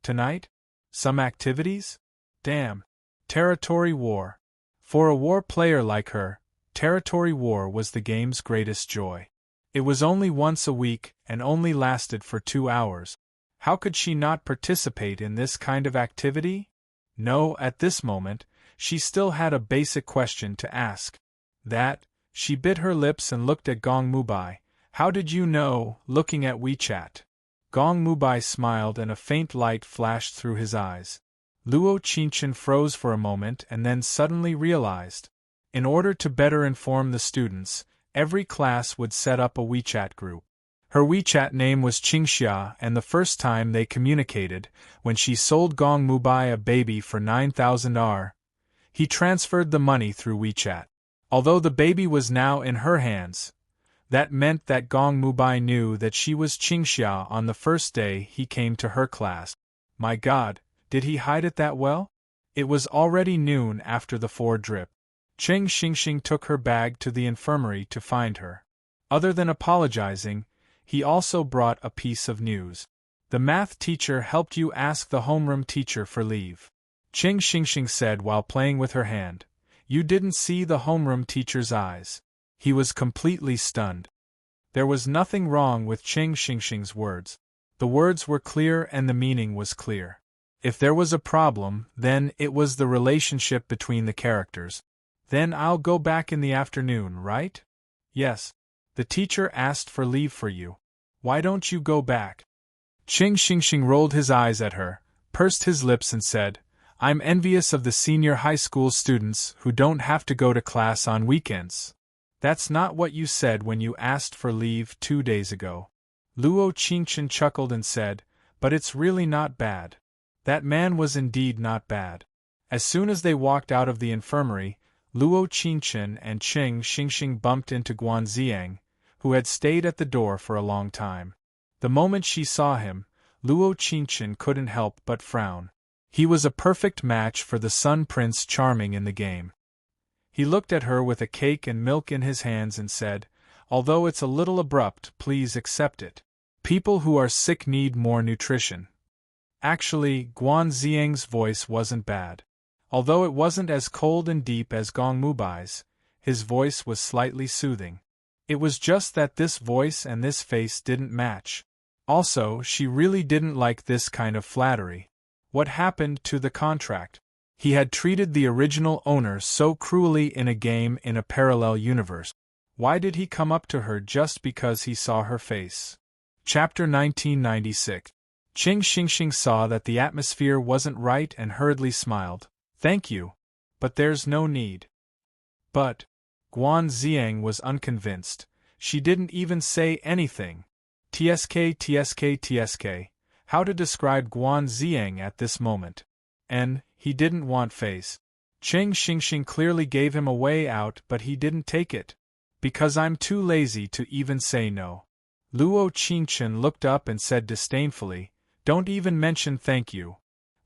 "Tonight? Some activities? Damn. Territory war." For a war player like her, territory war was the game's greatest joy. It was only once a week and only lasted for 2 hours. How could she not participate in this kind of activity? No, at this moment, she still had a basic question to ask. She bit her lips and looked at Gong Mubai. "How did you know?" looking at WeChat. Gong Mubai smiled and a faint light flashed through his eyes. Luo Qingchen froze for a moment and then suddenly realized. In order to better inform the students, every class would set up a WeChat group. Her WeChat name was Qingxia, and the first time they communicated, when she sold Gong Mubai a baby for 9,000 R, he transferred the money through WeChat. Although the baby was now in her hands, that meant that Gong Mubai knew that she was Qingxia on the first day he came to her class. My God, did he hide it that well? It was already noon after the 4 drip. Cheng Xingxing took her bag to the infirmary to find her. Other than apologizing, he also brought a piece of news. The math teacher helped you ask the homeroom teacher for leave. Cheng Xingxing said while playing with her hand. You didn't see the homeroom teacher's eyes. He was completely stunned. There was nothing wrong with Cheng Xingxing's words. The words were clear and the meaning was clear. If there was a problem, then it was the relationship between the characters. Then I'll go back in the afternoon, right? Yes. The teacher asked for leave for you. Why don't you go back? Cheng Xingxing rolled his eyes at her, pursed his lips and said, I'm envious of the senior high school students who don't have to go to class on weekends. That's not what you said when you asked for leave 2 days ago. Luo Qingchen chuckled and said, but it's really not bad. That man was indeed not bad. As soon as they walked out of the infirmary, Luo Qingchen and Cheng Xingxing bumped into Guan Ziang, who had stayed at the door for a long time. The moment she saw him, Luo Qingchen couldn't help but frown. He was a perfect match for the Sun Prince Charming in the game. He looked at her with a cake and milk in his hands and said, although it's a little abrupt, please accept it. People who are sick need more nutrition. Actually, Guan Ziang's voice wasn't bad. Although it wasn't as cold and deep as Gong Mubai's, his voice was slightly soothing. It was just that this voice and this face didn't match. Also, she really didn't like this kind of flattery. What happened to the contract? He had treated the original owner so cruelly in a game in a parallel universe. Why did he come up to her just because he saw her face? Chapter 1996. Cheng Xingxing saw that the atmosphere wasn't right and hurriedly smiled. Thank you. But there's no need. But Guan Ziang was unconvinced. She didn't even say anything. TSK. How to describe Guan Ziang at this moment? And he didn't want face. Cheng Xingxing clearly gave him a way out, but he didn't take it. Because I'm too lazy to even say no. Luo Qingchen looked up and said disdainfully, don't even mention thank you.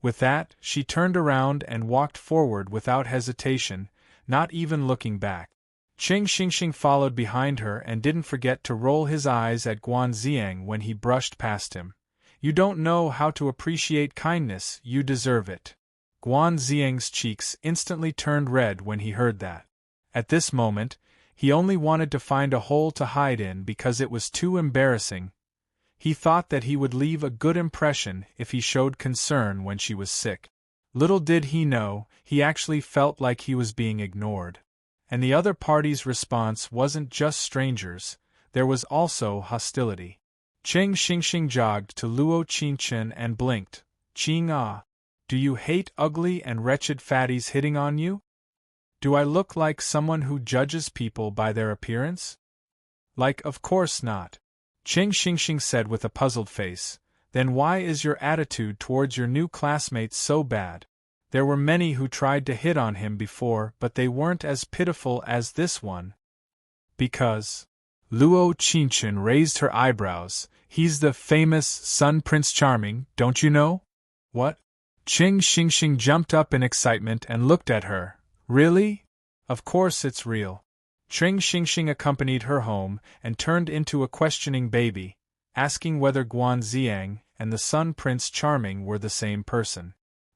With that, she turned around and walked forward without hesitation, not even looking back. Cheng Xingxing followed behind her and didn't forget to roll his eyes at Guan Ziang when he brushed past him. You don't know how to appreciate kindness, you deserve it. Guan Ziang's cheeks instantly turned red when he heard that. At this moment, he only wanted to find a hole to hide in because it was too embarrassing. He thought that he would leave a good impression if he showed concern when she was sick. Little did he know, he actually felt like he was being ignored. And the other party's response wasn't just strangers, there was also hostility. Cheng Xingxing jogged to Luo Qingchen and blinked. Qing ah. Do you hate ugly and wretched fatties hitting on you? Do I look like someone who judges people by their appearance? Like, of course not. Cheng Xingxing said with a puzzled face. Then why is your attitude towards your new classmates so bad? There were many who tried to hit on him before, but they weren't as pitiful as this one. Because Luo Qingchen raised her eyebrows. He's the famous Sun Prince Charming, don't you know? What? Cheng Xingxing jumped up in excitement and looked at her. Really? Of course it's real. Cheng Xingxing accompanied her home and turned into a questioning baby, asking whether Guan Ziang and the Sun Prince Charming were the same person.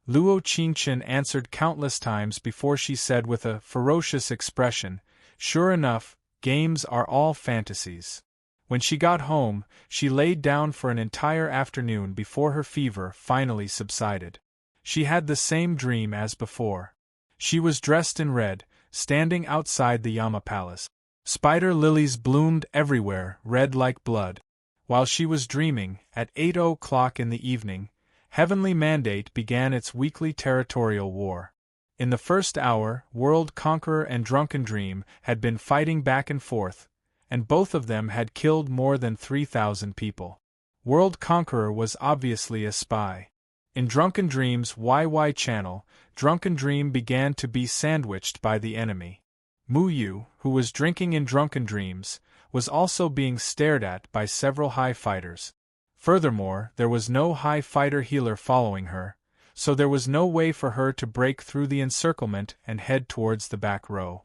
Luo Qingchen answered countless times before she said with a ferocious expression, sure enough, games are all fantasies. When she got home, she laid down for an entire afternoon before her fever finally subsided. She had the same dream as before. She was dressed in red, standing outside the Yama Palace. Spider lilies bloomed everywhere, red like blood. While she was dreaming, at 8 o'clock in the evening, Heavenly Mandate began its weekly territorial war. In the first hour, World Conqueror and Drunken Dream had been fighting back and forth, and both of them had killed more than 3,000 people. World Conqueror was obviously a spy. In Drunken Dream's YY channel, Drunken Dream began to be sandwiched by the enemy. Muyu, who was drinking in Drunken Dreams, was also being stared at by several high fighters. Furthermore, there was no high fighter healer following her, so there was no way for her to break through the encirclement and head towards the back row.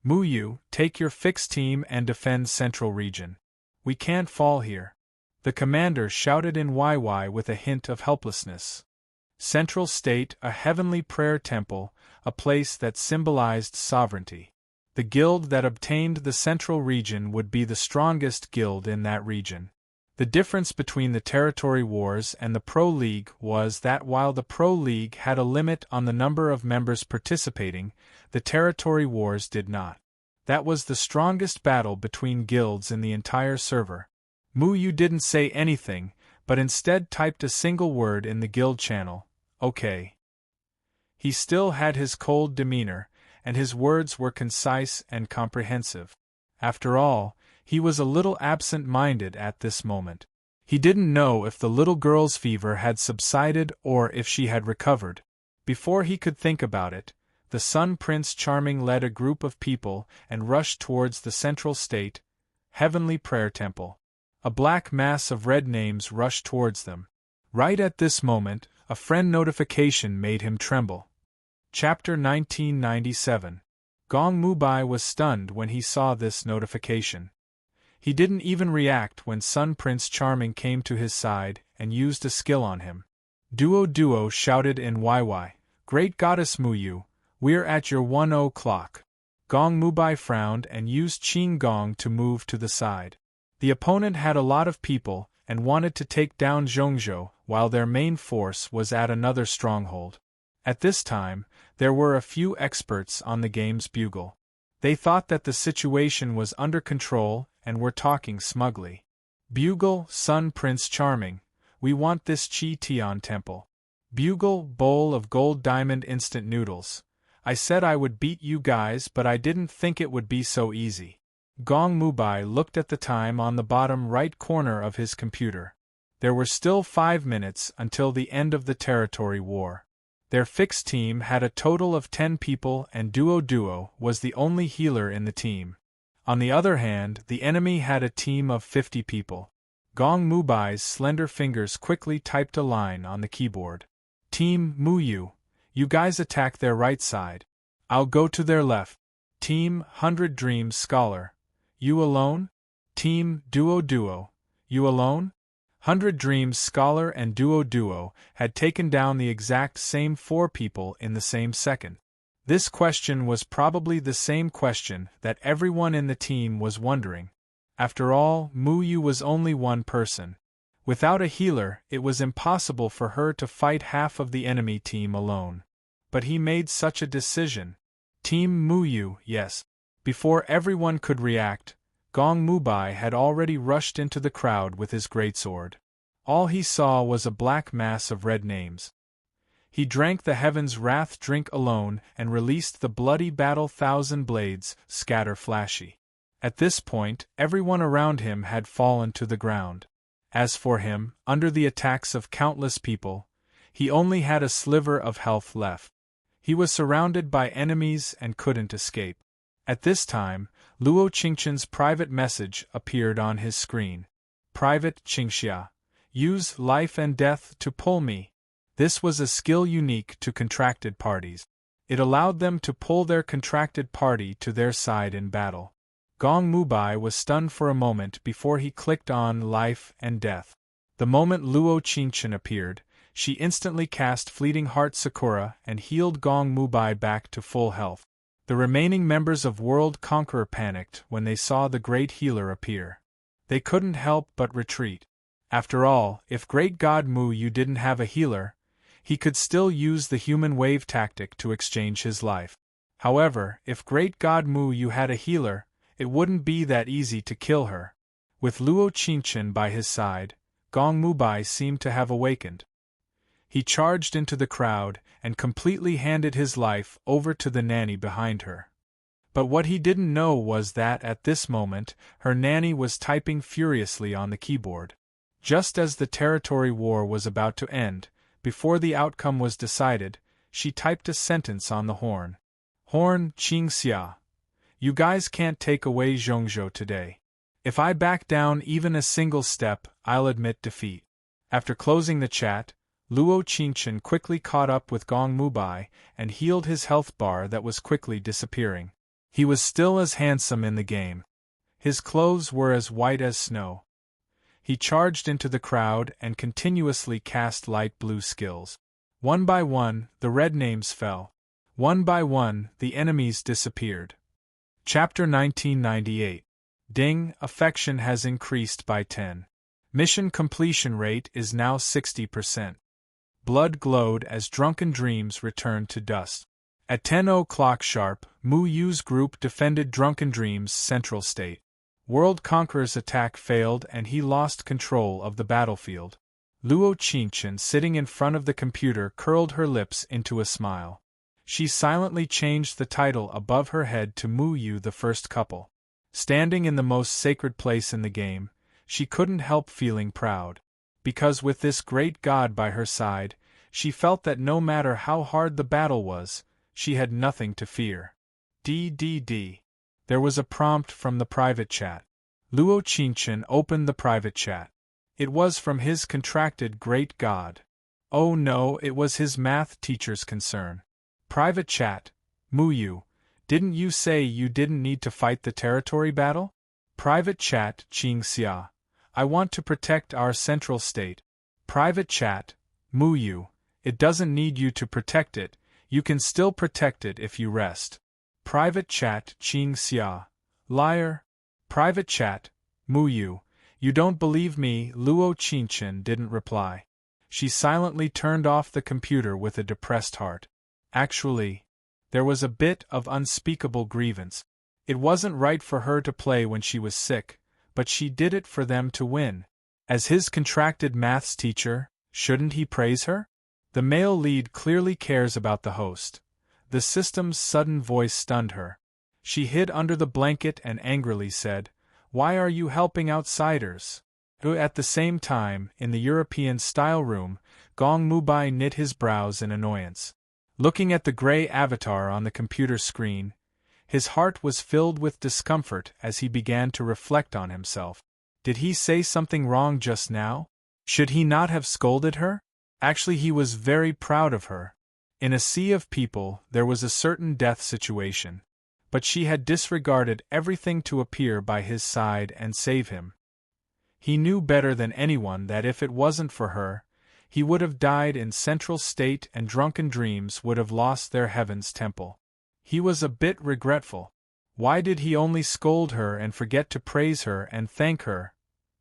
Muyu, take your fixed team and defend Central Region. We can't fall here. The commander shouted in YY with a hint of helplessness. Central State, a heavenly prayer temple, a place that symbolized sovereignty. The guild that obtained the Central Region would be the strongest guild in that region. The difference between the Territory Wars and the Pro League was that while the Pro League had a limit on the number of members participating, the Territory Wars did not. That was the strongest battle between guilds in the entire server. Muyu didn't say anything, but instead typed a single word in the guild channel, "Okay." He still had his cold demeanor, and his words were concise and comprehensive. After all, he was a little absent-minded at this moment. He didn't know if the little girl's fever had subsided or if she had recovered. Before he could think about it, the Sun Prince Charming led a group of people and rushed towards the Central State, Heavenly Prayer Temple. A black mass of red names rushed towards them. Right at this moment, a friend notification made him tremble. Chapter 1997. Gong Mubai was stunned when he saw this notification. He didn't even react when Sun Prince Charming came to his side and used a skill on him. Duo shouted in YY, "Great Goddess Muyu, we're at your 1 o'clock." Gong Mubai frowned and used Qing Gong to move to the side. The opponent had a lot of people and wanted to take down Zhongzhou while their main force was at another stronghold. At this time, there were a few experts on the game's bugle. They thought that the situation was under control and were talking smugly. "Bugle, Sun Prince Charming, we want this Chi Tian temple." "Bugle, bowl of gold diamond instant noodles. I said I would beat you guys, but I didn't think it would be so easy." Gong Mubai looked at the time on the bottom right corner of his computer. There were still 5 minutes until the end of the Territory War. Their fixed team had a total of 10 people and Duo was the only healer in the team. On the other hand, the enemy had a team of 50 people. Gong Mubai's slender fingers quickly typed a line on the keyboard. "Team Muyu, you guys attack their right side. I'll go to their left. Team 100 Dreams Scholar, you alone? Team Duo, you alone?" 100 Dreams Scholar and Duo had taken down the exact same 4 people in the same second. This question was probably the same question that everyone in the team was wondering. After all, Muyu was only one person. Without a healer, it was impossible for her to fight half of the enemy team alone. But he made such a decision. Team Muyu, yes. Before everyone could react, Gong Mubai had already rushed into the crowd with his greatsword. All he saw was a black mass of red names. He drank the Heaven's Wrath drink alone and released the bloody battle 1,000 blades, scatter flashy. At this point, everyone around him had fallen to the ground. As for him, under the attacks of countless people, he only had a sliver of health left. He was surrounded by enemies and couldn't escape. At this time, Luo Qingqian's private message appeared on his screen. "Private Qingxia. Use life and death to pull me." This was a skill unique to contracted parties. It allowed them to pull their contracted party to their side in battle. Gong Mubai was stunned for a moment before he clicked on life and death. The moment Luo Qingqian appeared, she instantly cast Fleeting Heart Sakura and healed Gong Mubai back to full health. The remaining members of World Conqueror panicked when they saw the great healer appear. They couldn't help but retreat. After all, if Great God Muyu didn't have a healer, he could still use the human wave tactic to exchange his life. However, if Great God Muyu had a healer, it wouldn't be that easy to kill her. With Luo Qingqian by his side, Gong Mubai seemed to have awakened. He charged into the crowd and completely handed his life over to the nanny behind her. But what he didn't know was that at this moment, her nanny was typing furiously on the keyboard. Just as the territory war was about to end, before the outcome was decided, she typed a sentence on the horn. Horn, Qingxia. You guys can't take away Zhongzhou today. If I back down even a single step, I'll admit defeat. After closing the chat, Luo Qingchen quickly caught up with Gong Mubai and healed his health bar that was quickly disappearing. He was still as handsome in the game. His clothes were as white as snow. He charged into the crowd and continuously cast light blue skills. One by one, the red names fell. One by one, the enemies disappeared. Chapter 1998. Ding, affection has increased by 10. Mission completion rate is now 60%. Blood glowed as drunken dreams returned to dust. At 10 o'clock sharp, Mu Yu's group defended Drunken Dreams' central state. World Conqueror's attack failed and he lost control of the battlefield. Luo Qingchen, sitting in front of the computer, curled her lips into a smile. She silently changed the title above her head to Mu Yu the First Couple. Standing in the most sacred place in the game, she couldn't help feeling proud. Because with this great god by her side, she felt that no matter how hard the battle was, she had nothing to fear. DDD. There was a prompt from the private chat. Luo Qingchen opened the private chat. It was from his contracted great god. Oh no, it was his math teacher's concern. Private chat. Mu Yu, didn't you say you didn't need to fight the territory battle? Private chat. Qingxia, I want to protect our central state. Private chat. Mu Yu, it doesn't need you to protect it. You can still protect it if you rest. Private chat. Qingxia, liar. Private chat. Mu Yu, you don't believe me. Luo Qingchen didn't reply. She silently turned off the computer with a depressed heart. Actually, there was a bit of unspeakable grievance. It wasn't right for her to play when she was sick, but she did it for them to win. As his contracted maths teacher, shouldn't he praise her? The male lead clearly cares about the host. The system's sudden voice stunned her. She hid under the blanket and angrily said, "Why are you helping outsiders?" At the same time, in the European style room, Gong Mubai knit his brows in annoyance. Looking at the gray avatar on the computer screen, his heart was filled with discomfort as he began to reflect on himself. Did he say something wrong just now? Should he not have scolded her? Actually, he was very proud of her. In a sea of people, there was a certain death situation. But she had disregarded everything to appear by his side and save him. He knew better than anyone that if it wasn't for her, he would have died in Central State and Drunken Dreams would have lost their Heaven's Temple. He was a bit regretful. Why did he only scold her and forget to praise her and thank her?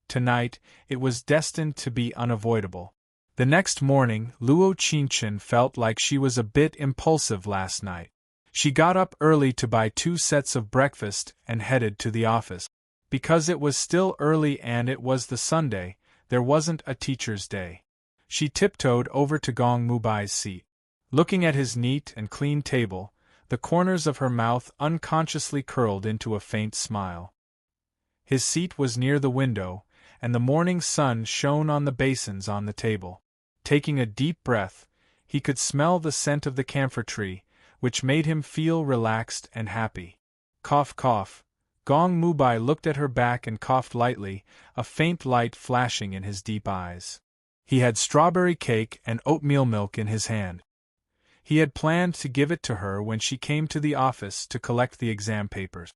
Tonight, it was destined to be unavoidable. The next morning, Luo Qingchen felt like she was a bit impulsive last night. She got up early to buy 2 sets of breakfast and headed to the office. Because it was still early and it was the Sunday, there wasn't a teacher's day. She tiptoed over to Gong Mubai's seat. Looking at his neat and clean table, the corners of her mouth unconsciously curled into a faint smile. His seat was near the window, and the morning sun shone on the basins on the table. Taking a deep breath, he could smell the scent of the camphor tree, which made him feel relaxed and happy. Cough, cough. Gong Mubai looked at her back and coughed lightly, a faint light flashing in his deep eyes. He had strawberry cake and oatmeal milk in his hand. He had planned to give it to her when she came to the office to collect the exam papers.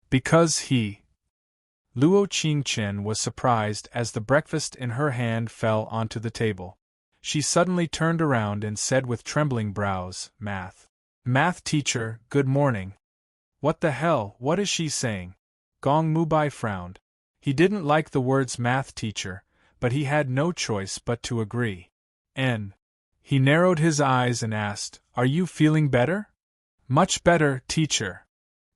Because Luo Qingchen was surprised as the breakfast in her hand fell onto the table. She suddenly turned around and said with trembling brows, Math teacher, good morning. What the hell, what is she saying? Gong Mubai frowned. He didn't like the words math teacher, but he had no choice but to agree. He narrowed his eyes and asked, Are you feeling better? Much better, teacher.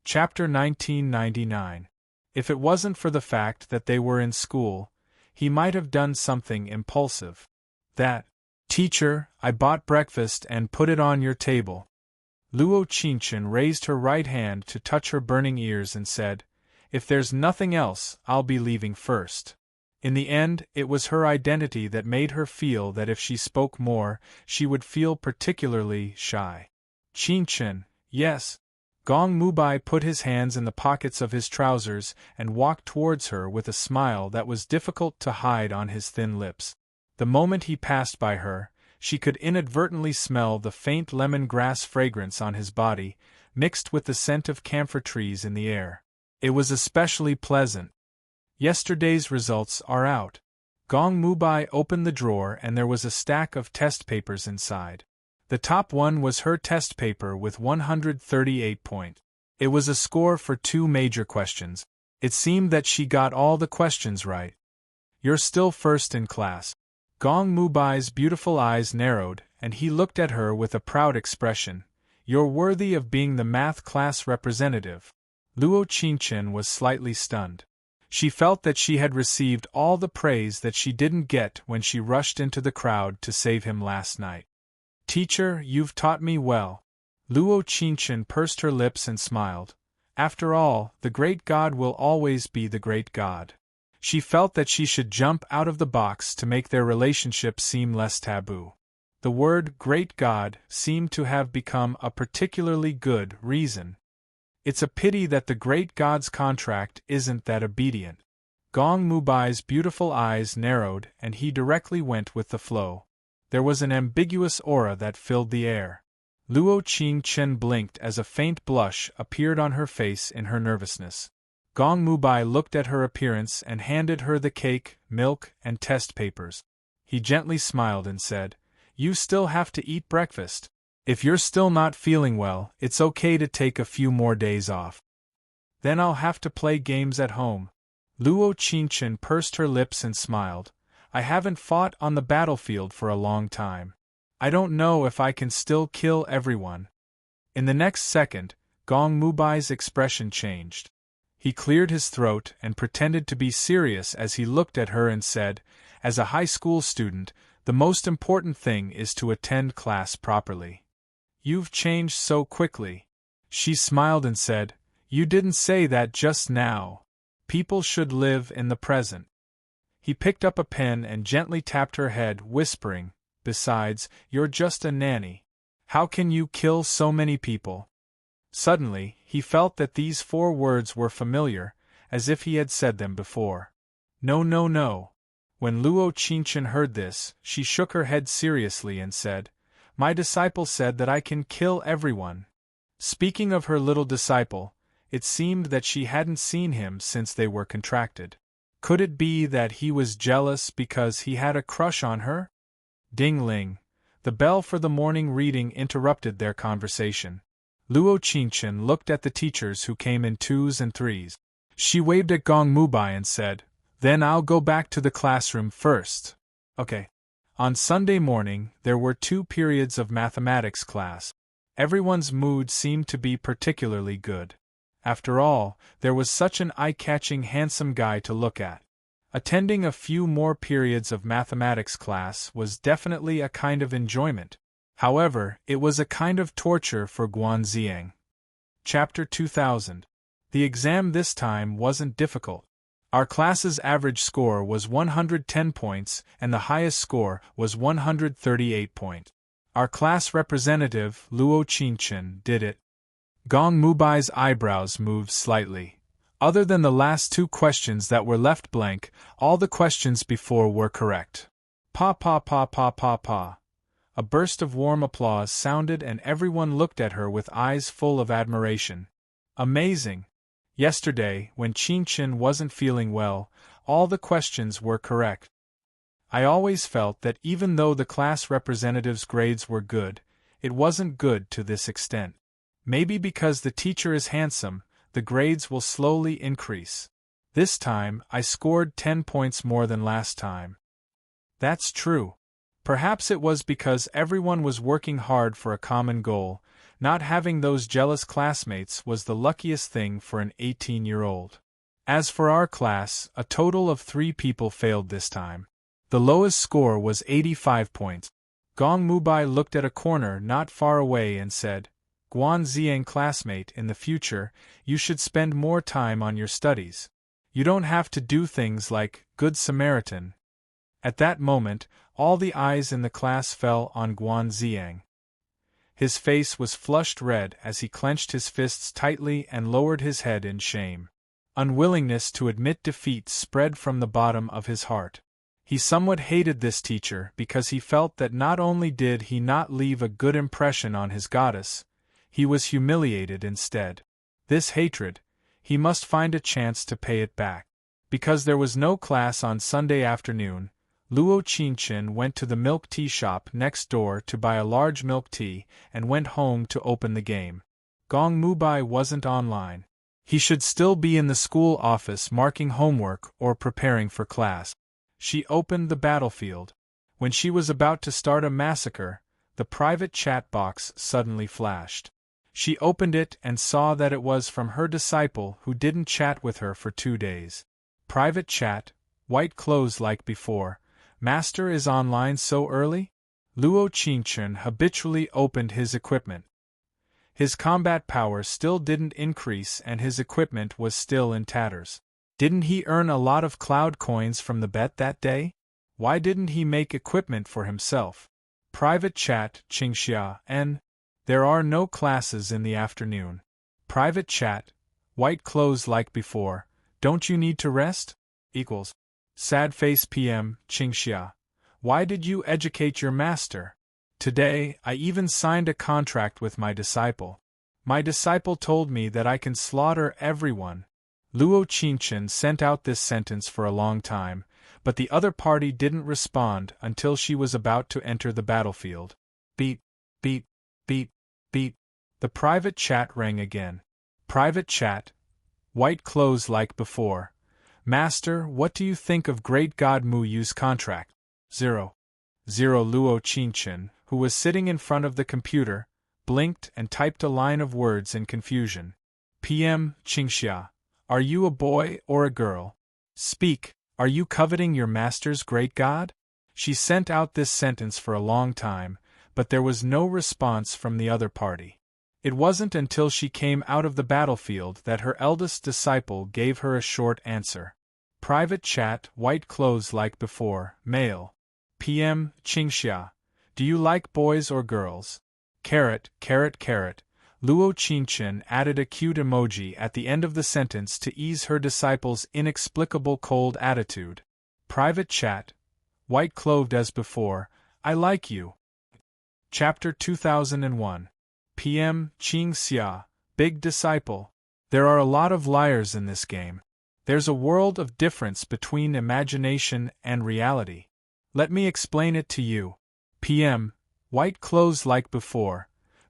Chapter 1999. If it wasn't for the fact that they were in school, he might have done something impulsive. Teacher, I bought breakfast and put it on your table. Luo Qingchen raised her right hand to touch her burning ears and said, "If there's nothing else, I'll be leaving first." In the end, it was her identity that made her feel that if she spoke more, she would feel particularly shy. "Qingchen, yes." Gong Mubai put his hands in the pockets of his trousers and walked towards her with a smile that was difficult to hide on his thin lips. The moment he passed by her, she could inadvertently smell the faint lemongrass fragrance on his body, mixed with the scent of camphor trees in the air. It was especially pleasant. "Yesterday's results are out." Gong Mubai opened the drawer and there was a stack of test papers inside. The top one was her test paper with 138 points. It was a score for 2 major questions. It seemed that she got all the questions right. "You're still first in class." Gong Mubai's beautiful eyes narrowed, and he looked at her with a proud expression. "You're worthy of being the math class representative." Luo Qingchen was slightly stunned. She felt that she had received all the praise that she didn't get when she rushed into the crowd to save him last night. "Teacher, you've taught me well." Luo Qingchen pursed her lips and smiled. After all, the great God will always be the great God. She felt that she should jump out of the box to make their relationship seem less taboo. The word "great God" seemed to have become a particularly good reason. It's a pity that the great God's contract isn't that obedient. Gong Mubai's beautiful eyes narrowed and he directly went with the flow. There was an ambiguous aura that filled the air. Luo Qingchen blinked as a faint blush appeared on her face in her nervousness. Gong Mubai looked at her appearance and handed her the cake, milk, and test papers. He gently smiled and said, "You still have to eat breakfast. If you're still not feeling well, it's okay to take a few more days off. Then I'll have to play games at home." Luo Qingchen pursed her lips and smiled. "I haven't fought on the battlefield for a long time. I don't know if I can still kill everyone." In the next second, Gong Mubai's expression changed. He cleared his throat and pretended to be serious as he looked at her and said, "As a high school student, the most important thing is to attend class properly." "You've changed so quickly." She smiled and said, "You didn't say that just now. People should live in the present." He picked up a pen and gently tapped her head, whispering, "Besides, you're just a nanny. How can you kill so many people?" Suddenly, he felt that these 4 words were familiar, as if he had said them before. "No, no, no." When Luo Qingchen heard this, she shook her head seriously and said, "My disciple said that I can kill everyone." Speaking of her little disciple, it seemed that she hadn't seen him since they were contracted. Could it be that he was jealous because he had a crush on her? Ding-ling. The bell for the morning reading interrupted their conversation. Luo Qingchen looked at the teachers who came in 2s and 3s. She waved at Gong Mubai and said, "Then I'll go back to the classroom first." Okay. On Sunday morning, there were 2 periods of mathematics class. Everyone's mood seemed to be particularly good. After all, there was such an eye-catching handsome guy to look at. Attending a few more periods of mathematics class was definitely a kind of enjoyment. However, it was a kind of torture for Guanxiang. Chapter 2000. The exam this time wasn't difficult. Our class's average score was 110 points and the highest score was 138 points. Our class representative, Luo Qingchen, did it. Gong Mubai's eyebrows moved slightly. Other than the last 2 questions that were left blank, all the questions before were correct. Pa pa pa pa pa pa. A burst of warm applause sounded and everyone looked at her with eyes full of admiration. Amazing! Yesterday, when Qingchen wasn't feeling well, all the questions were correct. I always felt that even though the class representative's grades were good, it wasn't good to this extent. Maybe because the teacher is handsome, the grades will slowly increase. This time, I scored 10 points more than last time. That's true. Perhaps it was because everyone was working hard for a common goal. Not having those jealous classmates was the luckiest thing for an 18-year-old. As for our class, a total of 3 people failed this time. The lowest score was 85 points. Gong Mubai looked at a corner not far away and said, Guan Ziang classmate, in the future, you should spend more time on your studies. You don't have to do things like Good Samaritan. At that moment, all the eyes in the class fell on Guan Ziang. His face was flushed red as he clenched his fists tightly and lowered his head in shame. Unwillingness to admit defeat spread from the bottom of his heart. He somewhat hated this teacher because he felt that not only did he not leave a good impression on his goddess, he was humiliated instead. This hatred, he must find a chance to pay it back. Because there was no class on Sunday afternoon, Luo Qingchen went to the milk tea shop next door to buy a large milk tea and went home to open the game. Gong Mubai wasn't online. He should still be in the school office marking homework or preparing for class. She opened the battlefield. When she was about to start a massacre, the private chat box suddenly flashed. She opened it and saw that it was from her disciple who didn't chat with her for 2 days. Private chat, white clothes like before. Master is online so early? Luo Qingchen habitually opened his equipment. His combat power still didn't increase and his equipment was still in tatters. Didn't he earn a lot of cloud coins from the bet that day? Why didn't he make equipment for himself? Private chat, Qingxia, N. There are no classes in the afternoon. Private chat, white clothes like before. Don't you need to rest? Equals. Sad face PM, Qingxia. Why did you educate your master? Today, I even signed a contract with my disciple. My disciple told me that I can slaughter everyone. Luo Qingchen sent out this sentence for a long time, but the other party didn't respond until she was about to enter the battlefield. Beep, beep, beep, beep. The private chat rang again. Private chat. White clothes like before. Master, what do you think of Great God Mu Yu's contract? 0. Luo Qingchen, who was sitting in front of the computer, blinked and typed a line of words in confusion. PM, Qingxia. Are you a boy or a girl? Speak, are you coveting your master's great god? She sent out this sentence for a long time, but there was no response from the other party. It wasn't until she came out of the battlefield that her eldest disciple gave her a short answer. Private chat, white clothes like before, male. PM, Qingxia. Do you like boys or girls? Carrot. Luo Qingchen added a cute emoji at the end of the sentence to ease her disciple's inexplicable cold attitude. Private chat. White clothed as before. I like you. Chapter 2001. PM, Qingxia. Big disciple. There are a lot of liars in this game. There's a world of difference between imagination and reality. Let me explain it to you. PM. White clothes like before.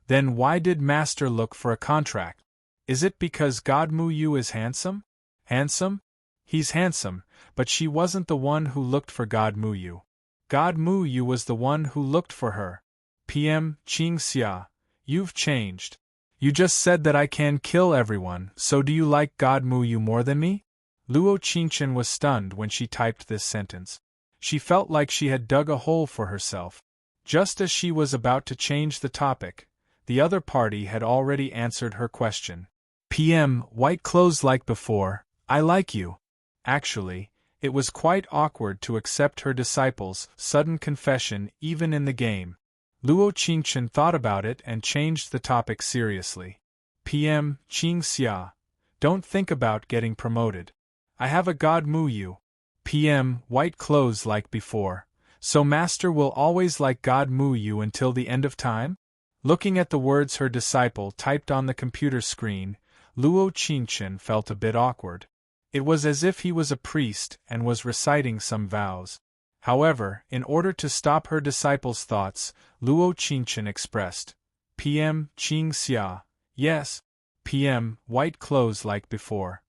Then why did Master look for a contract? Is it because God Mu Yu is handsome? Handsome? He's handsome, but she wasn't the one who looked for God Mu Yu. God Mu Yu was the one who looked for her. PM, Qingxia. You've changed. You just said that I can kill everyone, so do you like God Mu Yu more than me? Luo Qingchen was stunned when she typed this sentence. She felt like she had dug a hole for herself. Just as she was about to change the topic, the other party had already answered her question. PM, white clothes like before, I like you. Actually, it was quite awkward to accept her disciple's sudden confession even in the game. Luo Qingchen thought about it and changed the topic seriously. PM, Qingxia. Don't think about getting promoted. I have a God Mu Yu. PM, white clothes like before. So Master will always like God Mu Yu until the end of time? Looking at the words her disciple typed on the computer screen, Luo Qingchen felt a bit awkward. It was as if he was a priest and was reciting some vows. However, in order to stop her disciple's thoughts, Luo Qingchen expressed, PM, Qingxia. Yes. PM, white clothes like before.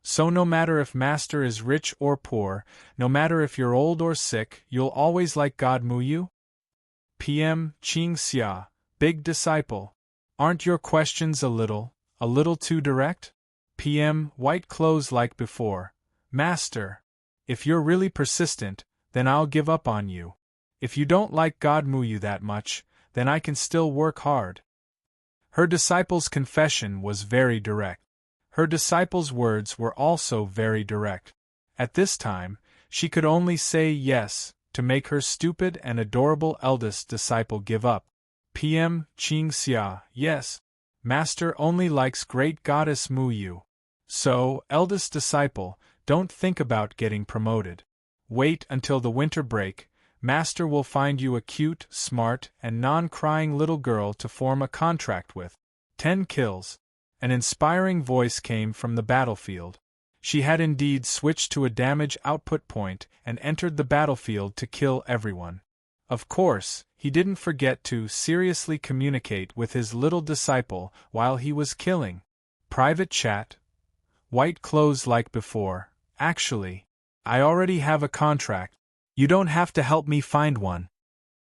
So no matter if Master is rich or poor, no matter if you're old or sick, you'll always like God Mu Yu? PM, Qingxia. Big disciple. Aren't your questions a little too direct? PM, white clothes like before. Master. If you're really persistent, then I'll give up on you. If you don't like God Mu Yu that much, then I can still work hard. Her disciple's confession was very direct. Her disciple's words were also very direct. At this time, she could only say yes, to make her stupid and adorable eldest disciple give up. PM Ching Xia, yes. Master only likes great goddess Mu Yu. So, eldest disciple, don't think about getting promoted. Wait until the winter break. Master will find you a cute, smart, and non-crying little girl to form a contract with. 10 kills. An inspiring voice came from the battlefield. She had indeed switched to a damage output point and entered the battlefield to kill everyone. Of course, he didn't forget to seriously communicate with his little disciple while he was killing. Private chat. White clothes like before. Actually, I already have a contract. You don't have to help me find one.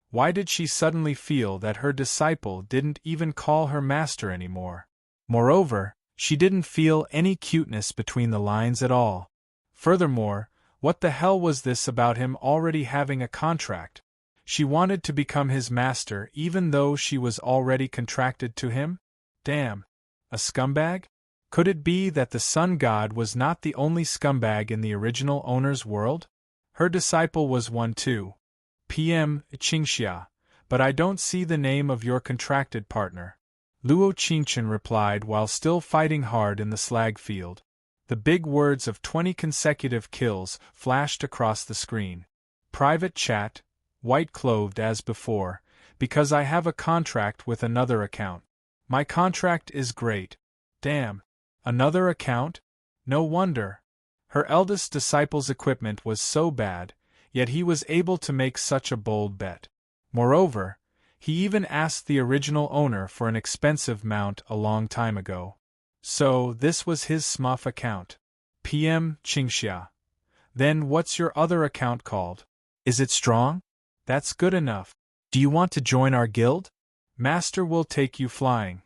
Why did she suddenly feel that her disciple didn't even call her master anymore? Moreover, she didn't feel any cuteness between the lines at all. Furthermore, what the hell was this about him already having a contract? She wanted to become his master even though she was already contracted to him? Damn. A scumbag? Could it be that the sun god was not the only scumbag in the original owner's world? Her disciple was one too. PM Qingxia, but I don't see the name of your contracted partner. Luo Qingchen replied while still fighting hard in the slag field. The big words of 20 consecutive kills flashed across the screen. Private chat, white-clothed as before, because I have a contract with another account. My contract is great. Damn. Another account? No wonder. Her eldest disciple's equipment was so bad, yet he was able to make such a bold bet. Moreover, he even asked the original owner for an expensive mount a long time ago. So, this was his smuff account. PM Qingxia. Then what's your other account called? Is it strong? That's good enough. Do you want to join our guild? Master will take you flying.